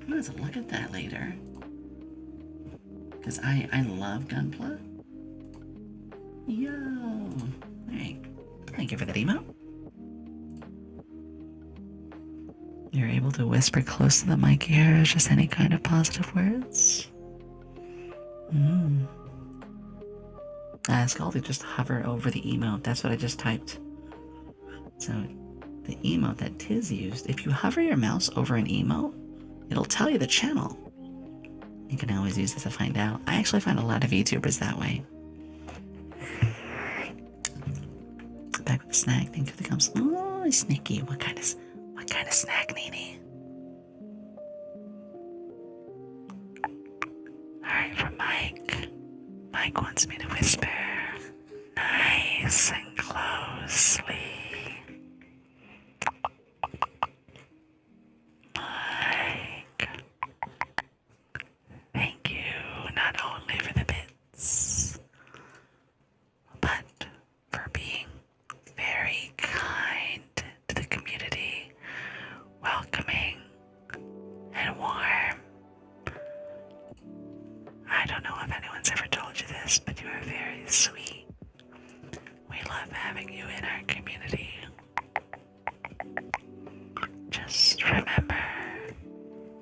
I'm gonna have to look at that later. Because I love Gunpla. Yo! Hey, thank you for that email. You're able to whisper close to the mic ear, just any kind of positive words? Scaldy, just hover over the emote. That's what I just typed. So, the emote that Tiz used, if you hover your mouse over an emote, it'll tell you the channel. You can always use it to find out. I actually find a lot of VTubers that way. Back with the snack. Thank you for the comes. Oh, sneaky. What kind of snack, Nene? Alright, for Mike. Mike wants me to whisper nice and closely. Mike, thank you not only for the bits, but for being very kind to the community, welcoming and warm. I don't know if anyone's ever told you this, but you are very sweet. We love having you in our community. Just remember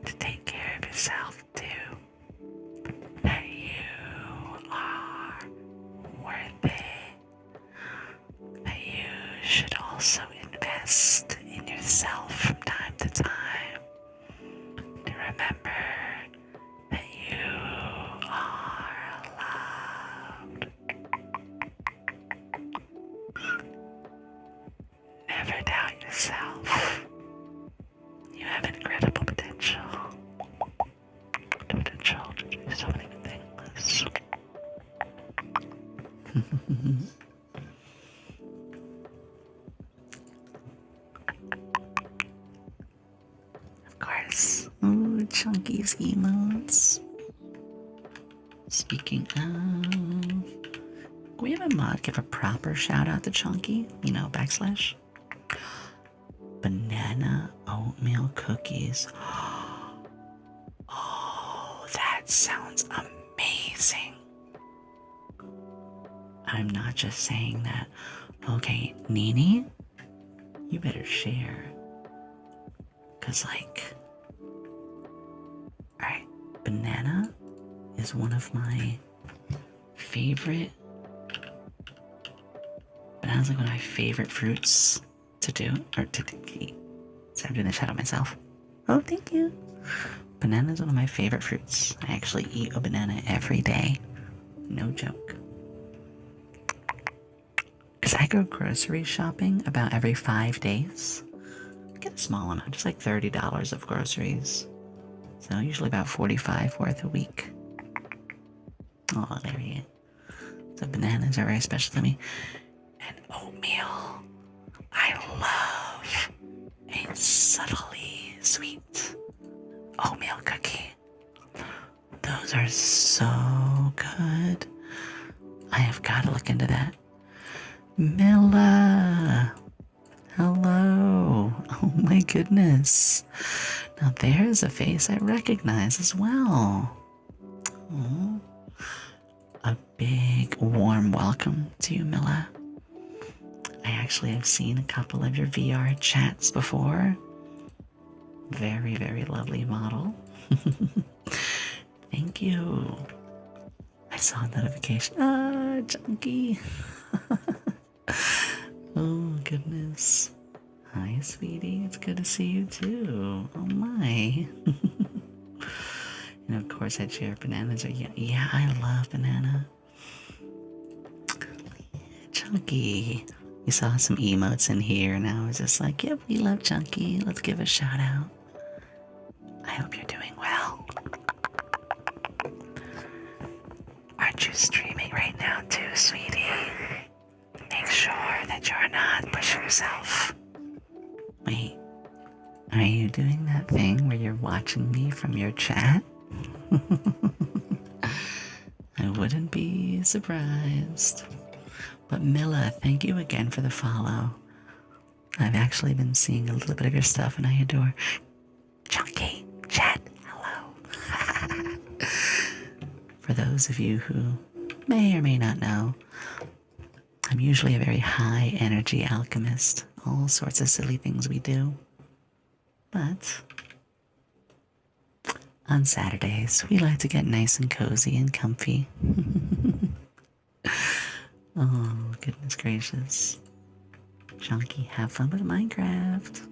to take care of yourself too. That you are worth it. That you should also invest in yourself from time to time. To remember that you are loved. Never doubt yourself. You have incredible potential. Potential to do so many things. Of course. Ooh, Chunky's emotes. Speaking of, can we have a mod give a proper shout out to Chunky? / banana oatmeal cookies. Oh, that sounds amazing. I'm not just saying that. Okay, Nene, you better share. Cause alright, banana is one of my favorite. Banana's like one of my favorite fruits to do, or to eat. So I'm doing the shout out myself. Oh, thank you. Banana is one of my favorite fruits. I actually eat a banana every day. No joke. Because I go grocery shopping about every 5 days. Get a small amount, just like $30 of groceries. So usually about 45 worth a week. Oh, there we go. So bananas are very special to me. And oatmeal. I love a subtly sweet oatmeal cookie. Those are so good. I have got to look into that. Milla! Hello! Oh my goodness. Now there's a face I recognize as well. Oh, a big warm welcome to you, Milla. I actually have seen a couple of your VR chats before. Very, very lovely model. Thank you. I saw a notification. Ah, Chunky. Oh, goodness. Hi, sweetie. It's good to see you, too. Oh, my. And, of course, I'd share bananas. Yeah, I love banana. Chunky. We saw some emotes in here, and I was just like, yep, we love Chunky. Let's give a shout out. I hope you're doing well. Aren't you streaming right now, too, sweetie? Make sure that you're not pushing yourself. Wait, are you doing that thing where you're watching me from your chat? I wouldn't be surprised. But Milla, thank you again for the follow. I've actually been seeing a little bit of your stuff and I adore. Chunky, chat, hello. For those of you who may or may not know, I'm usually a very high energy alchemist. All sorts of silly things we do. But on Saturdays, we like to get nice and cozy and comfy. Oh, goodness gracious. Chunky, have fun with Minecraft.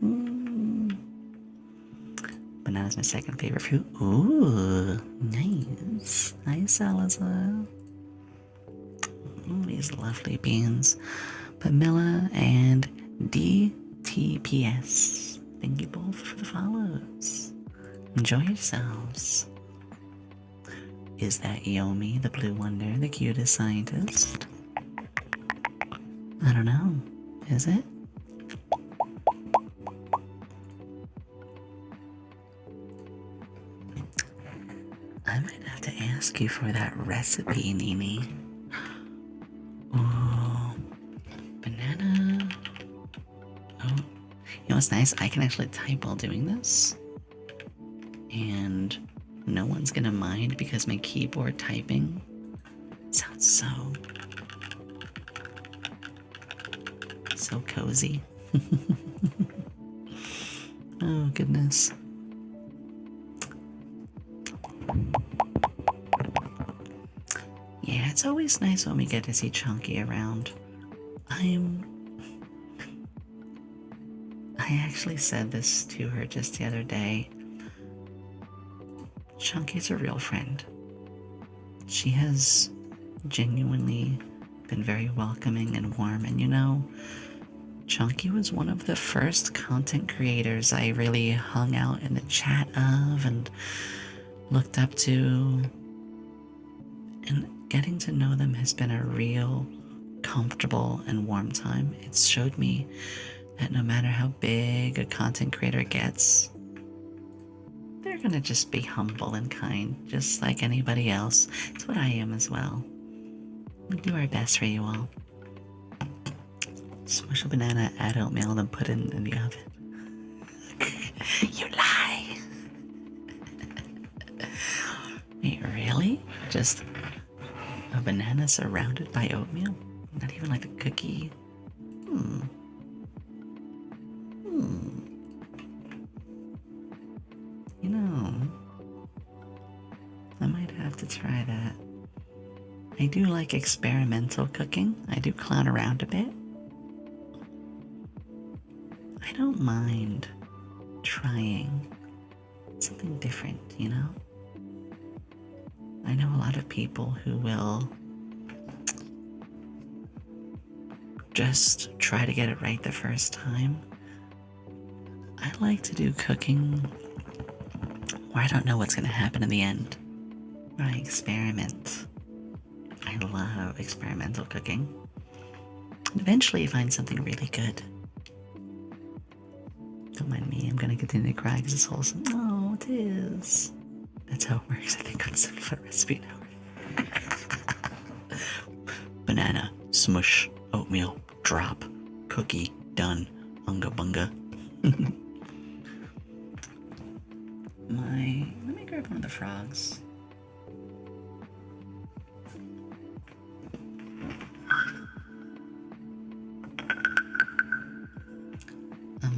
Banana's my second favorite fruit. Ooh, nice. Hi, Salazar. Oh, these lovely beans. Pamela and DTPS. Thank you both for the follows. Enjoy yourselves. Is that Yomi, the blue wonder, the cutest scientist? I don't know. Is it? I might have to ask you for that recipe, Nini. Ooh, banana. Oh, you know what's nice? I can actually type while doing this. And no one's gonna mind because my keyboard typing sounds so cozy. Oh, goodness. Yeah, it's always nice when we get to see Chunky around. I actually said this to her just the other day. Chunky's a real friend. She has genuinely been very welcoming and warm, and you know, Chunky was one of the first content creators I really hung out in the chat of and looked up to. And getting to know them has been a real comfortable and warm time. It's showed me that no matter how big a content creator gets, they're gonna just be humble and kind, just like anybody else. It's what I am as well. We do our best for you all. Smush a banana, add oatmeal, then put it in the oven. You lie! Wait, really? Just a banana surrounded by oatmeal? Not even like a cookie? You know, I might have to try that. I do like experimental cooking. I do clown around a bit. I don't mind trying something different, you know? I know a lot of people who will just try to get it right the first time. I like to do cooking where I don't know what's going to happen in the end. Where I experiment. I love experimental cooking. And eventually you find something really good. Don't mind me, I'm gonna continue to cry because it's wholesome. Oh, it is. That's how it works, I think, on Simple Recipe Now. Banana, smush, oatmeal, drop, cookie, done, unga bunga. Let me grab one of the frogs.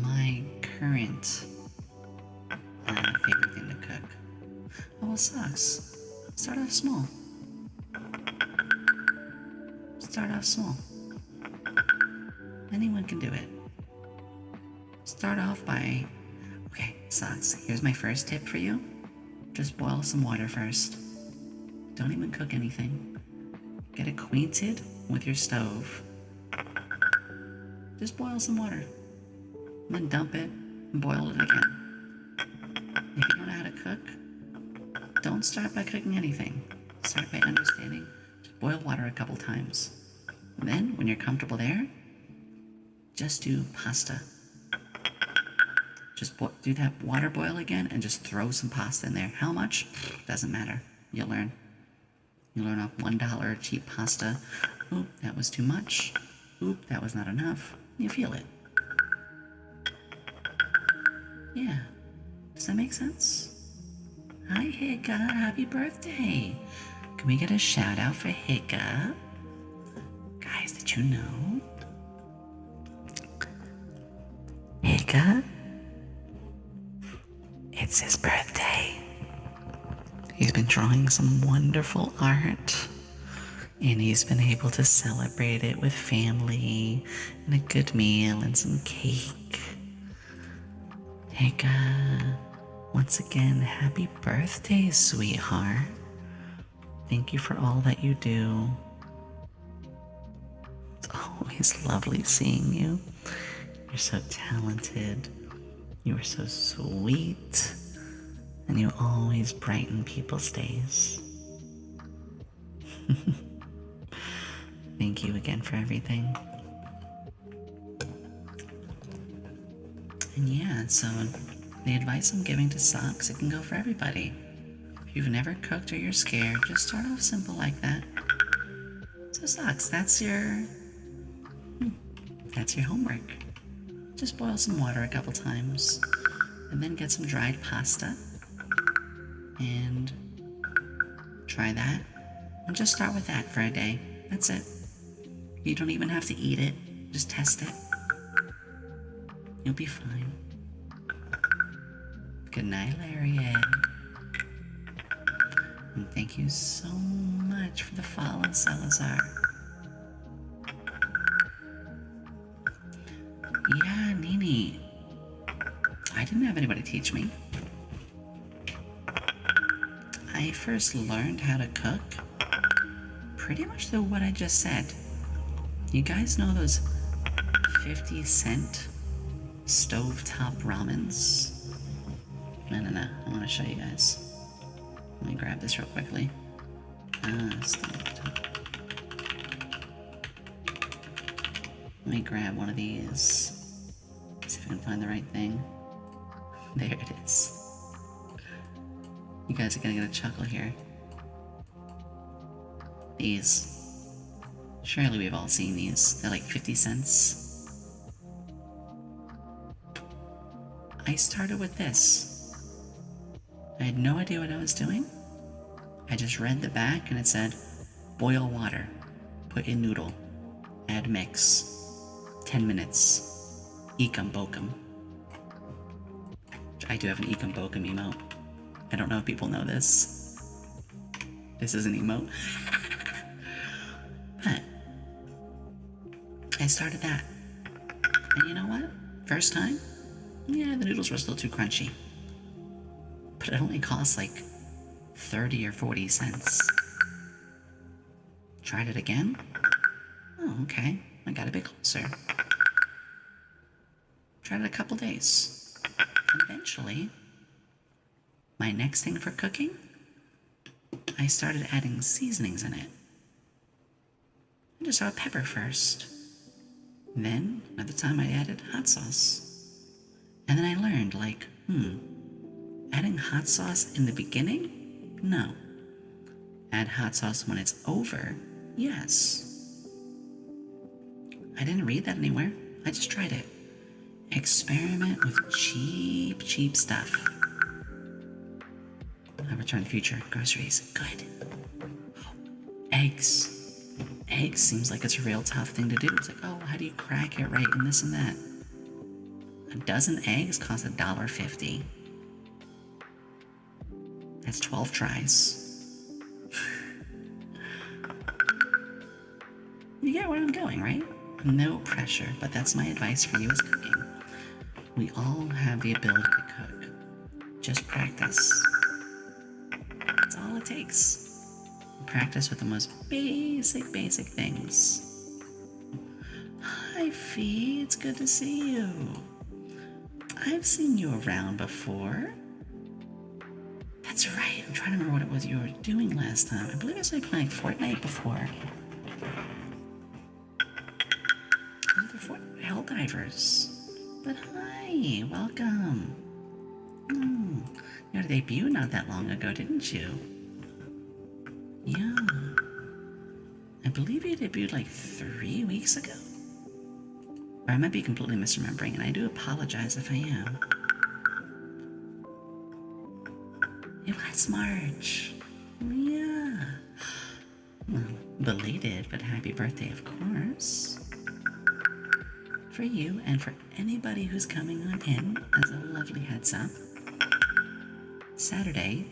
My current favorite thing to cook. Oh, well, socks. Start off small. Start off small. Anyone can do it. Start off by... Okay, socks. Here's my first tip for you. Just boil some water first. Don't even cook anything. Get acquainted with your stove. Just boil some water. Then dump it and boil it again. If you don't know how to cook, don't start by cooking anything. Start by understanding. Just boil water a couple times. And then, when you're comfortable there, just do pasta. Just do that water boil again and just throw some pasta in there. How much? Doesn't matter. You'll learn. You'll learn off $1 cheap pasta. Oop, that was too much. Oop, that was not enough. You feel it. Yeah. Does that make sense? Hi, Hiccup. Happy birthday. Can we get a shout out for Hiccup? Guys, did you know? Hiccup? It's his birthday. He's been drawing some wonderful art. And he's been able to celebrate it with family and a good meal and some cake. Hiccup, once again, happy birthday, sweetheart. Thank you for all that you do. It's always lovely seeing you. You're so talented. You are so sweet. And you always brighten people's days. Thank you again for everything. And yeah, so the advice I'm giving to socks, it can go for everybody. If you've never cooked or you're scared, just start off simple like that. So socks, that's your homework. Just boil some water a couple times, and then get some dried pasta, and try that. And just start with that for a day. That's it. You don't even have to eat it. Just test it. You'll be fine. Good night, Lariat. And thank you so much for the follow, Salazar. Yeah, Nini. I didn't have anybody teach me. I first learned how to cook pretty much through what I just said. You guys know those 50-cent stovetop ramens? No. I want to show you guys. Let me grab this real quickly. Stovetop. Let me grab one of these. See if I can find the right thing. There it is. You guys are gonna get a chuckle here. These. Surely we've all seen these. They're like 50 cents. I started with this. I had no idea what I was doing. I just read the back and it said, boil water, put in noodle, add mix, 10 minutes, ekum bokum. I do have an ekum bokum emote. I don't know if people know this. This is an emote. But I started that. And you know what? First time, yeah, the noodles were still too crunchy. But it only cost like 30 or 40 cents. Tried it again. Oh, okay. I got a bit closer. Tried it a couple days. And eventually, my next thing for cooking, I started adding seasonings in it. I just saw pepper first. Then, another time I added hot sauce. And then I learned, like, adding hot sauce in the beginning? No. Add hot sauce when it's over? Yes. I didn't read that anywhere. I just tried it. Experiment with cheap stuff. I Return to the Future. Groceries. Good. Oh, eggs. Eggs seems like it's a real tough thing to do. It's like, oh, how do you crack it right and this and that? A dozen eggs cost $1.50. That's 12 tries. You get where I'm going, right? No pressure, but that's my advice for you as cooking. We all have the ability to cook. Just practice. That's all it takes. Practice with the most basic things. Hi, Fee. It's good to see you. I've seen you around before. That's right. I'm trying to remember what it was you were doing last time. I believe I saw you playing Fortnite before. Helldivers. But hi, welcome. You had a debut not that long ago, didn't you? Yeah. I believe you debuted like 3 weeks ago. Or I might be completely misremembering, and I do apologize if I am. It was March. Yeah. Well, belated, but happy birthday, of course. For you and for anybody who's coming on in as a lovely heads up, Saturday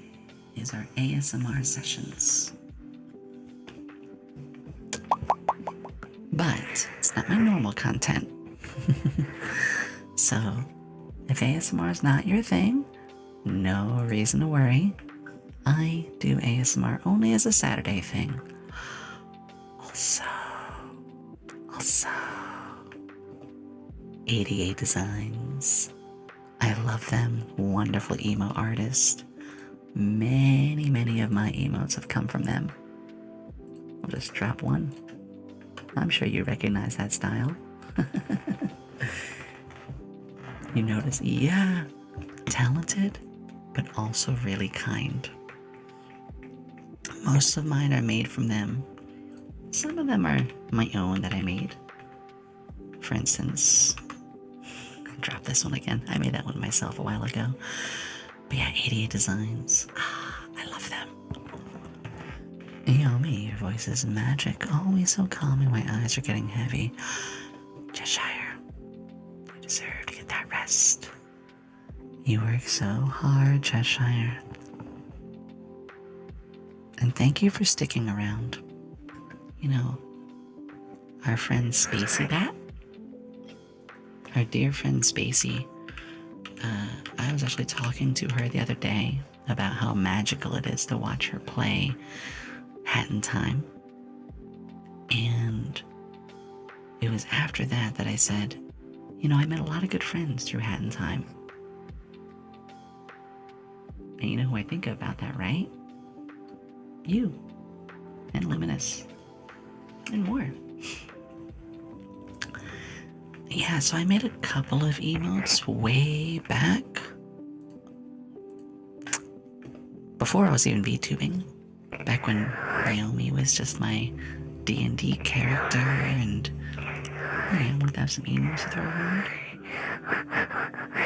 is our ASMR sessions. But it's not my normal content. So, if ASMR is not your thing, no reason to worry. I do ASMR only as a Saturday thing. Also, 88 Designs. I love them. Wonderful emo artist. Many of my emotes have come from them. I'll just drop one. I'm sure you recognize that style. You notice? Yeah. Talented, but also really kind. Most of mine are made from them. Some of them are my own that I made. For instance, I'll drop this one again. I made that one myself a while ago. But yeah, 88 Designs. I love them. Yomi, your voice is magic. Always so calming. My eyes are getting heavy. Cheshire, you deserve to get that rest. You work so hard, Cheshire. And thank you for sticking around. You know, our friend Spacey Bat, our dear friend Spacey, I was actually talking to her the other day about how magical it is to watch her play Hat in Time. And it was after that that I said, you know, I met a lot of good friends through Hat in Time. And you know who I think about that, right? You. And Luminous. And more. Yeah, so I made a couple of emotes way back. Before I was even VTubing. Back when Yomi was just my D&D character, and I wanted to have some emotes to throw around.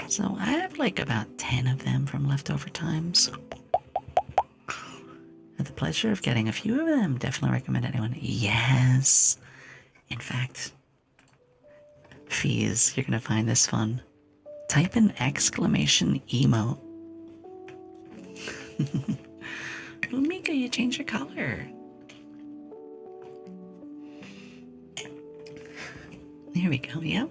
So I have like about 10 of them from leftover times. Had the pleasure of getting a few of them. Definitely recommend anyone. Yes. In fact, Fees, you're gonna find this fun. Type in exclamation emote. Oh, Mika, you changed your color. There we go, yep.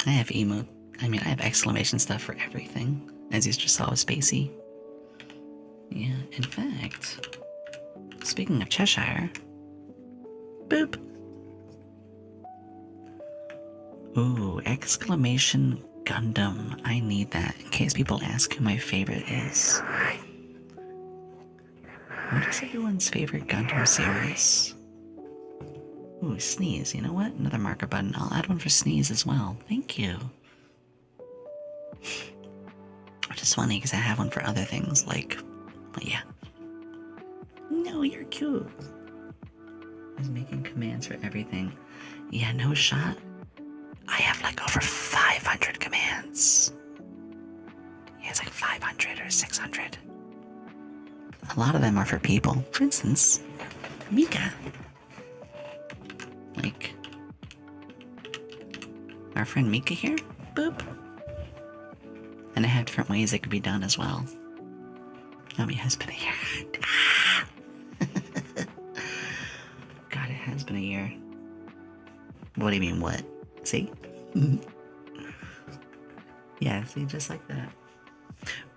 I have emote. I have exclamation stuff for everything, as you just saw with Spacey. Yeah, in fact, speaking of Cheshire, boop. Ooh, exclamation Gundam. I need that in case people ask who my favorite is. What is everyone's favorite Gundam series? Ooh, sneeze. You know what? Another marker button. I'll add one for sneeze as well. Thank you. Which is funny because I have one for other things like, well, yeah. No, you're cute. He's making commands for everything. Yeah, no shot. I have like over 500 commands. Yeah, it's like 500 or 600. A lot of them are for people. For instance, Mika. Like, our friend Mika here. Boop. And I have different ways it could be done as well. Yomi has been a year. God, it has been a year. What do you mean, what? See? Yeah, see, just like that.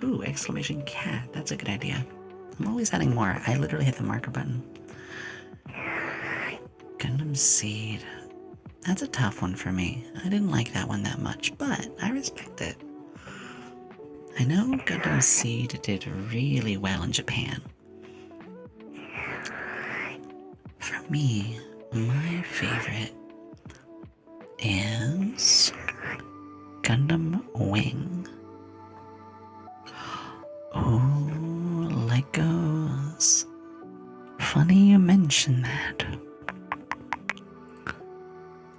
Ooh, exclamation cat. That's a good idea. I'm always adding more. I literally hit the marker button. Gundam Seed. That's a tough one for me. I didn't like that one that much, but I respect it. I know Gundam Seed did really well in Japan. For me, my favorite is Gundam Wing. Oh, Legos. Funny you mention that.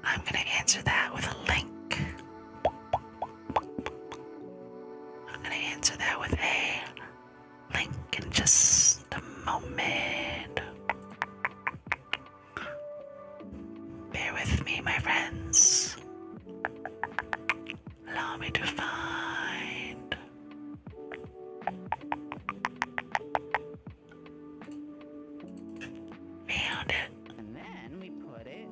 I'm gonna answer that with a link. I'm gonna answer that with a link in just a moment. Bear with me, my friends. Allow me to find. Found it. And then we put it.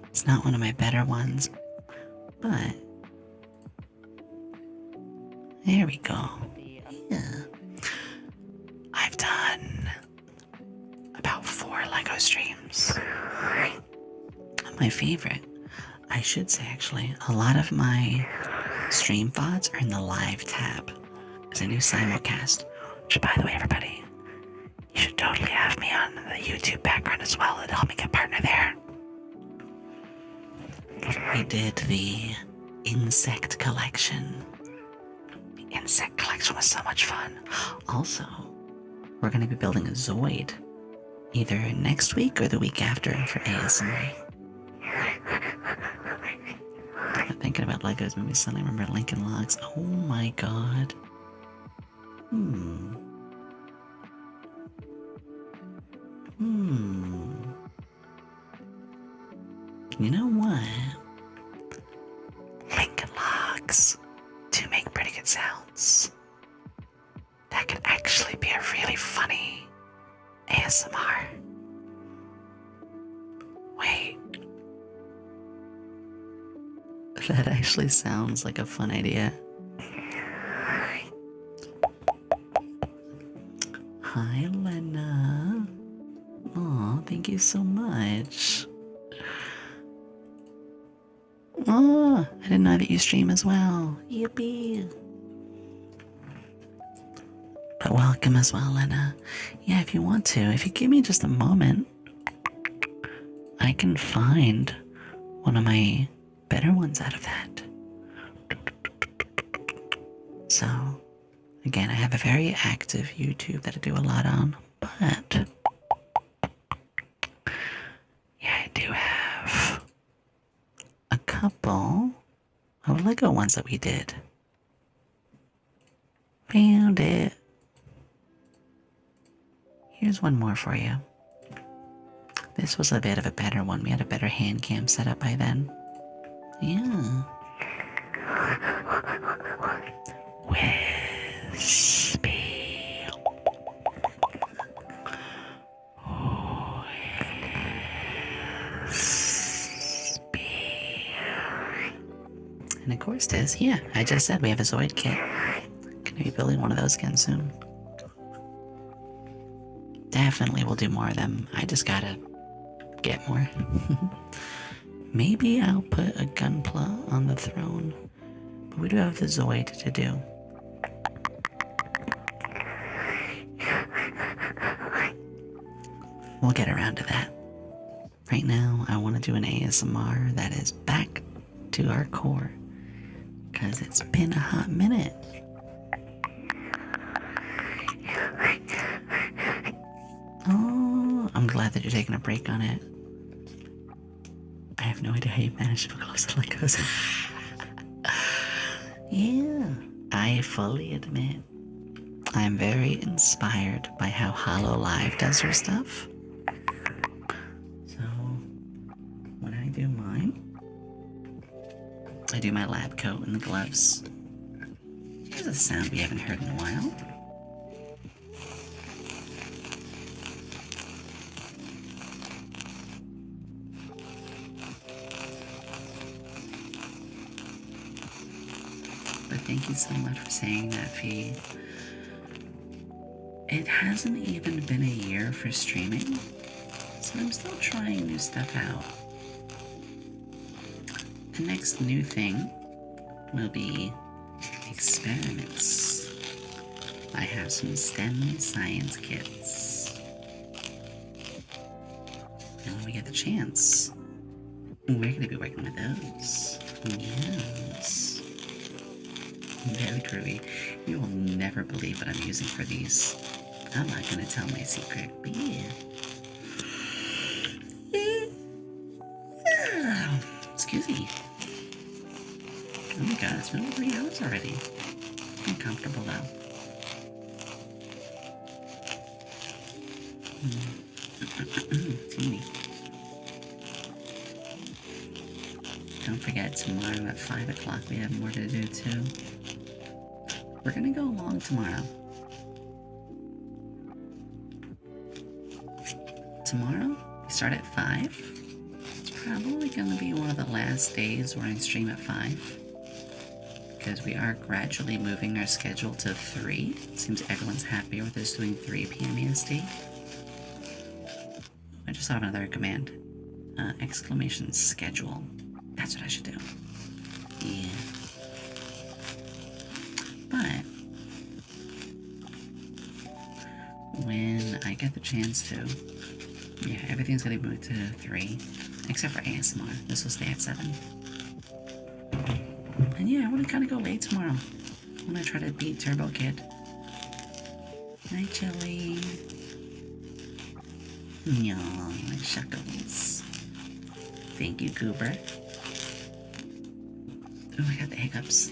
It's not one of my better ones, but there we go. Yeah. I've done about 4 Lego streams. My favorite, I should say actually, a lot of my stream VODs are in the live tab. Because I do simulcast. Which, by the way, everybody, you should totally have me on the YouTube background as well. It'll help me get partner there. We did the insect collection. The insect collection was so much fun. Also, we're going to be building a Zoid either next week or the week after for ASMR. I'm thinking about Legos maybe suddenly remember Lincoln Logs. Oh my god. You know what? Lincoln Logs do make pretty good sounds. That could actually be a really funny ASMR. Wait. That actually sounds like a fun idea. Hi, Lena. Aw, thank you so much. Oh, I didn't know that you stream as well. Yippee. But welcome as well, Lena. Yeah, if you want to, if you give me just a moment, I can find one of my better ones out of that. So, again, I have a very active YouTube that I do a lot on, but yeah, I do have a couple of Lego ones that we did. Found it. Here's one more for you. This was a bit of a better one. We had a better hand cam set up by then. Yeah. Wispy. Wispy. And of course, Tiz, yeah, I just said we have a Zoid kit. Gonna be building one of those again soon. definitely will do more of them. I just gotta get more. Maybe I'll put a gunpla on the throne. But we do have the Zoid to do. We'll get around to that. Right now, I want to do an ASMR that is back to our core. Because it's been a hot minute. Oh, I'm glad that you're taking a break on it. I have no idea how you managed to put close to like those. Yeah, I fully admit I'm very inspired by how Hollow Live does her stuff. So, when I do mine, I do my lab coat and the gloves. Here's a sound we haven't heard in a while. But thank you so much for saying that, Fee. It hasn't even been a year for streaming, so I'm still trying new stuff out. The next new thing will be experiments. I have some STEM science kits. And when we get the chance, we're going to be working with those. Yes. Very groovy. You will never believe what I'm using for these. I'm not going to tell my secret, but yeah. Excuse me. Oh my god, it's been over 3 hours already. I'm comfortable though. Excuse me. Don't forget, tomorrow at 5 o'clock we have more to do too. We're gonna go long tomorrow. Tomorrow, we start at 5. It's probably gonna be one of the last days where I stream at 5. Because we are gradually moving our schedule to 3. Seems everyone's happier with us doing 3 p.m. EST. I just saw another command. Exclamation schedule. That's what I should do. Yeah. But when I get the chance to, yeah, everything's gonna be moved to 3, except for ASMR. This will stay at 7. And yeah, I want to kind of go late tomorrow. I want to try to beat Turbo Kid. Night, Chili. Yaw, my shuckles. Thank you, Cooper. Oh, I got the hiccups.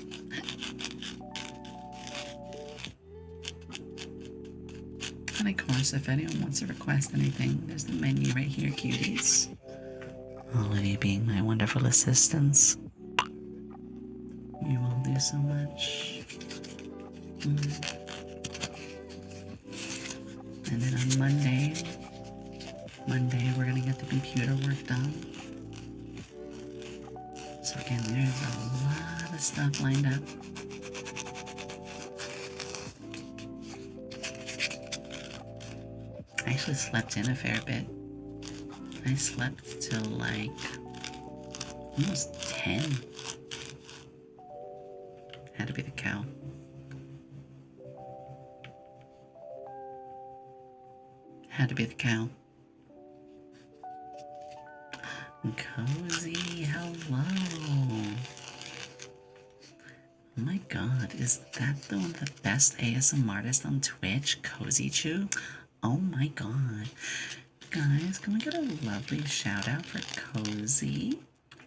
And of course, if anyone wants to request anything, there's the menu right here, cuties. All of you being my wonderful assistants. You all do so much. And then on Monday, we're gonna get the computer work done. So again, there's a lot of stuff lined up. I actually slept in a fair bit. I slept till like almost 10. Had to be the cow. Had to be the cow. Cozy, hello. Oh my god, is that the one of the best ASMR artists on Twitch? Cozy Chew? Oh my god. Guys, can we get a lovely shout out for Cozy?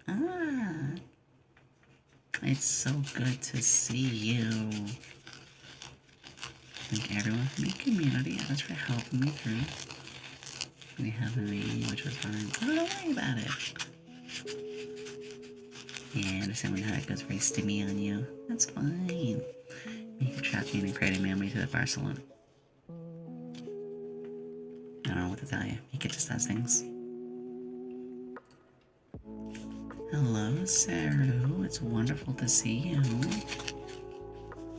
Ah. It's so good to see you. Thank everyone from the community others for helping me through. We have Lee, which was fine. Oh, don't worry about it. Yeah, I understand how it goes very stimmy on you. That's fine. You can trap me and create a memory to the Barcelona. I don't know what to tell you. He just does things. Hello, Saru. It's wonderful to see you.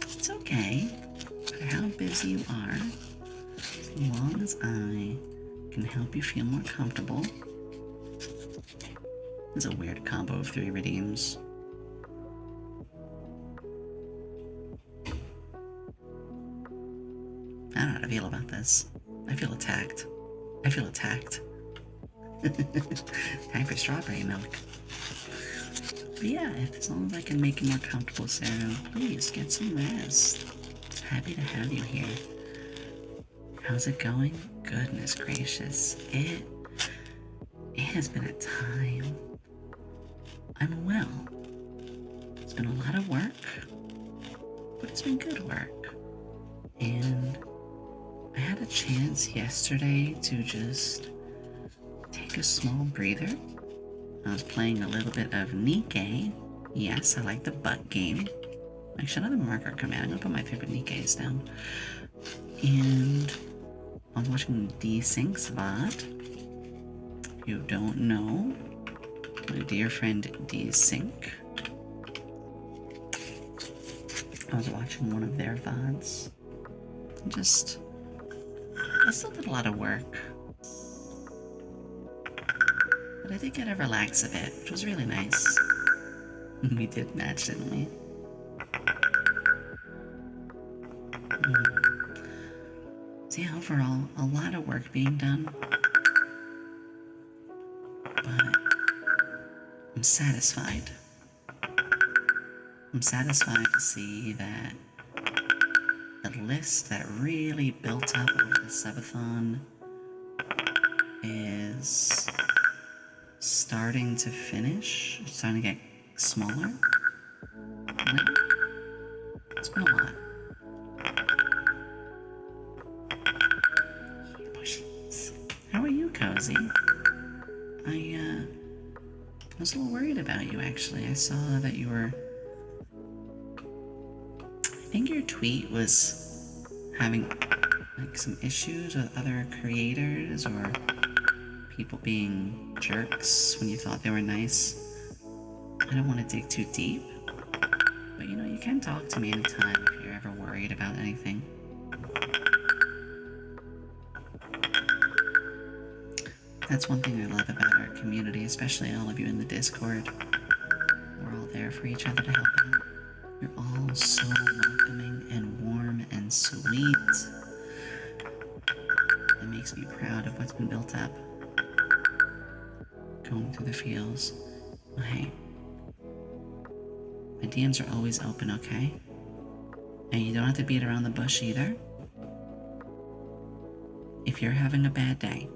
It's okay. No matter how busy you are, as As long as I can help you feel more comfortable. It's a weird combo of 3 redeems. I don't know how to feel about this. I feel attacked. I feel attacked. Time for strawberry milk. But yeah, as long as I can make you more comfortable, Sarah, please get some rest. Happy to have you here. How's it going? Goodness gracious. It has been a time. I'm well. It's been a lot of work, but it's been good work. And I had a chance yesterday to just take a small breather. I was playing a little bit of Nikkei. Yes, I like the butt game. Actually, another marker command. I'm gonna put my favorite Nikkeis down. And I was watching D-Sync's VOD. If you don't know, my dear friend D-Sync. I was watching one of their VODs. I still did a lot of work. But I did get to relax a bit, which was really nice. We did match, didn't we? So yeah, overall, a lot of work being done. But I'm satisfied. I'm satisfied to see that the list that really built up over the subathon is starting to finish. It's starting to get smaller. It's been a lot. How are you, Cozy? I was a little worried about you, actually. I saw that you were... I think your tweet was having, like, some issues with other creators, or people being jerks when you thought they were nice. I don't want to dig too deep, but you know, you can talk to me anytime if you're ever worried about anything. That's one thing I love about our community, especially all of you in the Discord. We're all there for each other to help out. You're all so welcoming and warm and sweet. It makes me proud of what's been built up. Going through the feels. Well, hey, my DMs are always open, okay? And you don't have to beat around the bush either. If you're having a bad day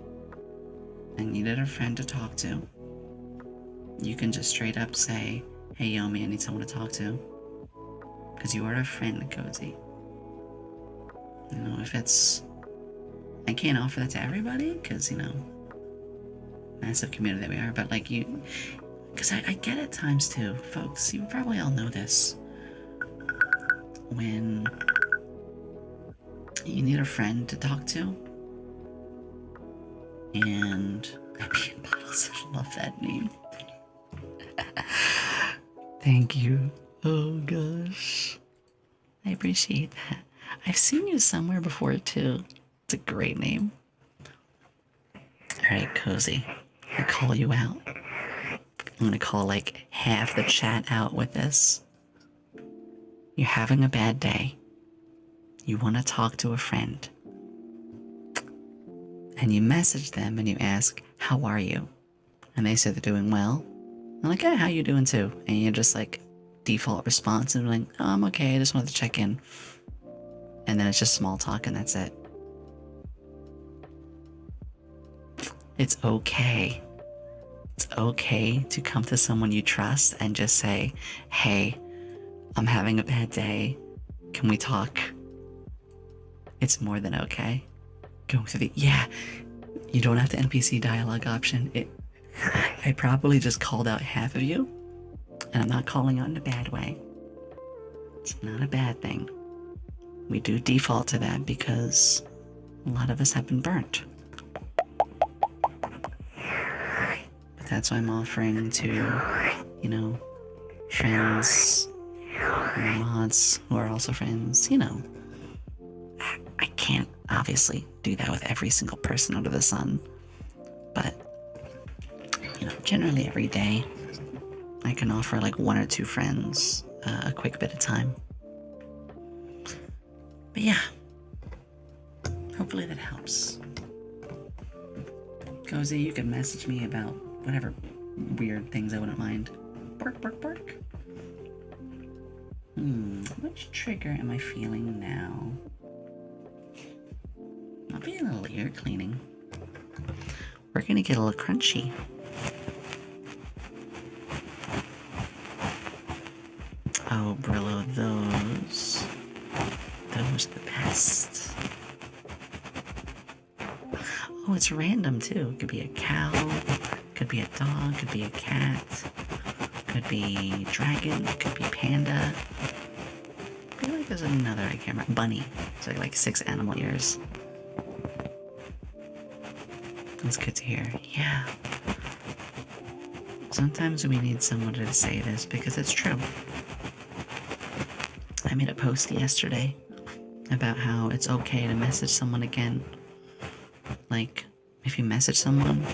and needed a friend to talk to, you can just straight up say, hey Yomi, I need someone to talk to. Because you are a friend, Cozy. You know, if it's... I can't offer that to everybody, because, you know, massive community that we are, but like you... Because I get at times too, folks, you probably all know this. When you need a friend to talk to, and I pee in bottles. I love that name. Thank you. Oh gosh. I appreciate that. I've seen you somewhere before too. It's a great name. Alright, Cozy. I call you out. I'm gonna call like half the chat out with this. You're having a bad day. You wanna talk to a friend. And you message them and you ask, how are you? And they say they're doing well. I'm like, yeah, how you doing too? And you're just like, default response, and like, oh, I'm okay, I just wanted to check in. And then it's just small talk and that's it. It's okay. It's okay to come to someone you trust and just say, hey, I'm having a bad day. Can we talk? It's more than okay. Going through the, yeah, you don't have the NPC dialogue option. I probably just called out half of you, and I'm not calling out in a bad way. It's not a bad thing. We do default to that because a lot of us have been burnt. But that's why I'm offering to, you know, friends, mods who are also friends, you know, I can't obviously do that with every single person under the sun, but generally every day I can offer like 1 or 2 friends a quick bit of time. But yeah, hopefully that helps. Cozy, you can message me about whatever weird things I wouldn't mind. Bark, bark, bark. Which trigger am I feeling now? I'm feeling a little ear cleaning. We're gonna get a little crunchy. Oh, Brillo, those are the best. Oh, it's random too. It could be a cow, could be a dog, could be a cat, could be dragon, could be panda. I feel like there's another, I can't remember. Bunny. It's like 6 animal ears. That's good to hear. Yeah. Sometimes we need someone to say this because it's true. I made a post yesterday about how it's okay to message someone again. Like, if you message someone,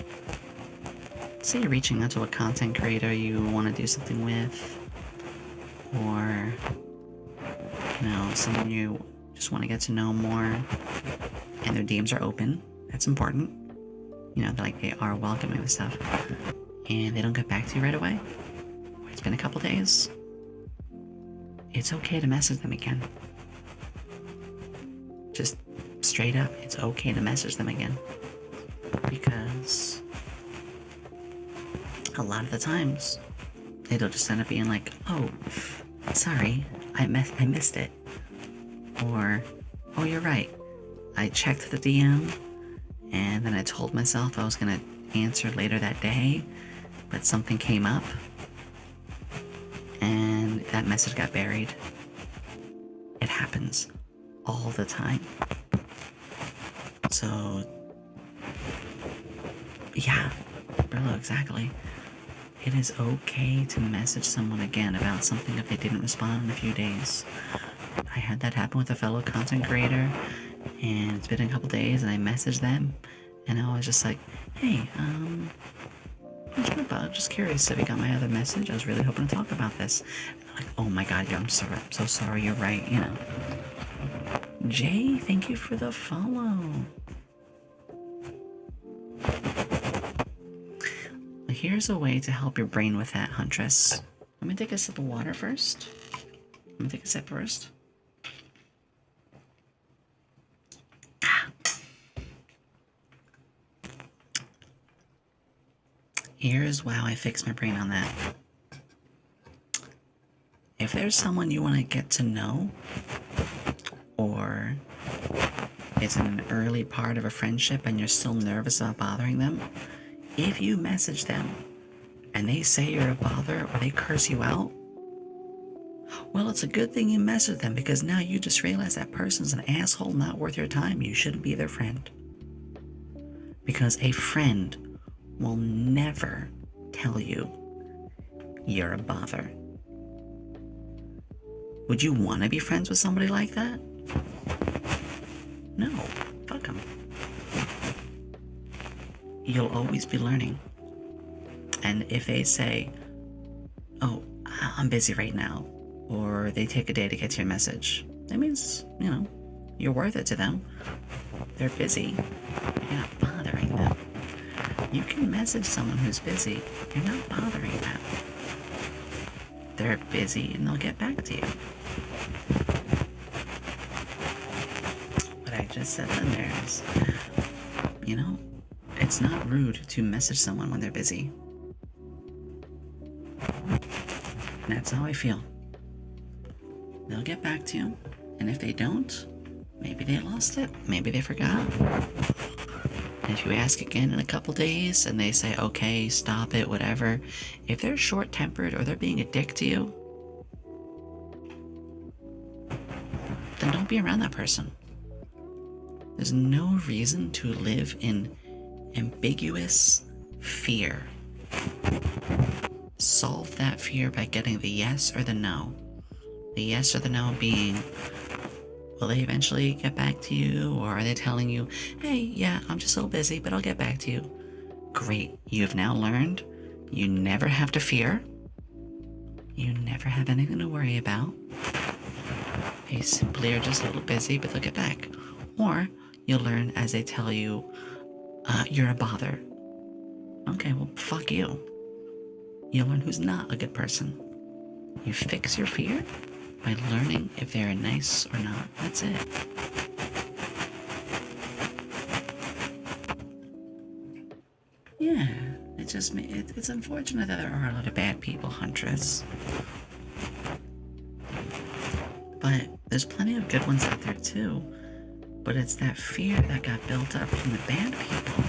say you're reaching out to a content creator you want to do something with, or, someone you just want to get to know more, and their DMs are open. That's important. They are welcoming and stuff, and they don't get back to you right away, or it's been a couple days. It's okay to message them again. Just straight up, it's okay to message them again. Because a lot of the times, it'll just end up being like, oh, sorry, I missed it. Or, oh, you're right, I checked the DM, and then I told myself I was gonna answer later that day, but something came up, and that message got buried. It happens all the time. So, yeah, Brillo, exactly. It is okay to message someone again about something if they didn't respond in a few days. I had that happen with a fellow content creator, and it's been a couple days, and I messaged them, and I was just like, hey, just curious if you got my other message. I was really hoping to talk about this. And they're like, oh my god, I'm so sorry, you're right, Jay, thank you for the follow. Here's a way to help your brain with that, Huntress. Let me take a sip of water first. Here's how I fix my brain on that. If there's someone you want to get to know, or it's in an early part of a friendship and you're still nervous about bothering them, if you message them and they say you're a bother or they curse you out, well, it's a good thing you messaged them, because now you just realize that person's an asshole not worth your time. You shouldn't be their friend. Because a friend will never tell you you're a bother. Would you want to be friends with somebody like that? No, fuck them. You'll always be learning. And if they say, oh, I'm busy right now, or they take a day to get to your message, that means, you're worth it to them. They're busy. You're not bothering them. You can message someone who's busy. You're not bothering them. They're busy and they'll get back to you. What I just said then there is, it's not rude to message someone when they're busy. And that's how I feel. They'll get back to you, and if they don't, maybe they lost it, maybe they forgot. And if you ask again in a couple days and they say, okay, stop it, whatever, if they're short-tempered or they're being a dick to you, then don't be around that person. There's no reason to live in ambiguous fear. Solve that fear by getting the yes or the no. The yes or the no being, Will they eventually get back to you, or are they telling you, hey, yeah, I'm just so busy, but I'll get back to you? Great, you have now learned you never have to fear. You never have anything to worry about. They simply are just a little busy, but they'll get back. Or you'll learn as they tell you, you're a bother. Okay, well, fuck you. You'll learn who's not a good person. You fix your fear by learning if they're nice or not. That's it. Yeah, it's unfortunate that there are a lot of bad people, Huntress. But there's plenty of good ones out there too. But it's that fear that got built up from the bad people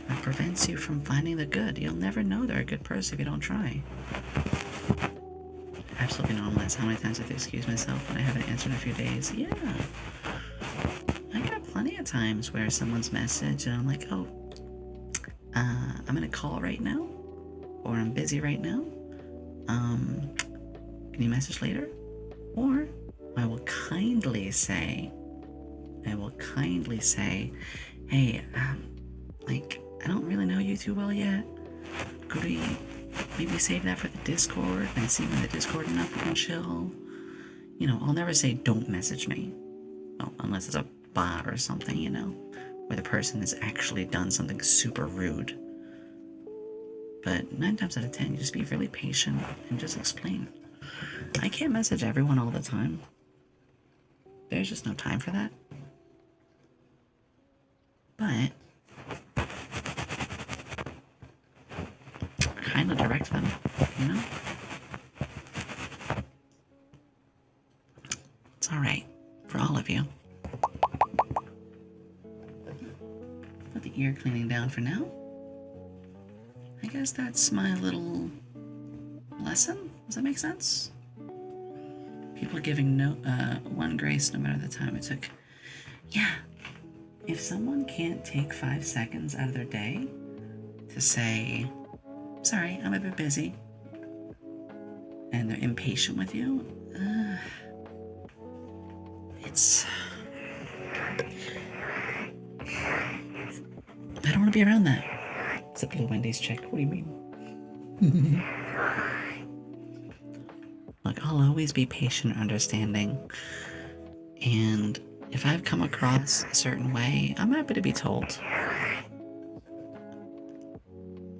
that prevents you from finding the good. You'll never know they're a good person if you don't try. Absolutely normalize. How many times I have to excuse myself when I haven't answered in a few days? Yeah. I got plenty of times where someone's message and I'm like, oh, I'm in a call right now, or I'm busy right now. Can you message later? Or I will kindly say, hey, like, I don't really know you too well yet. Could we maybe save that for the Discord and see when the Discord enough we can chill? You know, I'll never say don't message me. Well, unless it's a bot or something, you know, where the person has actually done something super rude. But 9 times out of 10, you just be really patient and just explain. I can't message everyone all the time. There's just no time for that. But kind of direct them, you know? It's alright for all of you. Put the ear cleaning down for now. I guess that's my little lesson. Does that make sense? People giving one grace no matter the time it took. Yeah. If someone can't take 5 seconds out of their day to say, sorry, I'm a bit busy, and they're impatient with you, it's... I don't want to be around that. Except for the Wendy's check. What do you mean? Look, I'll always be patient and understanding. And if I've come across a certain way, I'm happy to be told.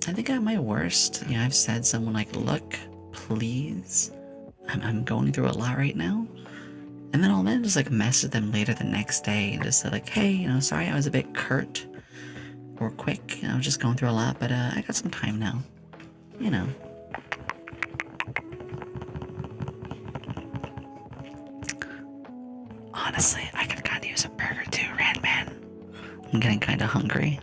I think at my worst, you know, I've said someone like, look, please, I'm going through a lot right now. And then I'll then just like message them later the next day and just say like, hey, you know, sorry I was a bit curt or quick. You know, I was just going through a lot, but I got some time now. You know. Honestly, I could kinda use a burger too, Randman. I'm getting kinda hungry.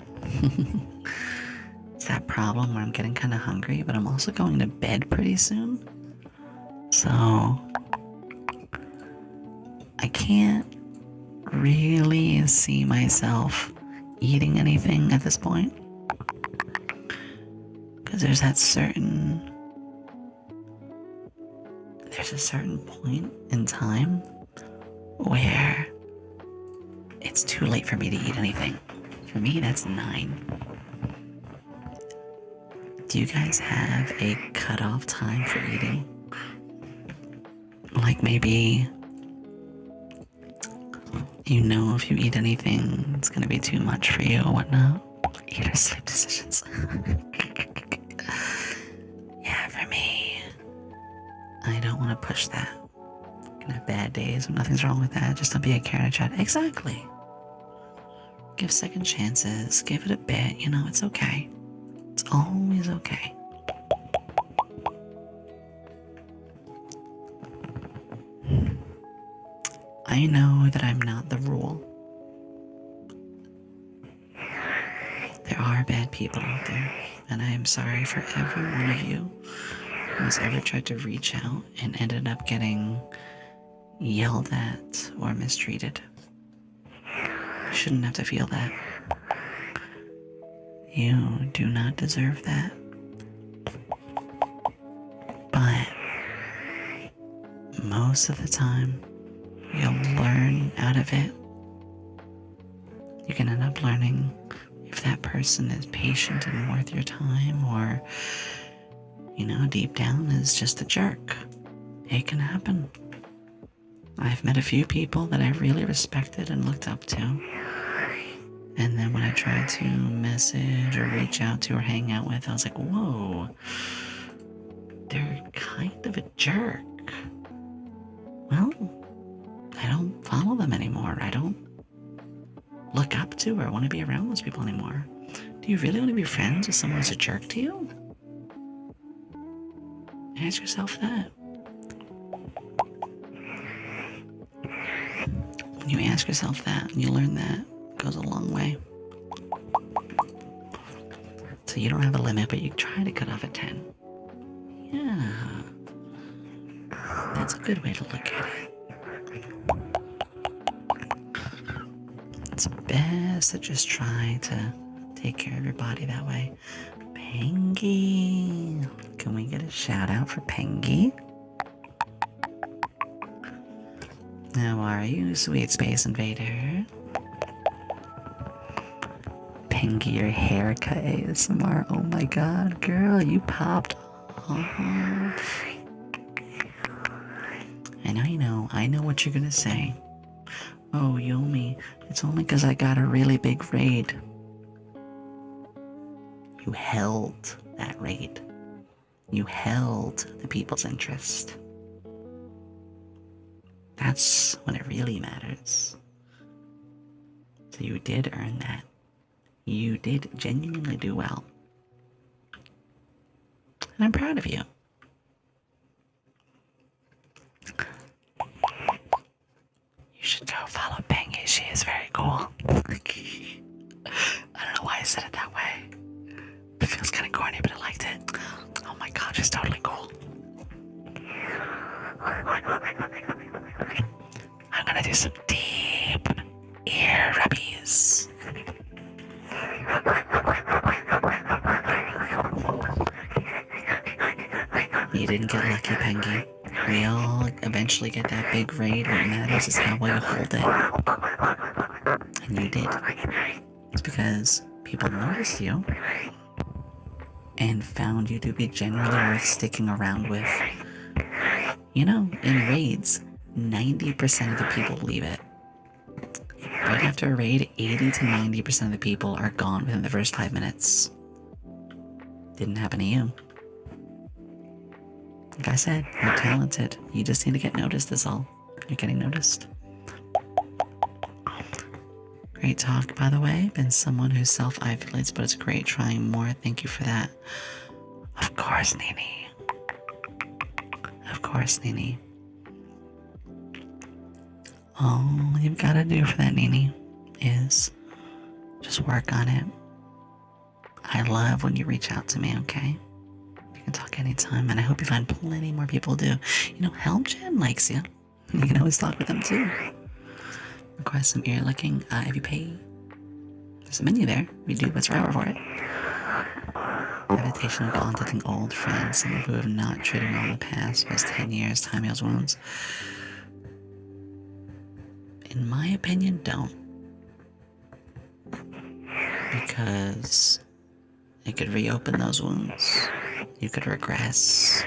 It's that problem where I'm getting kinda hungry, but I'm also going to bed pretty soon. So I can't really see myself eating anything at this point. Because there's a certain point in time where it's too late for me to eat anything. For me, that's 9. Do you guys have a cutoff time for eating? Like maybe, you know, if you eat anything, it's gonna be too much for you or whatnot. Eat or sleep decisions. Yeah, for me, I don't want to push that. I can have bad days, but nothing's wrong with that. Just don't be a Karen chat. Exactly. Give second chances. Give it a bit. You know, it's okay. It's always okay. I know that I'm not the rule. There are bad people out there, and I am sorry for every one of you who has ever tried to reach out and ended up getting yelled at or mistreated. You shouldn't have to feel that. You do not deserve that. But most of the time, You'll learn out of it. You can end up learning if that person is patient and worth your time, or, deep down is just a jerk. It can happen. I've met a few people that I really respected and looked up to. And then when I tried to message or reach out to or hang out with, I was like, whoa, they're kind of a jerk. Well, I don't follow them anymore. I don't look up to or want to be around those people anymore. Do you really want to be friends with someone who's a jerk to you? Ask yourself that. When you ask yourself that and you learn that, it goes a long way. So you don't have a limit, but you try to cut off at 10. Yeah. That's a good way to look at it. It's best to just try to take care of your body that way. Pengy. Can we get a shout out for Pengy? How are you, sweet space invader? Pengy, your haircut ASMR. Oh my god, girl, you popped off. I know what you're gonna say. Oh, Yomi, it's only because I got a really big raid. You held that raid. You held the people's interest. That's when it really matters. So you did earn that. You did genuinely do well. And I'm proud of you. You should go follow Pengy. She is very cool. I don't know why I said it that way. It feels kind of corny, but I liked it. Oh my god, she's totally cool. I'm gonna do some deep ear rubbies. You didn't get lucky, Pengy. We all eventually get that big raid. What matters is how well you hold it. And you did. It's because people noticed you and found you to be genuinely worth sticking around with. In raids, 90% of the people leave it. Right after a raid, 80 to 90% of the people are gone within the first 5 minutes. Didn't happen to you. Like I said, you're talented. You just need to get noticed, is all. You're getting noticed. Great talk, by the way. Been someone who self-isolates, but it's great trying more. Thank you for that. Of course, Nini. Of course, Nini. All you've got to do for that, Nini, is just work on it. I love when you reach out to me, okay? You can talk anytime, and I hope you find plenty more people do. Helmchen likes you. You can always talk with them too. Request some ear licking if you pay. There's a menu there. We do what's right for it. Meditation of contacting old friends, some who have not treated well in the past, past 10 years, time heals wounds. In my opinion, don't. Because it could reopen those wounds. You could regress.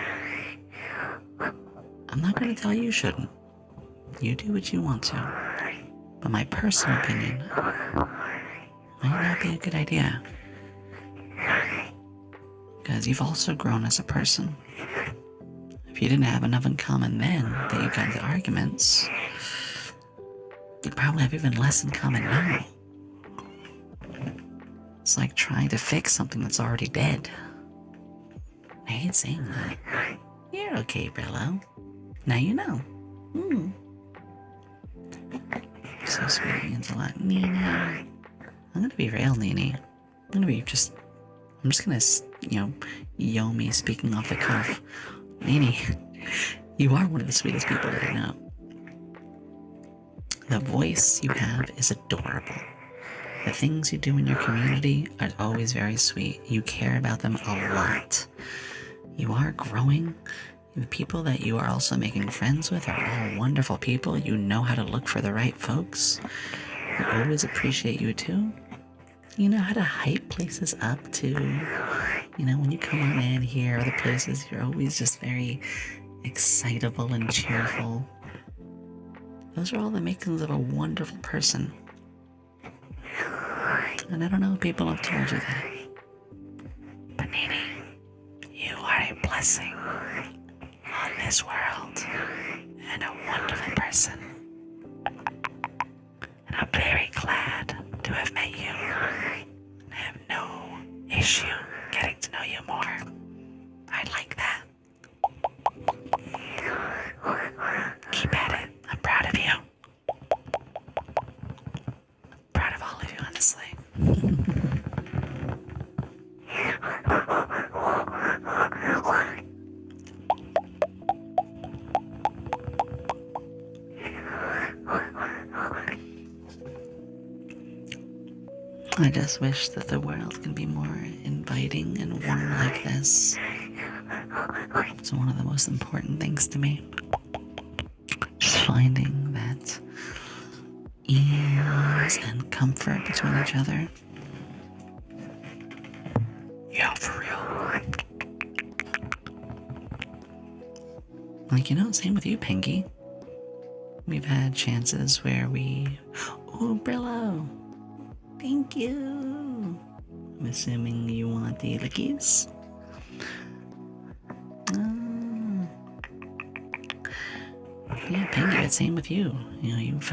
I'm not going to tell you shouldn't. You do what you want to. But my personal opinion might not be a good idea. Because you've also grown as a person. If you didn't have enough in common then that you got into arguments, you probably have even less in common now. It's like trying to fix something that's already dead. I hate saying that. You're okay, Brillo. Now you know. So sweet, means a lot. Nini. I'm gonna be real, Nini. I'm just gonna, Yomi speaking off the cuff. Nini, you are one of the sweetest people that I know. The voice you have is adorable. The things you do in your community are always very sweet. You care about them a lot. You are growing. The people that you are also making friends with are all wonderful people. You know how to look for the right folks. They always appreciate you too. You know how to hype places up too. You know, when you come on in here, other places, you're always just very excitable and cheerful. Those are all the makings of a wonderful person. And I don't know if people have told you that. But Nene, you are a blessing on this world and a wonderful person. And I'm very glad to have met you. I have no issue getting to know you more. I like that. Keep at it. I'm proud of you. Proud of all of you, honestly. I just wish that the world can be more inviting and warm like this. It's one of the most important things to me. Just finding that ease and comfort between each other. Yeah, for real. Like, you know, same with you, Pinky. We've had chances where we... Oh, Brillo! Thank you! I'm assuming you want the lickies? Yeah, Pinky, it's same with you. You know, we've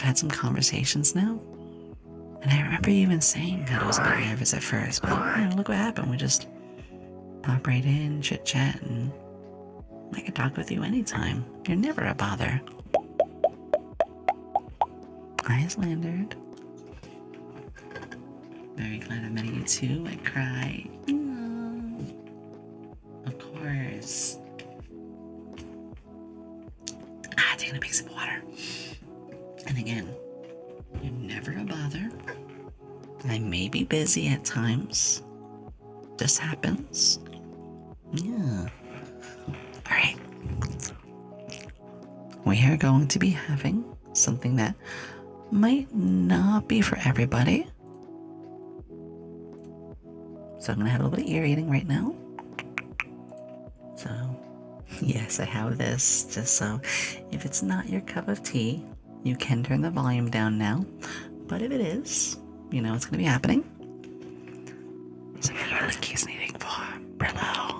had some conversations now. And I remember you even saying that I was a bit nervous at first. But, you know, look what happened. We just pop right in, chit-chat, and I can talk with you anytime. You're never a bother. Hi, Slandered. Very glad I met you too. I cry. Of course. Taking a big sip of water. And again, you're never a bother. I may be busy at times. This happens. Yeah. Alright. We are going to be having something that might not be for everybody. So I'm gonna have a little bit of ear eating right now. So, yes, I have this just so if it's not your cup of tea, you can turn the volume down now. But if it is, you know it's gonna be happening. So you're the keys needing for Brillo.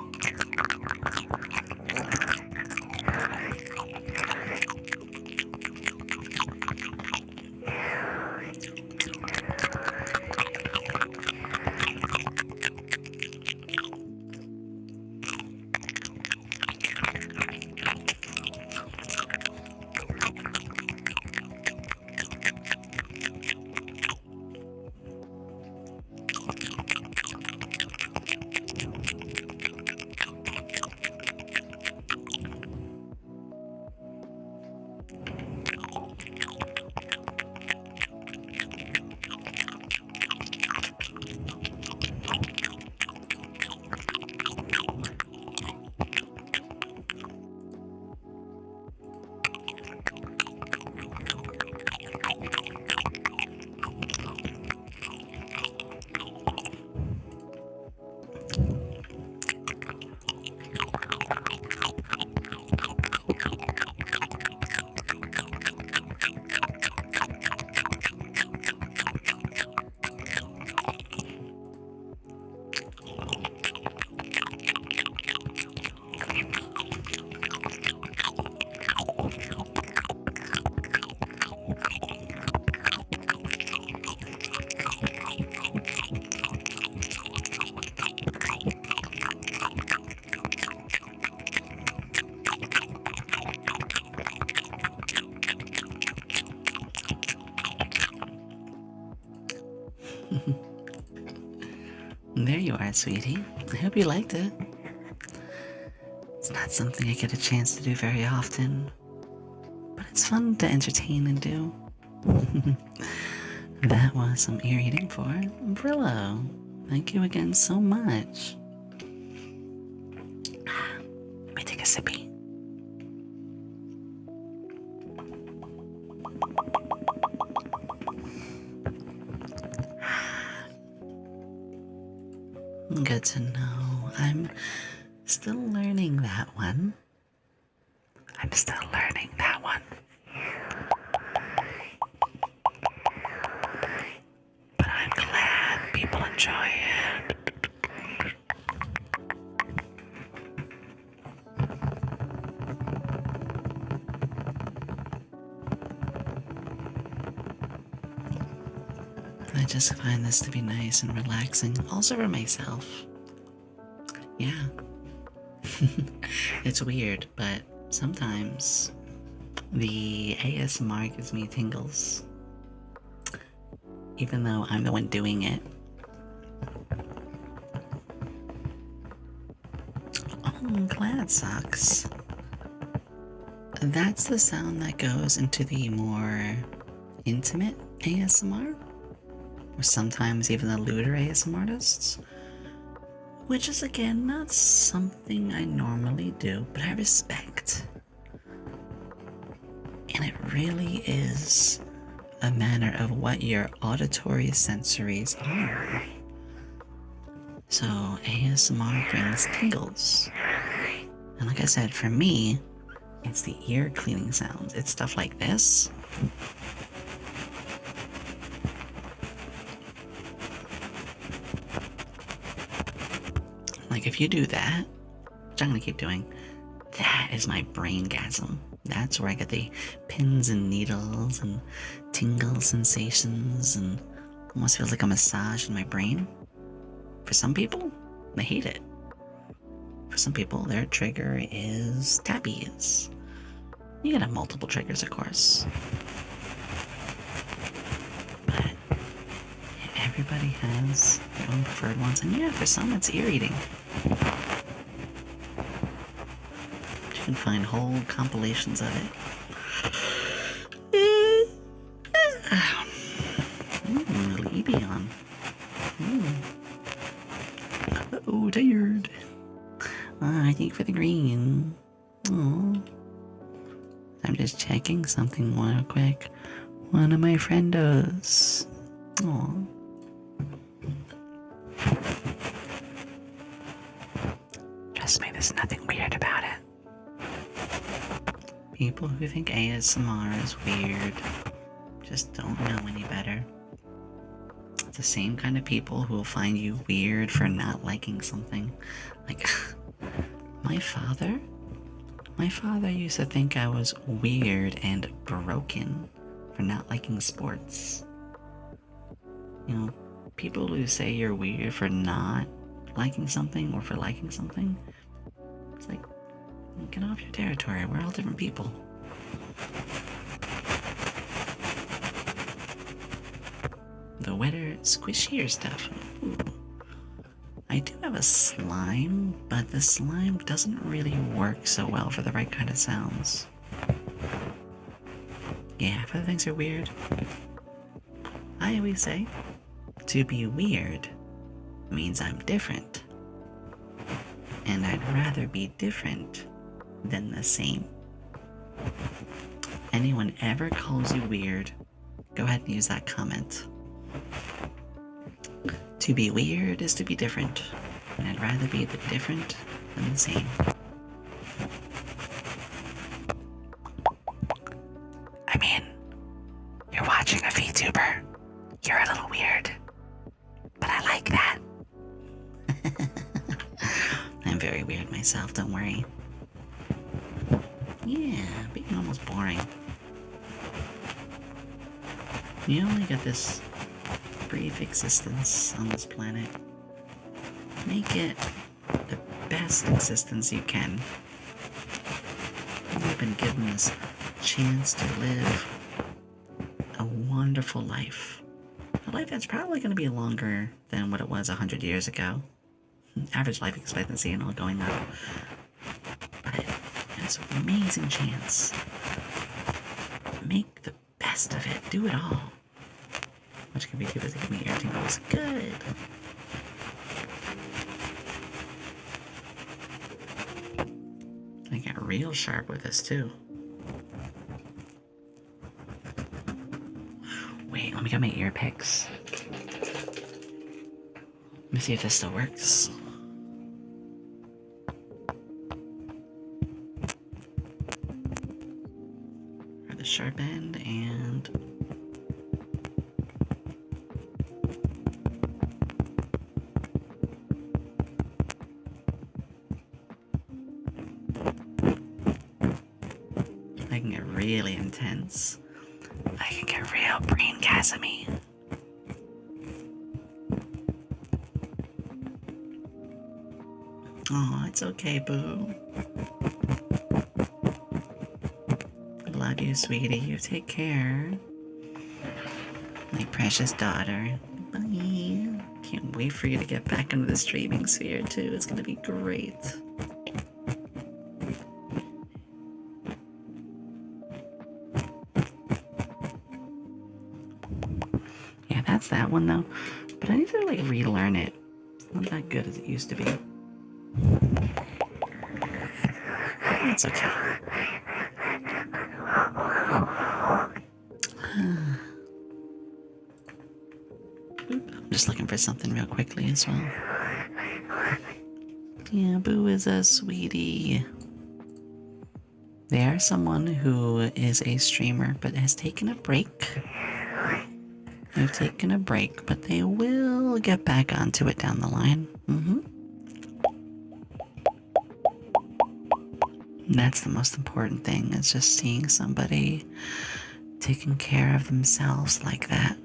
There you are, sweetie. I hope you liked it. It's not something I get a chance to do very often, but it's fun to entertain and do. That was some ear eating for Brillo. Thank you again so much. But take a sippy. Good to know. I'm still learning that one. But I'm glad people enjoy it. I just find this to be nice and relaxing, also for myself. Yeah. It's weird, but sometimes the ASMR gives me tingles. Even though I'm the one doing it. Oh, glad socks. That's the sound that goes into the more intimate ASMR, or sometimes even the lewder ASMR artists, which is again not something I normally do, but I respect. And it really is a matter of what your auditory sensories are. So ASMR brings tingles. And like I said, for me, it's the ear cleaning sounds. It's stuff like this. Like if you do that, which I'm gonna keep doing, that is my braingasm. That's where I get the pins and needles and tingle sensations and almost feels like a massage in my brain. For some people, they hate it. For some people, their trigger is tappies. You can have multiple triggers, of course. But everybody has their own preferred ones. And yeah, for some, it's ear eating. You can find whole compilations of it. Lebion. Uh-oh, tired. I think for the green. Oh. I'm just checking something real quick. One of my friendos. Oh. Trust me, there's nothing weird about it. People who think ASMR is weird just don't know any better. It's the same kind of people who will find you weird for not liking something. Like, my father used to think I was weird and broken for not liking sports. You know, people who say you're weird for not liking something or for liking something, it's like, get off your territory. We're all different people. The wetter, squishier stuff. Ooh. I do have a slime, but the slime doesn't really work so well for the right kind of sounds. Yeah, if other things are weird, I always say, to be weird means I'm different. And I'd rather be different than the same. Anyone ever calls you weird, go ahead and use that comment. To be weird is to be different, and I'd rather be the different than the same. I mean, you're watching a Vtuber. You're a little weird, but I like that. I'm very weird myself, don't worry. Yeah, being almost boring. You only get this brief existence on this planet. Make it the best existence you can. You've been given this chance to live a wonderful life. A life that's probably going to be longer than what it was 100 years ago. Average life expectancy and all going up. But it's an amazing chance. Make the best of it. Do it all. Which can be too busy to give me ear tingles. Good. get real sharp with this too. Wait, let me get my ear picks. Let me see if this still works. For the sharp end and... I can get really intense. I can get real brain-gasmy. Oh, it's okay, boo. I love you, sweetie. You take care. My precious daughter. Bye. Can't wait for you to get back into the streaming sphere, too. It's gonna be great. Yeah, that's that one, though. But I need to, like, relearn it. It's not that good as it used to be. It's okay. I'm just looking for something real quickly as well. Yeah, Boo is a sweetie. They are someone who is a streamer but has taken a break. They've taken a break, but they will get back onto it down the line. That's the most important thing, is just seeing somebody taking care of themselves like that.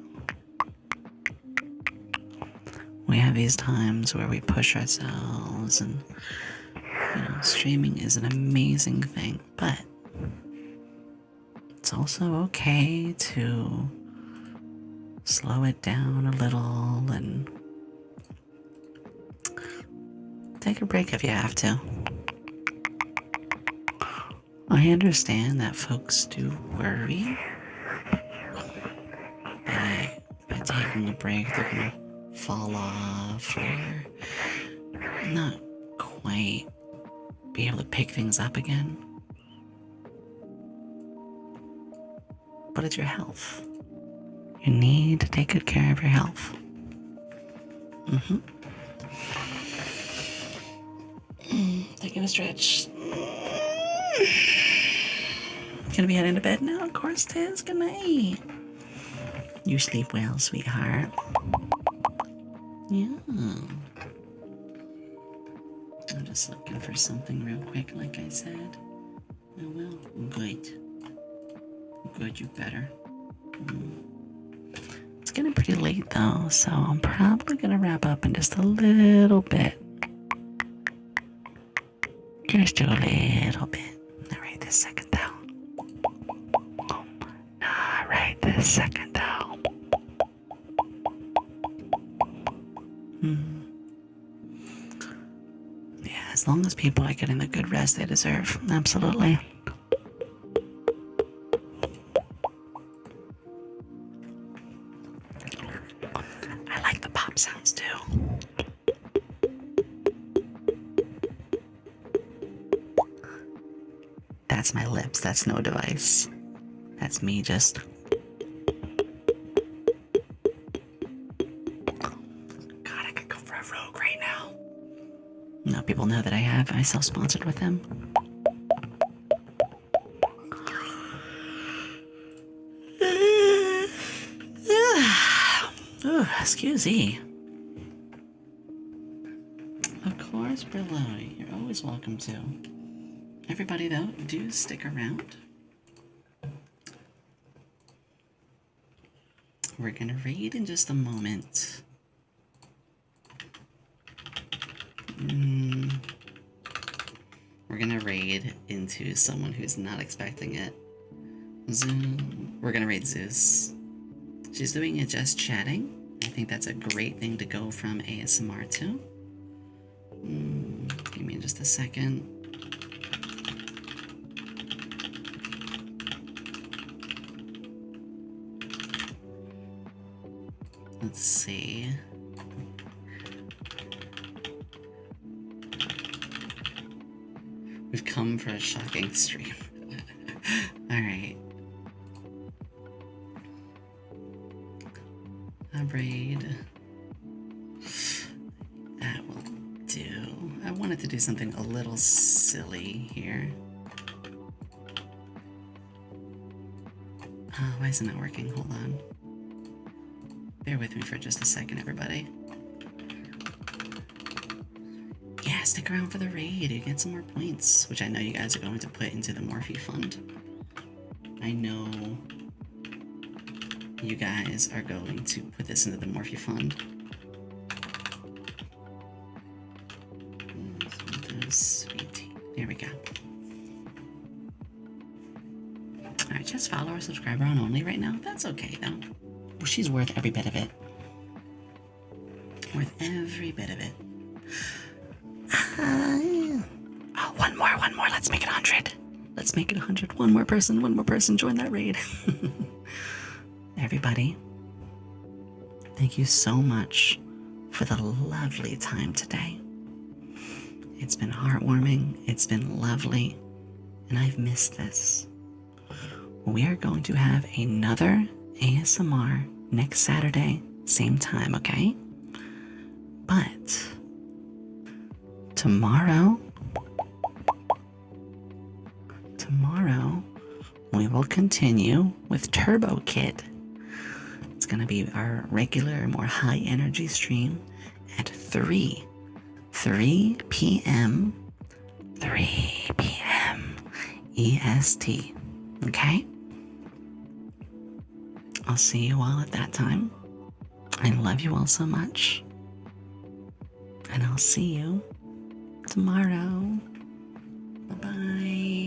We have these times where we push ourselves, and streaming is an amazing thing, but it's also okay to slow it down a little and take a break if you have to. I understand that folks do worry that by taking a break they're gonna fall off or not quite be able to pick things up again. But it's your health. You need to take good care of your health. Taking a stretch. Gonna be heading to bed now? Of course, Tiz. Good night. You sleep well, sweetheart. Yeah. I'm just looking for something real quick, like I said. Oh well. Good. Good, you better. It's getting pretty late though, so I'm probably gonna wrap up in just a little bit. Just a little bit. Not right this second though. Not right this second though. Yeah, as long as people are getting the good rest they deserve. Absolutely. I like the pop sounds too. That's my lips. That's no device. That's me just... God, I could go for a rogue right now. Now people know that I self-sponsored with them. Ooh, excuse me. Of course, Brillo, you're always welcome to. Everybody, though, do stick around. We're gonna raid in just a moment. We're gonna raid into someone who's not expecting it. We're gonna raid Zeus. She's doing it just chatting. I think that's a great thing to go from ASMR to. Give me just a second. Let's see. We've come for a shocking stream. Alright. A braid. That will do. I wanted to do something a little silly here. Why isn't that working? Hold on. Bear with me for just a second, everybody. Yeah, stick around for the raid to get some more points, which I know you guys are going to put into the Morphe Fund. I know you guys are going to put this into the Morphe Fund. There we go. Alright, just follow our subscriber on only right now. That's okay, though. Well, she's worth every bit of it. Worth every bit of it. Oh, one more. Let's make it 100. Let's make it 100. One more person, join that raid. Everybody, thank you so much for the lovely time today. It's been heartwarming, it's been lovely, and I've missed this. We are going to have another ASMR next Saturday, same time, okay? But tomorrow, we will continue with Turbo Kid. It's gonna be our regular, more high energy stream at 3 p.m. EST. Okay? I'll see you all at that time. I love you all so much. And I'll see you tomorrow. Bye-bye.